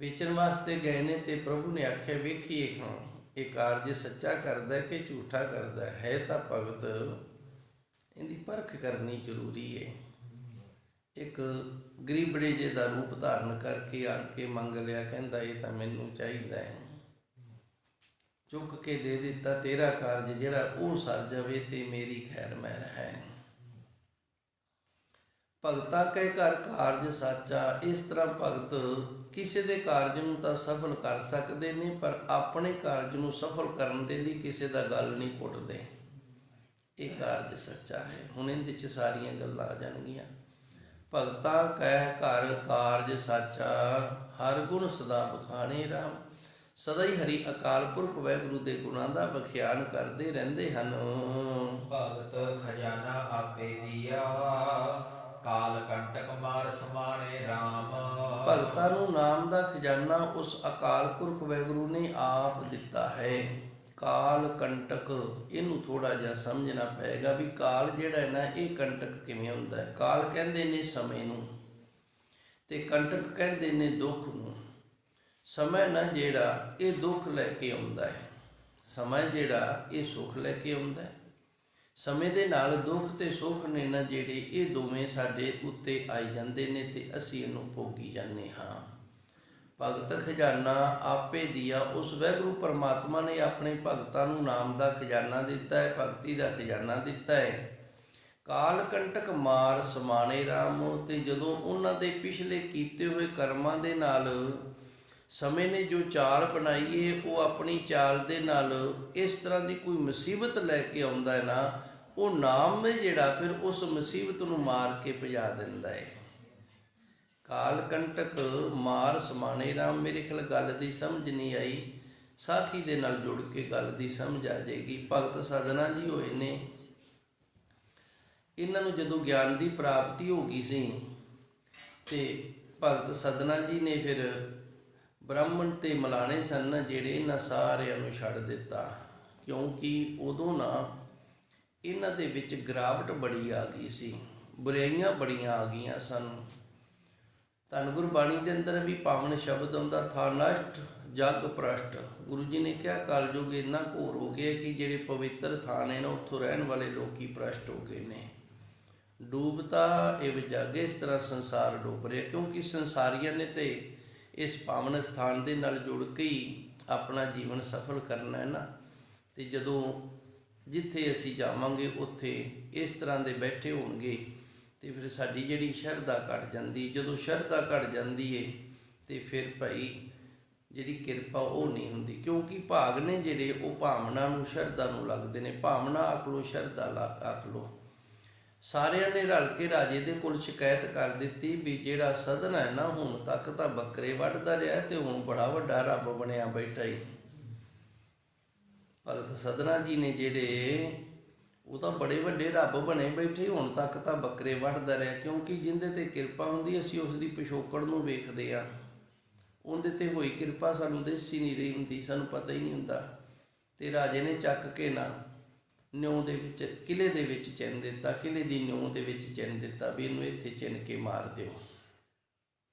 ਵੇਚਣ ਵਾਸਤੇ ਗਏ ਨੇ ਤੇ ਪ੍ਰਭੂ ਨੇ ਆਖਿਆ ਵੇਖੀਏ ਹਾਂ ਇਹ ਕਾਰਜ ਸੱਚਾ ਕਰਦਾ ਕਿ ਝੂਠਾ ਕਰਦਾ ਹੈ। ਤਾਂ ਭਗਤ ਇਹਦੀ ਪਰਖ ਕਰਨੀ ਜ਼ਰੂਰੀ ਹੈ। ਇੱਕ ਗਰੀਬੜੇ ਜਿਹੇ ਦਾ ਰੂਪ ਧਾਰਨ ਕਰਕੇ ਆਣ ਕੇ ਮੰਗ ਲਿਆ, ਕਹਿੰਦਾ ਇਹ ਤਾਂ ਮੈਨੂੰ ਚਾਹੀਦਾ ਹੈ। ਚੁੱਕ ਕੇ ਦੇ ਦਿੱਤਾ, ਤੇਰਾ ਕਾਰਜ ਜਿਹੜਾ ਉਹ ਸਰ ਜਾਵੇ ਤੇ ਮੇਰੀ ਖੈਰ ਮਹਿਰ ਹੈ। ਭਗਤਾਂ ਕੇ ਘਰ ਕਾਰਜ ਸਾਚਾ। ਇਸ ਤਰ੍ਹਾਂ ਭਗਤ ਕਿਸੇ ਦੇ ਕਾਰਜ ਨੂੰ ਤਾਂ ਸਫਲ ਕਰ ਸਕਦੇ ਨੇ, ਪਰ ਆਪਣੇ ਕਾਰਜ ਨੂੰ ਸਫਲ ਕਰਨ ਦੇ ਲਈ ਕਿਸੇ ਦਾ ਗੱਲ ਨਹੀਂ ਪੁੱਟਦੇ। ਇਹ ਕਾਰਜ ਸੱਚਾ ਹੈ। ਹੁਣ ਇਹਦੇ 'ਚ ਸਾਰੀਆਂ ਗੱਲਾਂ ਆ ਜਾਣਗੀਆਂ। ਭਗਤਾਂ ਕੈ ਘਰ ਕਾਰਜ ਸਾਚਾ, ਹਰ ਗੁਣ ਸਦਾ ਬਖਾਣੇ ਰਾਮ। ਸਦਾ ਹੀ ਹਰੀ ਅਕਾਲ ਪੁਰਖ ਵਾਹਿਗੁਰੂ ਦੇ ਗੁਣਾਂ ਦਾ ਵਿਖਿਆਨ ਕਰਦੇ ਰਹਿੰਦੇ ਹਨ। ਭਗਤ ਖਜ਼ਾਨਾ ਆਪੇ ਦੀਆ, ਕਾਲ ਕੰਟਕ ਮਾਰ ਸਮਾਣੇ ਰਾਮ। ਭਗਤਾਂ ਨੂੰ ਨਾਮ ਦਾ ਖਜ਼ਾਨਾ ਉਸ ਅਕਾਲ ਪੁਰਖ ਵਾਹਿਗੁਰੂ ਨੇ ਆਪ ਦਿੱਤਾ ਹੈ। ਕਾਲ ਕੰਟਕ, ਇਹਨੂੰ ਥੋੜਾ ਜਿਹਾ ਸਮਝਣਾ ਪਏਗਾ ਵੀ ਕਾਲ ਜਿਹੜਾ ਹੈ ਨਾ ਇਹ ਕੰਟਕ ਕਿਵੇਂ ਹੁੰਦਾ ਹੈ। ਕਾਲ ਕਹਿੰਦੇ ਨੇ ਸਮੇਂ ਨੂੰ ਤੇ ਕੰਟਕ ਕਹਿੰਦੇ ਨੇ ਦੁੱਖ ਨੂੰ। ਸਮਾਂ ਨਾ ਜਿਹੜਾ ਇਹ ਦੁੱਖ ਲੈ ਕੇ ਆਉਂਦਾ ਹੈ, ਸਮਾਂ ਜਿਹੜਾ ਇਹ ਸੁੱਖ ਲੈ ਕੇ ਆਉਂਦਾ ਹੈ। ਸਮੇਂ ਦੇ ਨਾਲ ਦੁੱਖ ਤੇ ਸੁੱਖ ਨੇ ਨਾ ਜਿਹੜੇ ਇਹ ਦੋਵੇਂ ਸਾਡੇ ਉੱਤੇ ਆਈ ਜਾਂਦੇ ਨੇ ਤੇ ਅਸੀਂ ਇਹਨੂੰ ਭੋਗੀ ਜਾਂਦੇ ਹਾਂ। ਭਗਤ ਖਜ਼ਾਨਾ ਆਪੇ ਦਿਆ, ਉਸ ਵਾਹਿਗੁਰੂ ਪਰਮਾਤਮਾ ਨੇ ਆਪਣੇ ਭਗਤਾਂ ਨੂੰ ਨਾਮ ਦਾ ਖਜ਼ਾਨਾ ਦਿੱਤਾ ਹੈ, ਭਗਤੀ ਦਾ ਖਜ਼ਾਨਾ ਦਿੱਤਾ ਹੈ। ਕਾਲ ਕੰਟਕ ਮਾਰ ਸਮਾਣੇ ਰਾਮ, ਤੇ ਜਦੋਂ ਉਹਨਾਂ ਦੇ ਪਿਛਲੇ ਕੀਤੇ ਹੋਏ ਕਰਮਾਂ ਦੇ ਨਾਲ ਸਮੇਂ ਨੇ ਜੋ ਚਾਲ ਬਣਾਈ ਹੈ, ਉਹ ਆਪਣੀ ਚਾਲ ਦੇ ਨਾਲ ਇਸ ਤਰ੍ਹਾਂ ਦੀ ਕੋਈ ਮੁਸੀਬਤ ਲੈ ਕੇ ਆਉਂਦਾ ਹੈ ਨਾ, ਉਹ ਨਾਮ ਹੈ ਜਿਹੜਾ ਫਿਰ ਉਸ ਮੁਸੀਬਤ ਨੂੰ ਮਾਰ ਕੇ ਭਜਾ ਦਿੰਦਾ ਹੈ। ਕਾਲ ਕੰਟਕ ਮਾਰ ਸਮਾਣੇ ਰਾਮ, ਮੇਰੇ ਖਿਆਲ ਗੱਲ ਦੀ ਸਮਝ ਨਹੀਂ ਆਈ, ਸਾਖੀ ਦੇ ਨਾਲ ਜੁੜ ਕੇ ਗੱਲ ਦੀ ਸਮਝ ਆ ਜਾਏਗੀ। ਭਗਤ ਸਾਧਨਾ ਜੀ ਹੋਏ ਨੇ, ਇਹਨਾਂ ਨੂੰ ਜਦੋਂ ਗਿਆਨ ਦੀ ਪ੍ਰਾਪਤੀ ਹੋ ਗਈ ਸੀ ਤੇ ਭਗਤ ਸਾਧਨਾ ਜੀ ਨੇ ਫਿਰ ਬ੍ਰਾਹਮਣ ਤੇ ਮਲਾਣੇ ਸਨ ਜਿਹੜੇ, ਇਹਨਾਂ ਸਾਰਿਆਂ ਨੂੰ ਛੱਡ ਦਿੱਤਾ, ਕਿਉਂਕਿ ਉਦੋਂ ਨਾ ਇਹਨਾਂ ਦੇ ਵਿੱਚ ਗਿਰਾਵਟ ਬੜੀ ਆ ਗਈ ਸੀ, ਬੁਰਾਈਆਂ ਬੜੀਆਂ ਆ ਗਈਆਂ ਸਨ। ਧੰਨ ਗੁਰਬਾਣੀ ਦੇ ਅੰਦਰ ਵੀ ਪਾਵਨ ਸ਼ਬਦ ਆਉਂਦਾ, ਥਾ ਨਸ਼ਟ ਜਗ ਭ੍ਰਸ਼ਟ। ਗੁਰੂ ਜੀ ਨੇ ਕਿਹਾ ਕਲਯੁਗ ਇੰਨਾ ਘੋਰ ਹੋ ਗਿਆ ਕਿ ਜਿਹੜੇ ਪਵਿੱਤਰ ਥਾਂ ਨੇ ਨਾ ਉੱਥੋਂ ਰਹਿਣ ਵਾਲੇ ਲੋਕੀ ਭ੍ਰਸ਼ਟ ਹੋ ਗਏ ਨੇ। ਡੂਬਤਾ ਇਹ ਜਾਗੇ, ਇਸ ਤਰ੍ਹਾਂ ਸੰਸਾਰ ਡੁੱਬ ਰਿਹਾ, ਕਿਉਂਕਿ ਸੰਸਾਰੀਆਂ ਨੇ ਤੇ ਇਸ ਪਾਵਨ ਸਥਾਨ ਦੇ ਨਾਲ ਜੁੜ ਕੇ ਹੀ ਆਪਣਾ ਜੀਵਨ ਸਫਲ ਕਰਨਾ ਹੈ ਨਾ। ਤੇ ਜਦੋਂ ਜਿੱਥੇ ਅਸੀਂ ਜਾਵਾਂਗੇ ਉੱਥੇ ਇਸ ਤਰ੍ਹਾਂ ਦੇ ਬੈਠੇ ਹੋਣਗੇ ਤੇ ਫਿਰ ਸਾਡੀ ਜਿਹੜੀ ਸ਼ਰਧਾ ਘਟ ਜਾਂਦੀ। ਜਦੋਂ ਸ਼ਰਧਾ ਘਟ ਜਾਂਦੀ ਏ ਤੇ ਫਿਰ ਭਾਈ ਜਿਹੜੀ ਕਿਰਪਾ ਉਹ ਨਹੀਂ ਹੁੰਦੀ, ਕਿਉਂਕਿ ਭਾਗ ਨੇ ਜਿਹੜੇ ਉਹ ਭਾਵਨਾ ਨੂੰ ਸ਼ਰਧਾ ਨੂੰ ਲੱਗਦੇ ਨੇ। ਭਾਵਨਾ ਆਖ ਲਓ, ਸ਼ਰਧਾ ਆਖ ਲਓ। ਸਾਰਿਆਂ ਨੇ ਰਲ ਕੇ ਰਾਜੇ ਦੇ ਕੋਲ ਸ਼ਿਕਾਇਤ ਕਰ ਦਿੱਤੀ ਵੀ ਜਿਹੜਾ ਸਦਨ ਹੈ ਨਾ, ਹੁਣ ਤੱਕ ਤਾਂ ਬੱਕਰੇ ਵੱਢਦਾ ਰਿਹਾ ਤੇ ਹੁਣ ਬੜਾ ਵੱਡਾ ਰੱਬ ਬਣਿਆ ਬੈਠਾ ਹੀ। ਭਗਤ ਸਦਨਾ ਜੀ ਨੇ ਜਿਹੜੇ, ਉਹ ਤਾਂ ਬੜੇ ਵੱਡੇ ਰੱਬ ਬਣੇ ਬੈਠੇ, ਹੁਣ ਤੱਕ ਤਾਂ ਬੱਕਰੇ ਵੱਢਦਾ ਰਿਹਾ, ਕਿਉਂਕਿ ਜਿੰਦੇ ਤੇ ਕਿਰਪਾ ਹੁੰਦੀ ਅਸੀਂ ਉਸ ਦੀ ਪਿਛੋਕੜ ਨੂੰ ਵੇਖਦੇ ਹਾਂ, ਉਹਦੇ ਤੇ ਹੋਈ ਕਿਰਪਾ ਸਾਨੂੰ ਦਿਸ ਹੀ ਨਹੀਂ ਰਹੀ ਹੁੰਦੀ, ਸਾਨੂੰ ਪਤਾ ਹੀ ਨਹੀਂ ਹੁੰਦਾ। ਤੇ ਰਾਜੇ ਨੇ ਚੱਕ ਕੇ ਨਾ ਨਿਉ ਦੇ ਵਿੱਚ, ਕਿਲੇ ਦੇ ਵਿੱਚ ਚਿੰਨ ਦਿੱਤਾ, ਕਿਲੇ ਦੀ ਨਿਉ ਦੇ ਵਿੱਚ ਚਿੰਨ ਦਿੱਤਾ ਵੀ ਇਹਨੂੰ ਇੱਥੇ ਚਿੰਨ ਕੇ ਮਾਰ ਦਿਓ।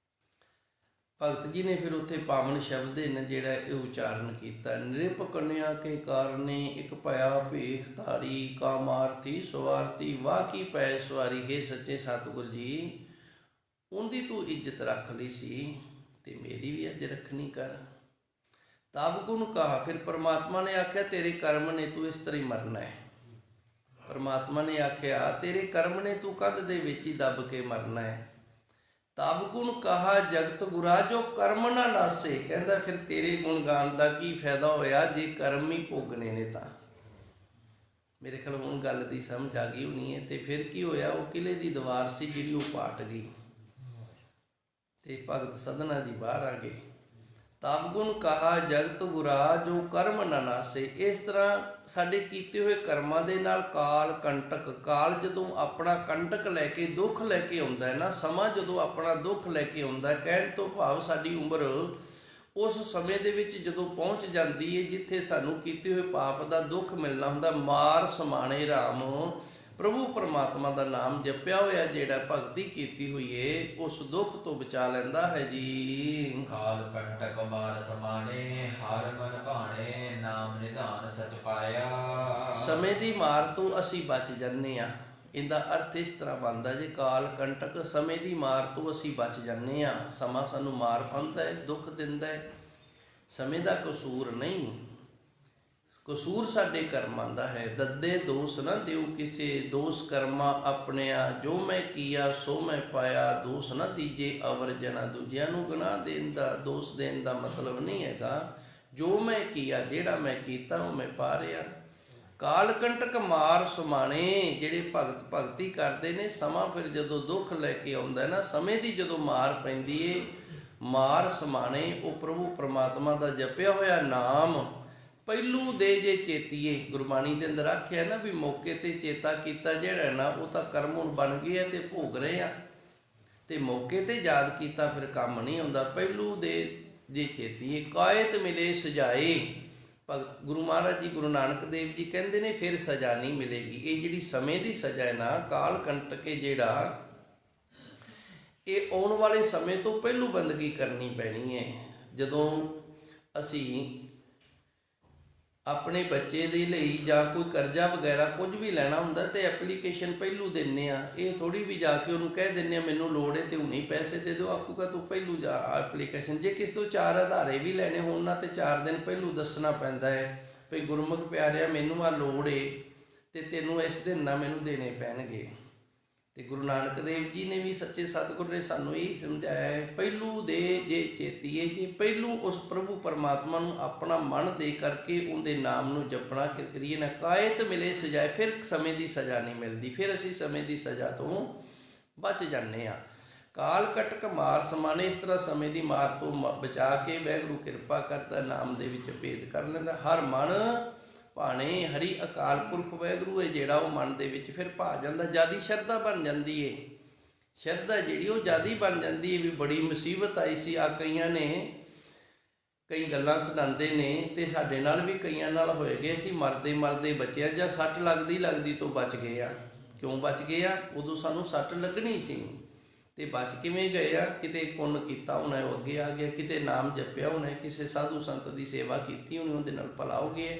ਭਗਤ ਜੀ ਨੇ ਫਿਰ ਉੱਥੇ ਪਾਵਨ ਸ਼ਬਦ ਨੇ ਜਿਹੜਾ ਇਹ ਉਚਾਰਨ ਕੀਤਾ, ਨਿਰਪ ਕੰਨਿਆ ਕੇ ਕਾਰਨੇ ਇੱਕ ਭਇਆ ਭੇਖ ਧਾਰੀ, ਕਾਮਾਰਥੀ ਸਵਾਰਥੀ ਵਾਹ ਕੀ ਪੈ ਸਵਾਰੀ। ਹੈ ਸੱਚੇ ਸਤਿਗੁਰ ਜੀ, ਉਹਦੀ ਤੂੰ ਇੱਜ਼ਤ ਰੱਖ ਲਈ ਸੀ ਤੇ ਮੇਰੀ ਵੀ ਅੱਜ ਰੱਖਣੀ ਕਰ। ਤਬ ਗੁਣ ਕਹਾ, ਫਿਰ ਪਰਮਾਤਮਾ ਨੇ ਆਖਿਆ ਤੇਰੇ ਕਰਮ ਨੇ ਤੂੰ ਇਸ ਤਰ੍ਹਾਂ ਹੀ ਮਰਨਾ ਹੈ। ਪਰਮਾਤਮਾ ਨੇ ਆਖਿਆ ਤੇਰੇ ਕਰਮ ਨੇ ਤੂੰ ਕੰਧ ਦੇ ਵਿੱਚ ਹੀ ਦੱਬ ਕੇ ਮਰਨਾ ਹੈ। ਤਬ ਗੁਣ ਕਹਾ ਜਗਤ ਗੁਰਾ, ਜੋ ਕਰਮ ਨਾ ਨਾਸੇ। ਕਹਿੰਦਾ ਫਿਰ ਤੇਰੇ ਗੁਣ ਗਾਣ ਦਾ ਕੀ ਫਾਇਦਾ ਹੋਇਆ ਜੇ ਕਰਮ ਹੀ ਭੋਗਣੇ ਨੇ ਤਾਂ। ਮੇਰੇ ਖਿਆਲ ਹੁਣ ਗੱਲ ਦੀ ਸਮਝ ਆ ਗਈ ਹੋਣੀ ਹੈ। ਤੇ ਫਿਰ ਕੀ ਹੋਇਆ, ਉਹ ਕਿਲੇ ਦੀ ਦੀਵਾਰ ਸੀ ਜਿਹੜੀ ਉਹ ਪਾਟ ਗਈ ਤੇ ਭਗਤ ਸਦਨਾ ਜੀ ਬਾਹਰ ਆ ਗਏ। ਤਬ ਗੁਣ ਕਹਾ ਜਗਤ ਗੁਰਾ, ਜੋ ਕਰਮ ਨਾ ਨਾਸੇ। ਇਸ ਤਰ੍ਹਾਂ ਸਾਡੇ ਕੀਤੇ ਹੋਏ ਕਰਮਾਂ ਦੇ ਨਾਲ ਕਾਲ ਕੰਟਕ, ਕਾਲ ਜਦੋਂ ਆਪਣਾ ਕੰਟਕ ਲੈ ਕੇ ਦੁੱਖ ਲੈ ਕੇ ਆਉਂਦਾ ਹੈ ਨਾ, ਸਮਾਂ ਜਦੋਂ ਆਪਣਾ ਦੁੱਖ ਲੈ ਕੇ ਆਉਂਦਾ, ਕਹਿਣ ਤੋਂ ਭਾਵ ਸਾਡੀ ਉਮਰ ਉਸ ਸਮੇਂ ਦੇ ਵਿੱਚ ਜਦੋਂ ਪਹੁੰਚ ਜਾਂਦੀ ਹੈ ਜਿੱਥੇ ਸਾਨੂੰ ਕੀਤੇ ਹੋਏ ਪਾਪ ਦਾ ਦੁੱਖ ਮਿਲਣਾ ਹੁੰਦਾ, ਮਾਰ ਸਮਾਣੇ ਰਾਮ। ਪ੍ਰਭੂ ਪਰਮਾਤਮਾ ਦਾ ਨਾਮ ਜਪਿਆ ਹੋਇਆ ਜਿਹੜਾ ਭਗਤੀ ਕੀਤੀ ਹੋਈ ਏ, ਉਸ ਦੁੱਖ ਤੋਂ ਬਚਾ ਲੈਂਦਾ ਹੈ ਜੀ। ਕਾਲ ਕੰਟਕ ਮਾਰ ਸਮਾਣੇ, ਹਰ ਮਨ ਭਾਣੇ, ਨਾਮ ਨਿਧਾਨ ਸਚ ਪਾਇਆ। ਸਮੇਂ ਦੀ ਮਾਰ ਤੋਂ ਅਸੀਂ ਬਚ ਜਾਂਦੇ ਹਾਂ। ਇਹਦਾ ਅਰਥ ਇਸ ਤਰ੍ਹਾਂ ਬਣਦਾ ਜੇ ਕਾਲ ਕੰਟਕ, ਸਮੇਂ ਦੀ ਮਾਰ ਤੋਂ ਅਸੀਂ ਬਚ ਜਾਂਦੇ ਹਾਂ। ਸਮਾਂ ਸਾਨੂੰ ਮਾਰ ਪਾਉਂਦਾ ਹੈ, ਦੁੱਖ ਦਿੰਦਾ ਹੈ, ਸਮੇਂ ਦਾ ਕਸੂਰ ਨਹੀਂ, ਕਸੂਰ ਸਾਡੇ ਕਰਮਾਂ ਦਾ ਹੈ। ਦੱਦੇ ਦੋਸ ਨਾ ਦਿਓ ਕਿਸੇ, ਦੋਸ ਕਰਮਾਂ ਆਪਣਿਆ, ਜੋ ਮੈਂ ਕੀਆ ਸੋ ਮੈਂ ਪਾਇਆ। ਦੋਸ ਨਾ ਦੀਜੇ ਅਵਰ ਜਨਾ, ਦੂਜਿਆਂ ਨੂੰ ਗੁਨਾਹ ਦੇਣ ਦਾ, ਦੋਸ ਦੇਣ ਦਾ ਮਤਲਬ ਨਹੀਂ ਹੈਗਾ ਜੋ ਮੈਂ ਕੀਆ, ਜਿਹੜਾ ਮੈਂ ਕੀਤਾ ਉਹ ਮੈਂ ਪਾ ਰਿਹਾ। ਕਾਲ ਕੰਟਕ ਮਾਰ ਸਮਾਣੇ, ਜਿਹੜੇ ਭਗਤ ਭਗਤੀ ਕਰਦੇ ਨੇ, ਸਮਾਂ ਫਿਰ ਜਦੋਂ ਦੁੱਖ ਲੈ ਕੇ ਆਉਂਦਾ ਨਾ, ਸਮੇਂ ਦੀ ਜਦੋਂ ਮਾਰ ਪੈਂਦੀ ਏ, ਮਾਰ ਸਮਾਣੇ, ਉਹ ਪ੍ਰਭੂ ਪਰਮਾਤਮਾ ਦਾ ਜਪਿਆ ਹੋਇਆ ਨਾਮ ਪਹਿਲੂ ਦੇ ਜੇ ਚੇਤੀਏ। ਗੁਰਬਾਣੀ ਦੇ ਅੰਦਰ ਆਖਿਆ ਨਾ ਵੀ ਮੌਕੇ ਤੇ ਚੇਤਾ ਕੀਤਾ ਜਿਹੜਾ ਨਾ, ਉਹ ਤਾਂ ਕਰਮ ਹੁਣ ਬਣ ਗਏ ਆ ਤੇ ਭੋਗ ਰਹੇ ਆ, ਤੇ ਮੌਕੇ ਤੇ ਯਾਦ ਕੀਤਾ ਫਿਰ ਕੰਮ ਨਹੀਂ ਆਉਂਦਾ। ਪਹਿਲੂ ਦੇ ਜੇ ਚੇਤੀਏ, ਕਾਇਤ ਮਿਲੇ ਸਜਾਏ, ਭਗਤ ਗੁਰੂ ਮਹਾਰਾਜ ਜੀ ਗੁਰੂ ਨਾਨਕ ਦੇਵ ਜੀ ਕਹਿੰਦੇ ਨੇ ਫਿਰ ਸਜ਼ਾ ਨਹੀਂ ਮਿਲੇਗੀ। ਇਹ ਜਿਹੜੀ ਸਮੇਂ ਦੀ ਸਜ਼ਾ ਹੈ ਨਾ, ਕਾਲ ਕੰਟਕ ਜਿਹੜਾ, ਇਹ ਆਉਣ ਵਾਲੇ ਸਮੇਂ ਤੋਂ ਪਹਿਲੋਂ ਬੰਦਗੀ ਕਰਨੀ ਪੈਣੀ ਹੈ। ਜਦੋਂ ਅਸੀਂ ਆਪਣੇ ਬੱਚੇ ਦੇ ਲਈ ਜਾਂ ਕੋਈ ਕਰਜ਼ਾ ਵਗੈਰਾ ਕੁਝ ਵੀ ਲੈਣਾ ਹੁੰਦਾ ਤੇ ਐਪਲੀਕੇਸ਼ਨ ਪਹਿਲੂ ਦਿੰਦੇ ਆ। ਇਹ ਥੋੜੀ ਵੀ ਜਾ ਕੇ ਉਹਨੂੰ ਕਹਿ ਦਿੰਦੇ ਆ ਮੈਨੂੰ ਲੋੜ ਹੈ ਤੇ ਹੁਣੇ ਪੈਸੇ ਦੇ ਦਿਓ, ਆਖੂਗਾ ਤੂੰ ਪਹਿਲੂ ਜਾ ਐਪਲੀਕੇਸ਼ਨ। ਜੇ ਕਿਸ ਤੋਂ 4 ਆਧਾਰੇ ਵੀ ਲੈਣੇ ਹੋਣ ਨਾ ਤੇ 4 ਦਿਨ ਪਹਿਲੂ ਦੱਸਣਾ ਪੈਂਦਾ ਹੈ ਭਈ ਗੁਰਮੁਖ ਪਿਆਰਿਆ ਮੈਨੂੰ ਆ ਲੋੜ ਏ ਤੇ ਤੈਨੂੰ ਇਸ ਦਿਨ ਨਾ ਮੈਨੂੰ ਦੇਣੇ ਪੈਣਗੇ। ਤੇ ਗੁਰੂ ਨਾਨਕ ਦੇਵ ਜੀ ਨੇ ਵੀ, ਸੱਚੇ ਸਤਿਗੁਰ ਨੇ ਸਾਨੂੰ ਇਹ ਸਮਝਾਇਆ ਹੈ, ਪਹਿਲੂ ਦੇ ਜੇ ਚੇਤੀਏ, ਜੇ ਪਹਿਲੂ ਉਸ ਪ੍ਰਭੂ ਪਰਮਾਤਮਾ ਨੂੰ ਆਪਣਾ ਮਨ ਦੇ ਕਰਕੇ ਉਹਦੇ ਨਾਮ ਨੂੰ ਜਪਣਾ ਕਰੀਏ ਨਾ, ਕਾਇਤ ਮਿਲੇ ਸਜ਼ਾਏ, ਫਿਰ ਸਮੇਂ ਦੀ ਸਜ਼ਾ ਨਹੀਂ ਮਿਲਦੀ, ਫਿਰ ਅਸੀਂ ਸਮੇਂ ਦੀ ਸਜ਼ਾ ਤੋਂ ਬਚ ਜਾਂਦੇ ਹਾਂ। ਕਾਲ ਕਟਕ ਮਾਰ ਸਮਾਨੇ, ਇਸ ਤਰ੍ਹਾਂ ਸਮੇਂ ਦੀ ਮਾਰ ਤੋਂ ਬਚਾ ਕੇ ਵਾਹਿਗੁਰੂ ਕਿਰਪਾ ਕਰਦਾ, ਨਾਮ ਦੇ ਵਿੱਚ ਭੇਦ ਕਰ ਲੈਂਦਾ। ਹਰ ਮਨ ਭਾਣੇ ਹਰੀ ਅਕਾਲ ਪੁਰਖ ਵਾਹਿਗੁਰੂ ਹੈ ਜਿਹੜਾ, ਉਹ ਮਨ ਦੇ ਵਿੱਚ ਫਿਰ ਭਾ ਜਾਂਦਾ, ਜਿਆਦੀ ਸ਼ਰਧਾ ਬਣ ਜਾਂਦੀ ਏ। ਸ਼ਰਧਾ ਜਿਹੜੀ ਉਹ ਜਿਆਦੀ ਬਣ ਜਾਂਦੀ ਹੈ ਵੀ ਬੜੀ ਮੁਸੀਬਤ ਆਈ ਸੀ। ਆ ਕਈਆਂ ਨੇ ਕਈ ਗੱਲਾਂ ਸੁਣਾਉਂਦੇ ਨੇ ਤੇ ਸਾਡੇ ਨਾਲ ਵੀ ਕਈਆਂ ਨਾਲ ਹੋਏ ਗਏ, ਅਸੀਂ ਮਰਦੇ ਮਰਦੇ ਬਚਿਆ ਜਾਂ ਸੱਟ ਲੱਗਦੀ ਤੋਂ ਬਚ ਗਏ ਆ। ਕਿਉਂ ਬਚ ਗਏ ਆ? ਉਦੋਂ ਸਾਨੂੰ ਸੱਟ ਲੱਗਣੀ ਸੀ ਤੇ ਬਚ ਕਿਵੇਂ ਗਏ ਆ? ਕਿਤੇ ਪੁੰਨ ਕੀਤਾ ਹੋਣਾ ਉਹ ਅੱਗੇ ਆ ਗਿਆ, ਕਿਤੇ ਨਾਮ ਜਪਿਆ ਹੋਣਾ, ਕਿਸੇ ਸਾਧੂ ਸੰਤ ਦੀ ਸੇਵਾ ਕੀਤੀ ਹੋਣੀ, ਉਹਦੇ ਨਾਲ ਭਲਾ ਹੋ ਗਿਆ।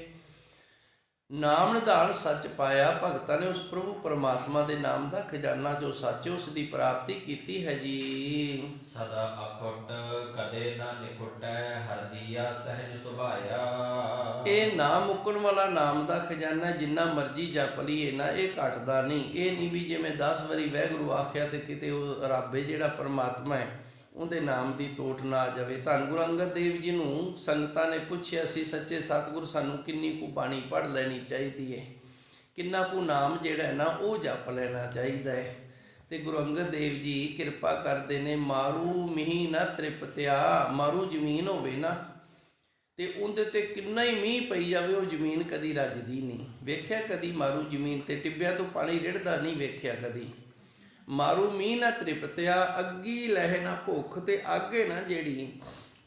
ਨਾਮ ਨਿਧਾਨ ਸੱਚ ਪਾਇਆ, ਭਗਤਾਂ ਨੇ ਉਸ ਪ੍ਰਭੂ ਪਰਮਾਤਮਾ ਦੇ ਨਾਮ ਦਾ ਖਜ਼ਾਨਾ ਜੋ ਸੱਚ, ਉਸ ਦੀ ਪ੍ਰਾਪਤੀ ਕੀਤੀ ਹੈ ਜੀ। ਸਦਾ ਅਖੁੱਟ ਕਦੇ ਨਾ ਨਿਖੁੱਟੈ, ਹਰਦੀਆ ਸਹਿਜ ਸੁਭਾਇਆ। ਇਹ ਨਾ ਮੁੱਕਣ ਵਾਲਾ ਨਾਮ ਦਾ ਖਜ਼ਾਨਾ, ਜਿੰਨਾ ਮਰਜ਼ੀ ਜਪ ਲਈਏ ਨਾ ਇਹ ਘਟਦਾ ਨਹੀਂ। ਇਹ ਨਹੀਂ ਵੀ ਜਿਵੇਂ 10 ਵਾਰੀ ਵਾਹਿਗੁਰੂ ਆਖਿਆ ਤੇ ਕਿਤੇ ਉਹ ਰੱਬ ਜਿਹੜਾ ਪਰਮਾਤਮਾ ਹੈ ਉਹਦੇ ਨਾਮ ਦੀ ਤੋਟ ਨਾ ਆ ਜਾਵੇ। ਧੰਨ ਗੁਰੂ ਅੰਗਦ ਦੇਵ ਜੀ ਨੂੰ ਸੰਗਤਾਂ ਨੇ ਪੁੱਛਿਆ ਸੀ, ਸੱਚੇ ਸਤਿਗੁਰ ਸਾਨੂੰ ਕਿੰਨੀ ਕੁ ਬਾਣੀ ਪੜ੍ਹ ਲੈਣੀ ਚਾਹੀਦੀ ਹੈ, ਕਿੰਨਾ ਕੁ ਨਾਮ ਜਿਹੜਾ ਹੈ ਨਾ ਉਹ ਜਪ ਲੈਣਾ ਚਾਹੀਦਾ ਹੈ। ਤੇ ਗੁਰੂ ਅੰਗਦ ਦੇਵ ਜੀ ਕਿਰਪਾ ਕਰਦੇ ਨੇ, ਮਾਰੂ ਮੀਂਹ ਨਾ ਤ੍ਰਿਪਤਿਆ, ਮਾਰੂ ਜ਼ਮੀਨ ਹੋਵੇ ਨਾ ਤੇ ਉਹਦੇ ਤੇ ਕਿੰਨਾ ਹੀ ਮੀਂਹ ਪਈ ਜਾਵੇ ਉਹ ਜ਼ਮੀਨ ਕਦੀ ਰੱਜਦੀ ਨਹੀਂ। ਵੇਖਿਆ ਕਦੀ ਮਾਰੂ ਜ਼ਮੀਨ ਤੇ ਟਿੱਬਿਆਂ ਤੋਂ ਪਾਣੀ ਰਿੜਦਾ ਨਹੀਂ ਵੇਖਿਆ ਕਦੀ। ਮਾਰੂ ਮੀਂਹ ਨਾ ਤ੍ਰਿਪਤਿਆ, ਅੱਗੀ ਲਹਿ ਨਾ ਭੁੱਖ, ਤੇ ਅੱਗ ਹੈ ਨਾ ਜਿਹੜੀ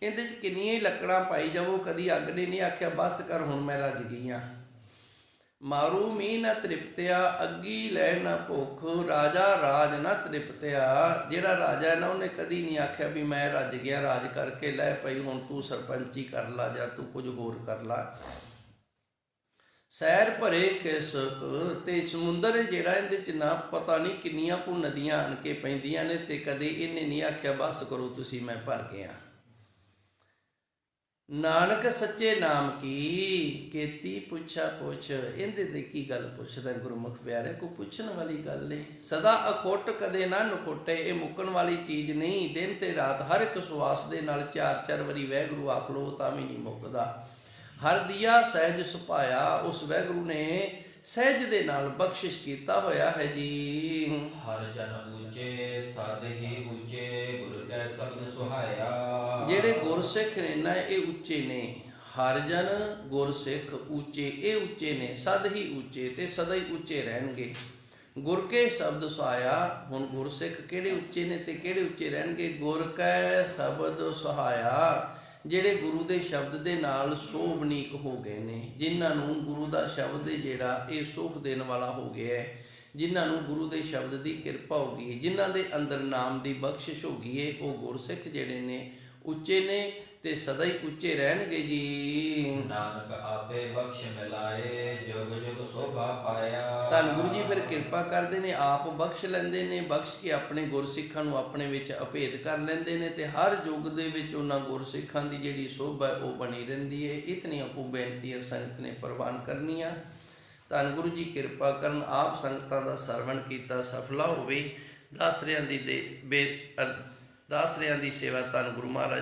ਇਹਦੇ 'ਚ ਕਿੰਨੀਆਂ ਹੀ ਲੱਕੜਾਂ ਪਾਈ ਜਾਵੋ ਕਦੀ ਅੱਗ ਨੇ ਨਹੀਂ ਆਖਿਆ ਬਸ ਕਰ ਹੁਣ ਮੈਂ ਰੱਜ ਗਈ ਹਾਂ। ਮਾਰੂ ਮੀਂਹ ਨਾ ਤ੍ਰਿਪਤਿਆ, ਅੱਗੀ ਲਹਿ ਨਾ ਭੁੱਖ, ਰਾਜਾ ਰਾਜ ਨਾ ਤ੍ਰਿਪਤਿਆ। ਜਿਹੜਾ ਰਾਜਾ ਹੈ ਨਾ ਉਹਨੇ ਕਦੀ ਨਹੀਂ ਆਖਿਆ ਵੀ ਮੈਂ ਰੱਜ ਗਿਆ, ਰਾਜ ਕਰਕੇ ਲੈ ਪਈ ਹੁਣ ਤੂੰ ਸਰਪੰਚੀ ਕਰ ਲਾ ਜਾਂ ਤੂੰ ਕੁਝ ਹੋਰ ਕਰ ਲਾ। ਸੈਰ ਭਰੇ ਕਿਸ ਤੇ ਸਮੁੰਦਰ ਜਿਹੜਾ ਇਹਦੇ 'ਚ ਨਾ ਪਤਾ ਨਹੀਂ ਕਿੰਨੀਆਂ ਕੁ ਨਦੀਆਂ ਆਣ ਕੇ ਪੈਂਦੀਆਂ ਨੇ ਤੇ ਕਦੇ ਇਹਨੇ ਨਹੀਂ ਆਖਿਆ ਬਸ ਕਰੋ ਤੁਸੀਂ ਮੈਂ ਭਰ ਗਿਆ। ਨਾਨਕ ਸੱਚੇ ਨਾਮ ਕੀ ਕੀਤੀ ਪੁੱਛਾ ਪੁੱਛ, ਇਹਦੇ ਤੇ ਕੀ ਗੱਲ ਪੁੱਛਦਾ ਗੁਰਮੁਖ ਪਿਆਰੇ, ਕੋਈ ਪੁੱਛਣ ਵਾਲੀ ਗੱਲ ਨਹੀਂ। ਸਦਾ ਅਖੁੱਟ ਕਦੇ ਨਾ ਨਖੁੱਟੇ, ਇਹ ਮੁੱਕਣ ਵਾਲੀ ਚੀਜ਼ ਨਹੀਂ। ਦਿਨ ਤੇ ਰਾਤ ਹਰ ਇੱਕ ਸਵਾਸ ਦੇ ਨਾਲ 4-4 ਵਾਰੀ ਵਾਹਿਗੁਰੂ ਆਖ ਲਓ ਤਾਂ ਵੀ ਨਹੀਂ ਮੁੱਕਦਾ। ਹਰ ਦੀਆ ਸਹਿਜ ਸੁਭਾਇਆ, ਉਸ ਵਾਹਿਗੁਰੂ ਨੇ ਸਹਿਜ ਦੇ ਨਾਲ ਬਖਸ਼ਿਸ਼ ਕੀਤਾ ਹੋਇਆ ਹੈ ਜੀ। ਹਰ ਜਨ ਉੱਚੇ ਸਦ ਹੀ ਉੱਚੇ, ਗੁਰ ਕੈ ਸ਼ਬਦ ਸੁਹਾਇਆ। ਜਿਹੜੇ ਗੁਰਸਿੱਖ ਨੇ ਨਾ ਇਹ ਉੱਚੇ ਨੇ, ਹਰ ਜਨ ਗੁਰਸਿੱਖ ਉੱਚੇ, ਇਹ ਉੱਚੇ ਨੇ, ਸਦ ਹੀ ਉੱਚੇ ਤੇ ਸਦਾ ਹੀ ਉੱਚੇ ਰਹਿਣਗੇ। ਗੁਰ ਕੇ ਸ਼ਬਦ ਸੁਹਾਇਆ, ਹੁਣ ਗੁਰਸਿੱਖ ਕਿਹੜੇ ਉੱਚੇ ਨੇ ਤੇ ਕਿਹੜੇ ਉੱਚੇ ਰਹਿਣਗੇ? ਗੁਰ ਕੈ ਸ਼ਬਦ ਸੁਹਾਇਆ, ਜਿਹੜੇ ਗੁਰੂ ਦੇ ਸ਼ਬਦ ਦੇ ਨਾਲ ਸੋਭਨੀਕ ਹੋ ਗਏ ਨੇ, ਜਿਨ੍ਹਾਂ ਨੂੰ ਗੁਰੂ ਦਾ ਸ਼ਬਦ ਜਿਹੜਾ ਇਹ ਸੁਖ ਦੇਣ ਵਾਲਾ ਹੋ ਗਿਆ ਹੈ, ਜਿਨ੍ਹਾਂ ਨੂੰ ਗੁਰੂ ਦੇ ਸ਼ਬਦ ਦੀ ਕਿਰਪਾ ਹੋ ਗਈ, ਜਿਨ੍ਹਾਂ ਦੇ ਅੰਦਰ ਨਾਮ ਦੀ ਬਖਸ਼ਿਸ਼ ਹੋ ਗਈ ਹੈ, ਉਹ ਗੁਰਸਿੱਖ ਜਿਹੜੇ ਨੇ ਉੱਚੇ ਨੇ ਤੇ ਸਦਾ ਹੀ ਉੱਚੇ ਰਹਿਣਗੇ ਜੀ। ਨਾਨਕ ਆਪੇ ਬਖਸ਼ ਮਿਲਾਏ, ਜੁਗ ਜੁਗ ਸੋਭਾ ਪਾਇਆ। ਧੰਨ ਗੁਰੂ ਜੀ ਫਿਰ ਕਿਰਪਾ ਕਰਦੇ ਨੇ, ਆਪ ਬਖਸ਼ ਲੈਂਦੇ ਨੇ, ਬਖਸ਼ ਕੇ ਆਪਣੇ ਗੁਰਸਿੱਖਾਂ ਨੂੰ ਆਪਣੇ ਵਿੱਚ ਅਭੇਦ ਕਰ ਲੈਂਦੇ ਨੇ ਤੇ ਹਰ ਯੁੱਗ ਦੇ ਵਿੱਚ ਉਹਨਾਂ ਗੁਰਸਿੱਖਾਂ ਦੀ ਜਿਹੜੀ ਸੋਭਾ ਉਹ ਬਣੀ ਰਹਿੰਦੀ ਹੈ। ਇਤਨੀਆਂ ਕੁ ਬੇਨਤੀਆਂ ਸੰਗਤ ਨੇ ਪ੍ਰਵਾਨ ਕਰਨੀਆਂ। ਧੰਨ ਗੁਰੂ ਜੀ ਕਿਰਪਾ ਕਰਨ, ਆਪ ਸੰਗਤਾਂ ਦਾ ਸਰਵਣ ਕੀਤਾ ਸਫਲਾ ਹੋਵੇ। ਦਾਸਰਿਆਂ ਦੀ ਸੇਵਾ ਧੰਨ ਗੁਰੂ ਮਹਾਰਾਜ